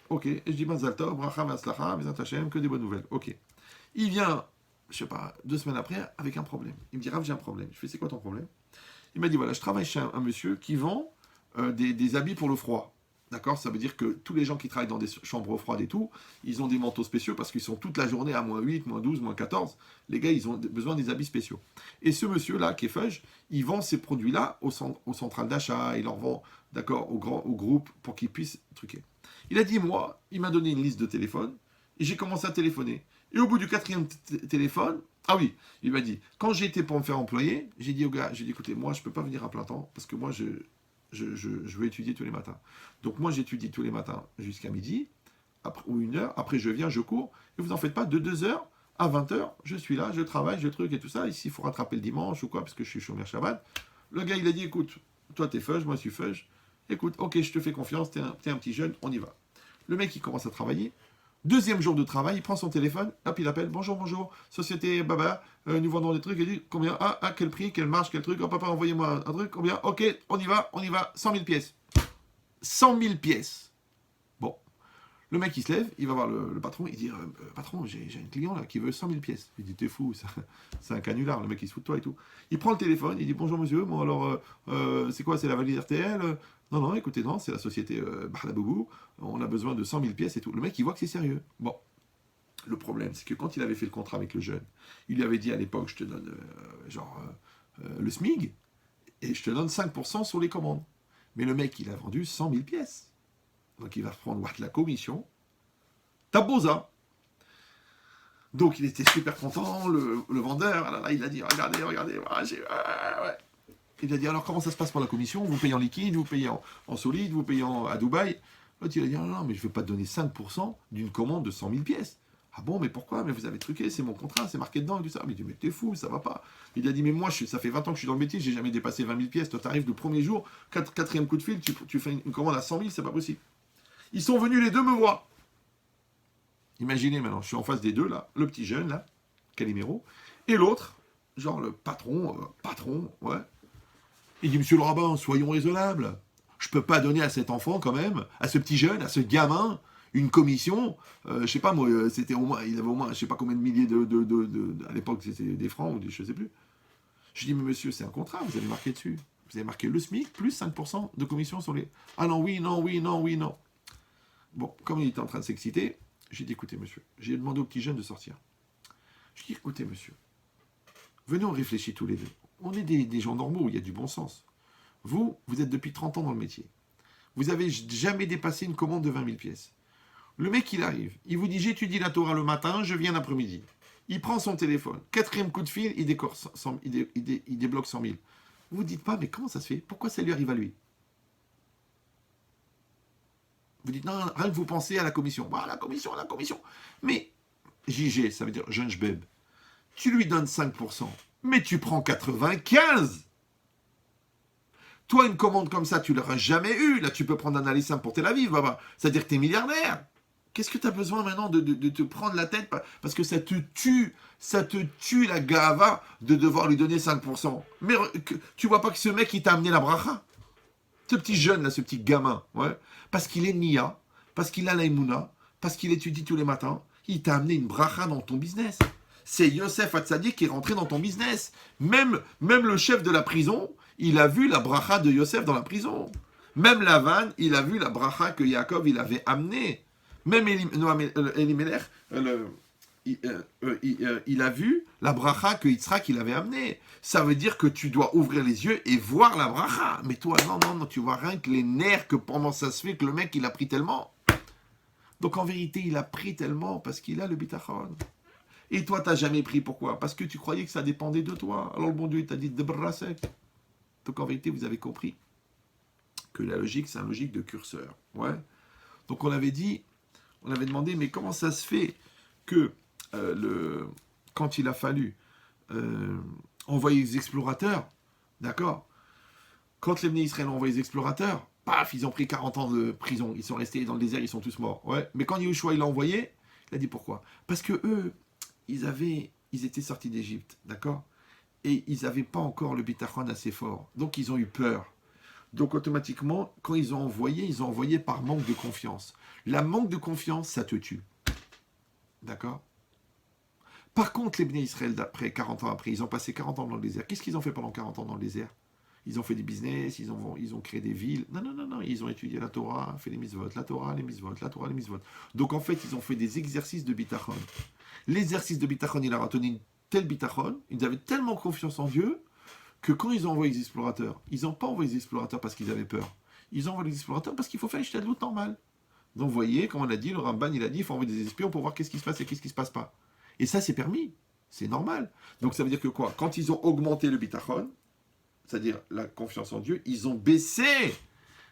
ok. Et je dis, Mazal Tov, Bracha, Maslacha, Bezat Hashem, que des bonnes nouvelles. Ok. Il vient, je sais pas, 2 semaines après, avec un problème. Il me dit, Rav, j'ai un problème. Je fais, c'est quoi ton problème? Il m'a dit, voilà, je travaille chez un monsieur qui vend des habits pour le froid. D'accord? Ça veut dire que tous les gens qui travaillent dans des chambres froides et tout, ils ont des manteaux spéciaux parce qu'ils sont toute la journée à moins 8, moins 12, moins 14. Les gars, ils ont besoin des habits spéciaux. Et ce monsieur-là, qui est Feuge, il vend ces produits-là au central d'achat, il leur vend, d'accord, au groupe pour qu'ils puissent truquer. Il a dit, moi, il m'a donné une liste de téléphones et j'ai commencé à téléphoner. Et au bout du 4e téléphone, ah oui, il m'a dit, quand j'ai été pour me faire employer, j'ai dit au gars, écoutez, moi, je ne peux pas venir à plein temps parce que moi, je veux étudier tous les matins. Donc moi, j'étudie tous les matins jusqu'à midi, ou 1 heure. Après, je viens, je cours. Et vous en faites pas, de 2 heures à 20 heures, je suis là, je travaille, je truc et tout ça. Ici, il faut rattraper le dimanche ou quoi, parce que je suis chômeur Shabbat. Le gars, il a dit, écoute, toi, t'es Feuge, moi, je suis Feuge. Écoute, ok, je te fais confiance, t'es un petit jeune, on y va. Le mec, il commence à travailler. 2e jour de travail, il prend son téléphone, hop, il appelle, bonjour, société Baba, nous vendons des trucs, il dit, combien, quel prix, quelle marge, quel truc, papa, envoyez-moi un truc, combien, ok, on y va, 100 000 pièces. 100 000 pièces. Bon, le mec, il se lève, il va voir le patron, il dit, patron, j'ai un client là qui veut 100 000 pièces. Il dit, t'es fou, c'est un canular, le mec, il se fout de toi et tout. Il prend le téléphone, il dit, bonjour monsieur, bon alors, c'est quoi, c'est la valise RTL? Non, écoutez, non, c'est la société Bahlaboubou, on a besoin de 100 000 pièces et tout. Le mec, il voit que c'est sérieux. Bon, Le problème, c'est que quand il avait fait le contrat avec le jeune, il lui avait dit à l'époque, je te donne le SMIG, et je te donne 5% sur les commandes. Mais le mec, il a vendu 100 000 pièces. Donc il va reprendre la commission. Tabosa. Donc il était super content, le vendeur. Là, il a dit, regardez, ouais. Il a dit, alors comment ça se passe pour la commission? Vous payez en liquide, vous payez en solide, vous payez à Dubaï? L'autre, il a dit, non, mais je ne vais pas te donner 5% d'une commande de 100 000 pièces. Ah bon, mais pourquoi? Mais vous avez truqué, c'est mon contrat, c'est marqué dedans et tout ça. Mais il dit, mais t'es fou, ça va pas. Il a dit, mais moi, ça fait 20 ans que je suis dans le métier, j'ai jamais dépassé 20 000 pièces. Toi, t'arrives le premier jour, quatrième coup de fil, tu fais une commande à 100 000, c'est pas possible. Ils sont venus les deux me voir. Imaginez maintenant, je suis en face des deux, là, le petit jeune, là, Calimero, et l'autre, genre le patron, ouais. Il dit, monsieur le rabbin, soyons raisonnables. Je peux pas donner à cet enfant, quand même, à ce petit jeune, à ce gamin, une commission, je sais pas moi, c'était au moins, il avait au moins, je sais pas combien de milliers à l'époque c'était des francs ou des, je sais plus. Je dis, mais monsieur, c'est un contrat, vous avez marqué dessus. Vous avez marqué le SMIC plus 5% de commission sur les... Ah non, oui, non. Bon, comme il était en train de s'exciter, j'ai dit, écoutez, monsieur, j'ai demandé au petit jeune de sortir. Je dis, écoutez, monsieur, venez, on réfléchit tous les deux. On est des gens normaux, il y a du bon sens. Vous êtes depuis 30 ans dans le métier. Vous avez jamais dépassé une commande de 20 000 pièces. Le mec, il arrive, il vous dit, j'étudie la Torah le matin, je viens l'après-midi. Il prend son téléphone, quatrième coup de fil, il débloque 100 000. Vous ne dites pas, mais comment ça se fait? Pourquoi ça lui arrive à lui? Vous dites, non, rien que vous pensez à la commission. Bah, la commission. Mais, JG, ça veut dire jeune jbeb. Tu lui donnes 5%, mais tu prends 95%. Toi, une commande comme ça, tu l'auras jamais eue. Là, tu peux prendre un aller simple pour Tel Aviv, baba. C'est-à-dire que tu es milliardaire. Qu'est-ce que tu as besoin maintenant de te prendre la tête? Parce que ça te tue la gava de devoir lui donner 5%. Mais tu vois pas que ce mec, il t'a amené la bracha? Ce petit jeune, là, ce petit gamin, ouais, parce qu'il est Nia, parce qu'il a l'aïmouna, parce qu'il étudie tous les matins, il t'a amené une bracha dans ton business. C'est Yosef Hatzadik qui est rentré dans ton business. Même le chef de la prison, il a vu la bracha de Yosef dans la prison. Même Lavan, il a vu la bracha que Yaakov, il avait amenée. Même Elimelech, il a vu la bracha que Yitzhak il avait amenée. Ça veut dire que tu dois ouvrir les yeux et voir la bracha. Mais toi, non, tu vois rien que les nerfs, que comment ça se fait que le mec, il a pris tellement. Donc en vérité, il a pris tellement parce qu'il a le bitachon. Et toi, t'as jamais pris. Pourquoi? Parce que tu croyais que ça dépendait de toi. Alors le bon Dieu, il t'a dit de brasser. Donc en vérité, vous avez compris que la logique, c'est une logique de curseur. Ouais. Donc on avait demandé, mais comment ça se fait que quand il a fallu envoyer les explorateurs, d'accord, quand les Israël ont envoyé les explorateurs, paf, ils ont pris 40 ans de prison, ils sont restés dans le désert, ils sont tous morts. Ouais. Mais quand Yehoshua il l'a envoyé, il a dit pourquoi? Parce que eux, ils étaient sortis d'Égypte, d'accord, et ils n'avaient pas encore le bitachon assez fort, donc ils ont eu peur. Donc automatiquement, quand ils ont envoyé par manque de confiance. La manque de confiance, ça te tue. D'accord? Par contre, les Bnei Israël, d'après 40 ans après, ils ont passé 40 ans dans le désert. Qu'est-ce qu'ils ont fait pendant 40 ans dans le désert? Ils ont fait des business, ils ont créé des villes. Non, ils ont étudié la Torah, fait les mitzvot, la Torah, les mitzvot. Donc en fait, ils ont fait des exercices de bitachon. L'exercice de bitachon, il a retenu une telle bitachon, ils avaient tellement confiance en Dieu, que quand ils ont envoyé les explorateurs, ils n'ont pas envoyé les explorateurs parce qu'ils avaient peur. Ils ont envoyé les explorateurs parce qu'il faut faire une shtadlout normale. Donc vous voyez, comme on a dit, le Ramban, il a dit, il faut envoyer des espions pour voir qu'est-ce qui se passe et qu'est-ce qui ne se passe pas. Et ça, c'est permis. C'est normal. Donc ça veut dire que quoi? Quand ils ont augmenté le bitachon, c'est-à-dire la confiance en Dieu, ils ont baissé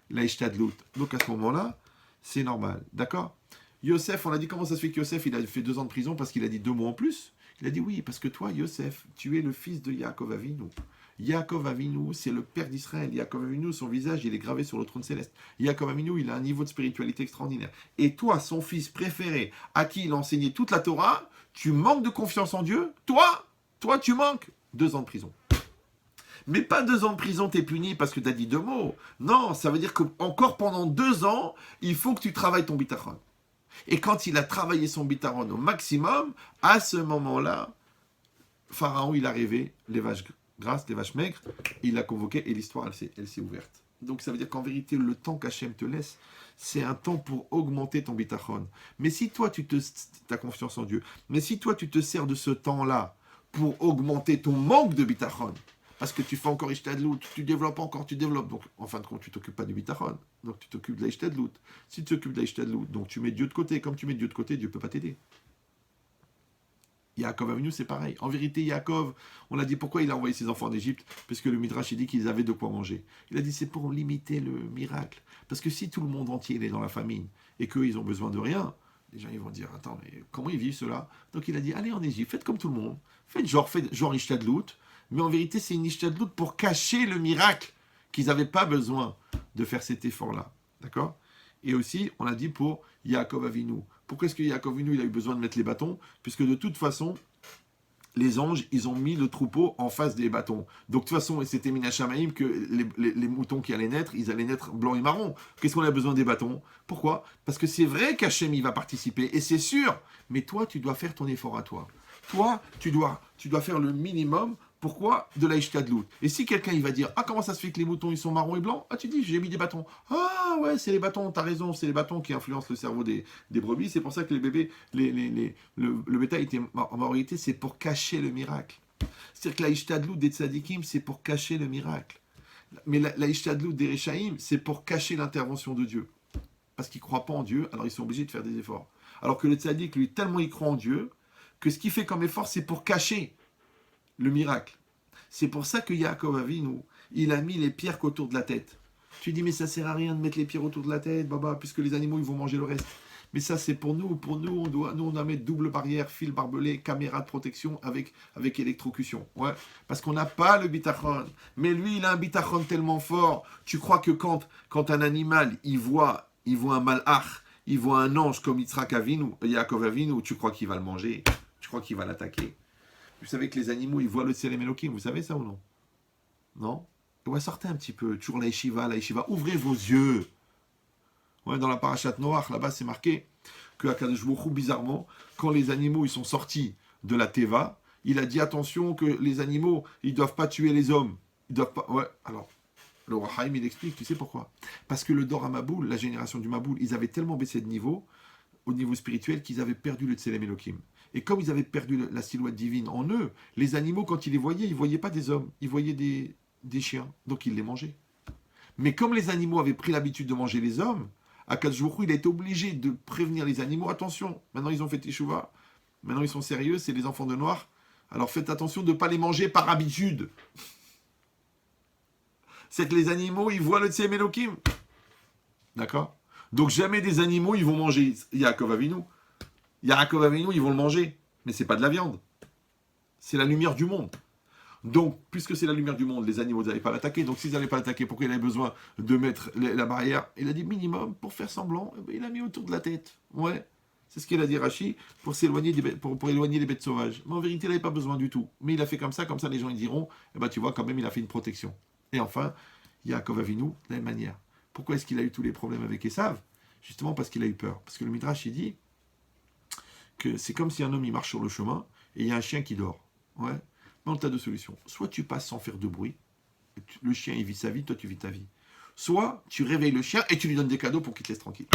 la shtadlout. Donc à ce moment-là, c'est normal. D'accord? Yosef, on a dit comment ça se fait que Yosef, il a fait 2 ans de prison parce qu'il a dit 2 mots en plus? Il a dit oui, parce que toi, Yosef, tu es le fils de Yaakov Avinu. Yaakov Avinu, c'est le père d'Israël. Yaakov Avinu, son visage, il est gravé sur le trône céleste. Yaakov Avinu, il a un niveau de spiritualité extraordinaire. Et toi, son fils préféré, à qui il a enseigné toute la Torah, tu manques de confiance en Dieu? Toi, tu manques 2 ans de prison. Mais pas 2 ans de prison, t'es puni parce que t'as dit 2 mots. Non, ça veut dire que encore pendant 2 ans, il faut que tu travailles ton bitachon. Et quand il a travaillé son bitachon au maximum, à ce moment-là, Pharaon, il a rêvé les vaches grasses, les vaches maigres, il l'a convoqué et l'histoire, elle s'est ouverte. Donc ça veut dire qu'en vérité, le temps qu'Hachem te laisse, c'est un temps pour augmenter ton bitachon. Mais si toi, tu as confiance en Dieu, mais si toi, tu te sers de ce temps-là pour augmenter ton manque de bitachon, parce que tu fais encore ishtadlout, tu développes encore, tu développes, donc en fin de compte, tu t'occupes pas du bitachon, donc tu t'occupes de la ishtadlout. Si tu t'occupes de la ishtadlout, donc tu mets Dieu de côté, comme tu mets Dieu de côté, Dieu ne peut pas t'aider. Yaakov Avinu, c'est pareil. En vérité, Yaakov, on a dit pourquoi il a envoyé ses enfants en Égypte, parce que le Midrash il dit qu'ils avaient de quoi manger. Il a dit c'est pour limiter le miracle. Parce que si tout le monde entier est dans la famine et qu'eux ils ont besoin de rien, les gens ils vont dire attends mais comment ils vivent cela? Donc il a dit allez en Égypte, faites comme tout le monde, faites genre Ishtadlout, mais en vérité c'est une Ishtadlout pour cacher le miracle qu'ils n'avaient pas besoin de faire cet effort-là. D'accord? Et aussi, on a dit pour Yaakov Avinu. Pourquoi est-ce que Yaakov Avinu il a eu besoin de mettre les bâtons? Puisque de toute façon, les anges, ils ont mis le troupeau en face des bâtons. Donc de toute façon, c'était Minachamaïm que les moutons qui allaient naître, ils allaient naître blancs et marrons. Qu'est-ce qu'on a besoin des bâtons? Pourquoi? Parce que c'est vrai qu'Hachem, il va participer, et c'est sûr. Mais toi, tu dois faire ton effort à toi. Toi, tu dois faire le minimum. Pourquoi? De la Ishtadlout. Et si quelqu'un il va dire ah comment ça se fait que les moutons ils sont marrons et blancs? Ah tu dis j'ai mis des bâtons. Ah ouais c'est les bâtons, t'as raison, c'est les bâtons qui influencent le cerveau des brebis. C'est pour ça que les bébés, le bétail était en réalité c'est pour cacher le miracle. C'est-à-dire que la Ishtadlout des tzadikim c'est pour cacher le miracle. Mais la Ishtadlout des Rechaim c'est pour cacher l'intervention de Dieu. Parce qu'ils ne croient pas en Dieu, alors ils sont obligés de faire des efforts. Alors que le tzadik lui tellement il croit en Dieu que ce qu'il fait comme effort c'est pour cacher le miracle. C'est pour ça que Yaakov Avinu, il a mis les pierres qu'autour de la tête. Tu dis, mais ça sert à rien de mettre les pierres autour de la tête, baba, puisque les animaux, ils vont manger le reste. Mais ça, c'est pour nous. Pour nous, on doit mettre double barrière, fil barbelé, caméra de protection avec électrocution. Ouais. Parce qu'on n'a pas le bitachon. Mais lui, il a un bitachon tellement fort. Tu crois que quand un animal, il voit un malach, il voit un ange comme Yitzhak Avinu, Yaakov Avinu, tu crois qu'il va le manger? Tu crois qu'il va l'attaquer? Vous savez que les animaux, ils voient le Tselem Elohim. Vous savez ça ou non? Non? Ouais, sortez un petit peu. Toujours la yeshiva. Ouvrez vos yeux. Ouais, dans la parashat Noach, là-bas, c'est marqué que Akadosh Baruch Hu, bizarrement, quand les animaux ils sont sortis de la Teva, il a dit attention que les animaux, ils ne doivent pas tuer les hommes. Ils doivent pas. Ouais, alors, le Roi Haïm, il explique, tu sais pourquoi? Parce que le Dor HaMaboul, la génération du Maboul, ils avaient tellement baissé de niveau, au niveau spirituel, qu'ils avaient perdu le Tselem Elohim. Et comme ils avaient perdu la silhouette divine en eux, les animaux, quand ils les voyaient, ils ne voyaient pas des hommes, ils voyaient des chiens, donc ils les mangeaient. Mais comme les animaux avaient pris l'habitude de manger les hommes, Akadosh Baruch Hu, il a été obligé de prévenir les animaux, attention, maintenant ils ont fait teshuva, maintenant ils sont sérieux, c'est les enfants de noir, alors faites attention de ne pas les manger par habitude. C'est que les animaux, ils voient le Tselem Elohim. D'accord? Donc jamais des animaux, ils vont manger Yaakov Avinu. Yaakov Avinu, ils vont le manger. Mais c'est pas de la viande. C'est la lumière du monde. Donc, puisque c'est la lumière du monde, les animaux n'allaient pas l'attaquer. Donc, s'ils n'allaient pas l'attaquer, pourquoi il avait besoin de mettre la barrière? Il a dit minimum, pour faire semblant, il a mis autour de la tête. Ouais. C'est ce qu'il a dit Rashi, pour éloigner les bêtes sauvages. Mais en vérité, il n'avait pas besoin du tout. Mais il a fait comme ça les gens ils diront, tu vois, quand même, il a fait une protection. Et enfin, Yaakov Avinu, de la même manière. Pourquoi est-ce qu'il a eu tous les problèmes avec Esav? Justement parce qu'il a eu peur. Parce que le Midrash, il dit que c'est comme si un homme il marche sur le chemin et il y a un chien qui dort. Ouais. Donc tu as deux solutions. Soit tu passes sans faire de bruit, le chien il vit sa vie, toi tu vis ta vie. Soit tu réveilles le chien et tu lui donnes des cadeaux pour qu'il te laisse tranquille.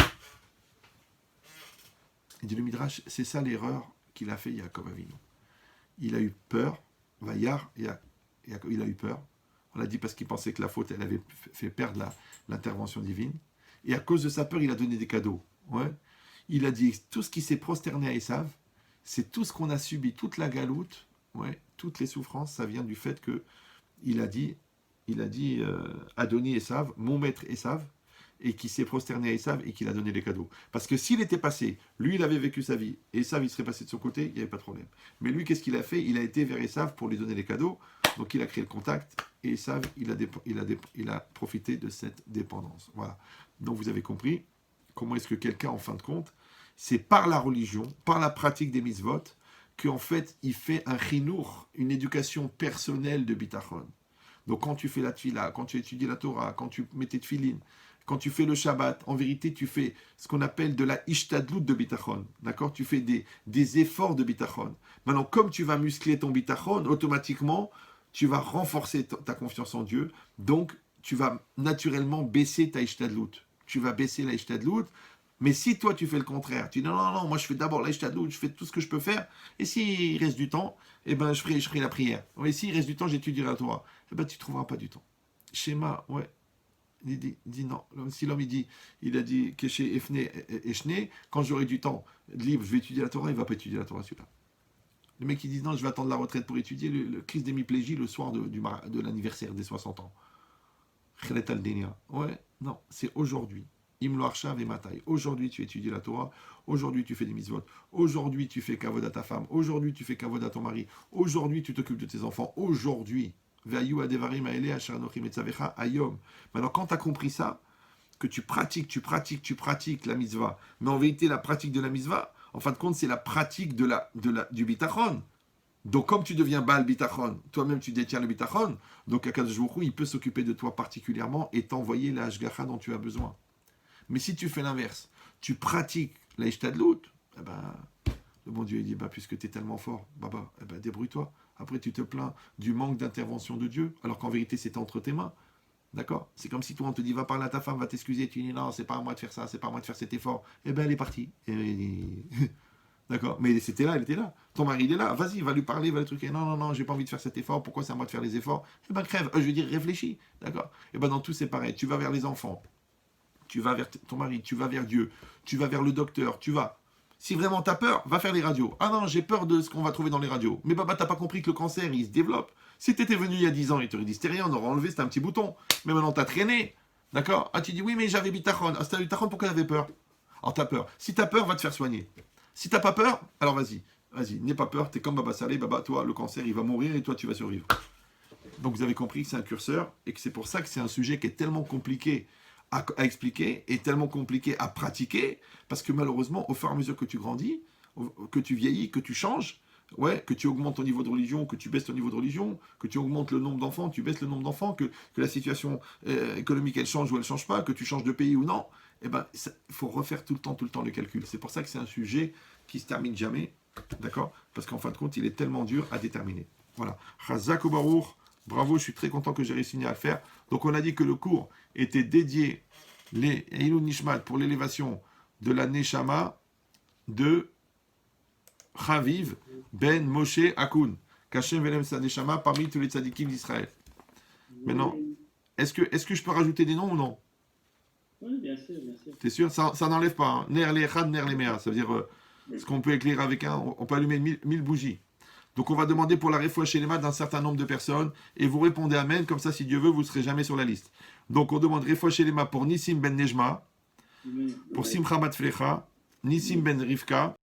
Il dit le Midrash, c'est ça l'erreur qu'il a fait Yaakov Avinu. Il a eu peur, Vayar, il a eu peur. On l'a dit parce qu'il pensait que la faute elle avait fait perdre l'intervention divine. Et à cause de sa peur, il a donné des cadeaux. Ouais. Il a dit, tout ce qui s'est prosterné à Esav, c'est tout ce qu'on a subi, toute la galoute, ouais, toutes les souffrances, ça vient du fait que il a dit Adoni Esav, mon maître Esav, et qui s'est prosterné à Esav et qu'il a donné les cadeaux. Parce que s'il était passé, lui il avait vécu sa vie, Esav il serait passé de son côté, il n'y avait pas de problème. Mais lui qu'est-ce qu'il a fait? Il a été vers Esav pour lui donner les cadeaux, donc il a créé le contact, et Esav il a profité de cette dépendance. Voilà. Donc vous avez compris comment est-ce que quelqu'un en fin de compte, c'est par la religion, par la pratique des mitzvot, qu'en fait, il fait un chinour, une éducation personnelle de bitachon. Donc, quand tu fais la tfila, quand tu étudies la Torah, quand tu mets tes tfilines, quand tu fais le Shabbat, en vérité, tu fais ce qu'on appelle de la ishtadlout de bitachon. D'accord? Tu fais des efforts de bitachon. Maintenant, comme tu vas muscler ton bitachon, automatiquement, tu vas renforcer ta confiance en Dieu. Donc, tu vas naturellement baisser ta ishtadlout. Tu vas baisser la ishtadlout. Mais si toi, tu fais le contraire, tu dis non, moi je fais d'abord la ishtadlout, je fais tout ce que je peux faire, et s'il reste du temps, eh ben, je ferai la prière. Et s'il reste du temps, j'étudierai la Torah. Eh ben, tu ne trouveras pas du temps. Schéma, ouais. Il dit non. Si l'homme il a dit que chez Efne et Eshne, quand j'aurai du temps libre, je vais étudier la Torah, il ne va pas étudier la Torah celui-là. Le mec qui dit non, je vais attendre la retraite pour étudier le crise d'hémiplégie le soir de l'anniversaire des 60 ans. Khelet al-Denia. Ouais, non, c'est aujourd'hui. Imlo Arshav et Matai. Aujourd'hui, tu étudies la Torah. Aujourd'hui, tu fais des mitzvot. Aujourd'hui, tu fais kavod à ta femme. Aujourd'hui, tu fais kavod à ton mari. Aujourd'hui, tu t'occupes de tes enfants. Aujourd'hui. Maintenant, quand tu as compris ça, que tu pratiques la mitzvah, mais en vérité, la pratique de la mitzvah, en fin de compte, c'est la pratique du bitachon. Donc, comme tu deviens Baal bitachon, toi-même tu détiens le bitachon, donc Akadosh Baruch Hu, il peut s'occuper de toi particulièrement et t'envoyer la hashgacha dont tu as besoin. Mais si tu fais l'inverse, tu pratiques la ishtadlout, eh ben, le bon Dieu il dit, puisque tu es tellement fort, débrouille-toi. Après, tu te plains du manque d'intervention de Dieu, alors qu'en vérité, c'est entre tes mains. D'accord? C'est comme si toi, on te dit, va parler à ta femme, va t'excuser. Tu dis, non, c'est pas à moi de faire ça, c'est pas à moi de faire cet effort. Eh bien, elle est partie. D'accord? Mais c'était là, elle était là. Ton mari, il est là. Vas-y, va lui parler, va le truquer. Non, j'ai pas envie de faire cet effort. Pourquoi c'est à moi de faire les efforts? Eh bien, crève. Je veux dire, réfléchis. D'accord? Eh bien, dans tout, c'est pareil. Tu vas vers les enfants. Tu vas vers ton mari. Tu vas vers Dieu. Tu vas vers le docteur. Tu vas. Si vraiment t'as peur, va faire les radios. Ah non, j'ai peur de ce qu'on va trouver dans les radios. Mais t'as pas compris que le cancer, il se développe. Si t'étais venu il y a 10 ans, il t'aurait dit c'était rien, on aurait enlevé, c'était un petit bouton. Mais maintenant t'as traîné. D'accord? Ah, tu dis oui, mais j'avais bitachon. Ah, si t'as bitachon, pourquoi t'avais peur? Alors t'as peur. Si t'as peur, va te faire soigner. Si t'as pas peur, alors vas-y, n'aie pas peur, t'es comme Baba Saleh, toi, le cancer, il va mourir et toi, tu vas survivre. Donc vous avez compris que c'est un curseur et que c'est pour ça que c'est un sujet qui est tellement compliqué à expliquer et tellement compliqué à pratiquer, parce que malheureusement, au fur et à mesure que tu grandis, que tu vieillis, que tu changes, que tu augmentes ton niveau de religion, que tu baisses ton niveau de religion, que tu augmentes le nombre d'enfants, tu baisses le nombre d'enfants, que la situation économique, elle change ou elle ne change pas, que tu changes de pays ou non, il faut refaire tout le temps le calcul. C'est pour ça que c'est un sujet qui se termine jamais, d'accord? Parce qu'en fin de compte, il est tellement dur à déterminer. Voilà. Chazak ou Baruch. Bravo, je suis très content que j'ai réussi à le faire. Donc on a dit que le cours était dédié les Eilun Nishmat pour l'élévation de la Neshama de Chaviv ben Moshe Akun. Kachem velem sa Neshama parmi tous les tzadikim d'Israël. Maintenant, est-ce que je peux rajouter des noms ou non? Oui, bien sûr, bien sûr. T'es sûr? Ça n'enlève pas. Hein. Ner le Echad, Ner le Mea. Ça veut dire ce qu'on peut éclairer avec on peut allumer 1000 bougies. Donc on va demander pour la Refoua Shelema d'un certain nombre de personnes et vous répondez Amen, comme ça si Dieu veut vous ne serez jamais sur la liste. Donc on demande Refoua Shelema pour Nissim ben Nejma, pour Simcha Matflecha, Nissim ben Rivka,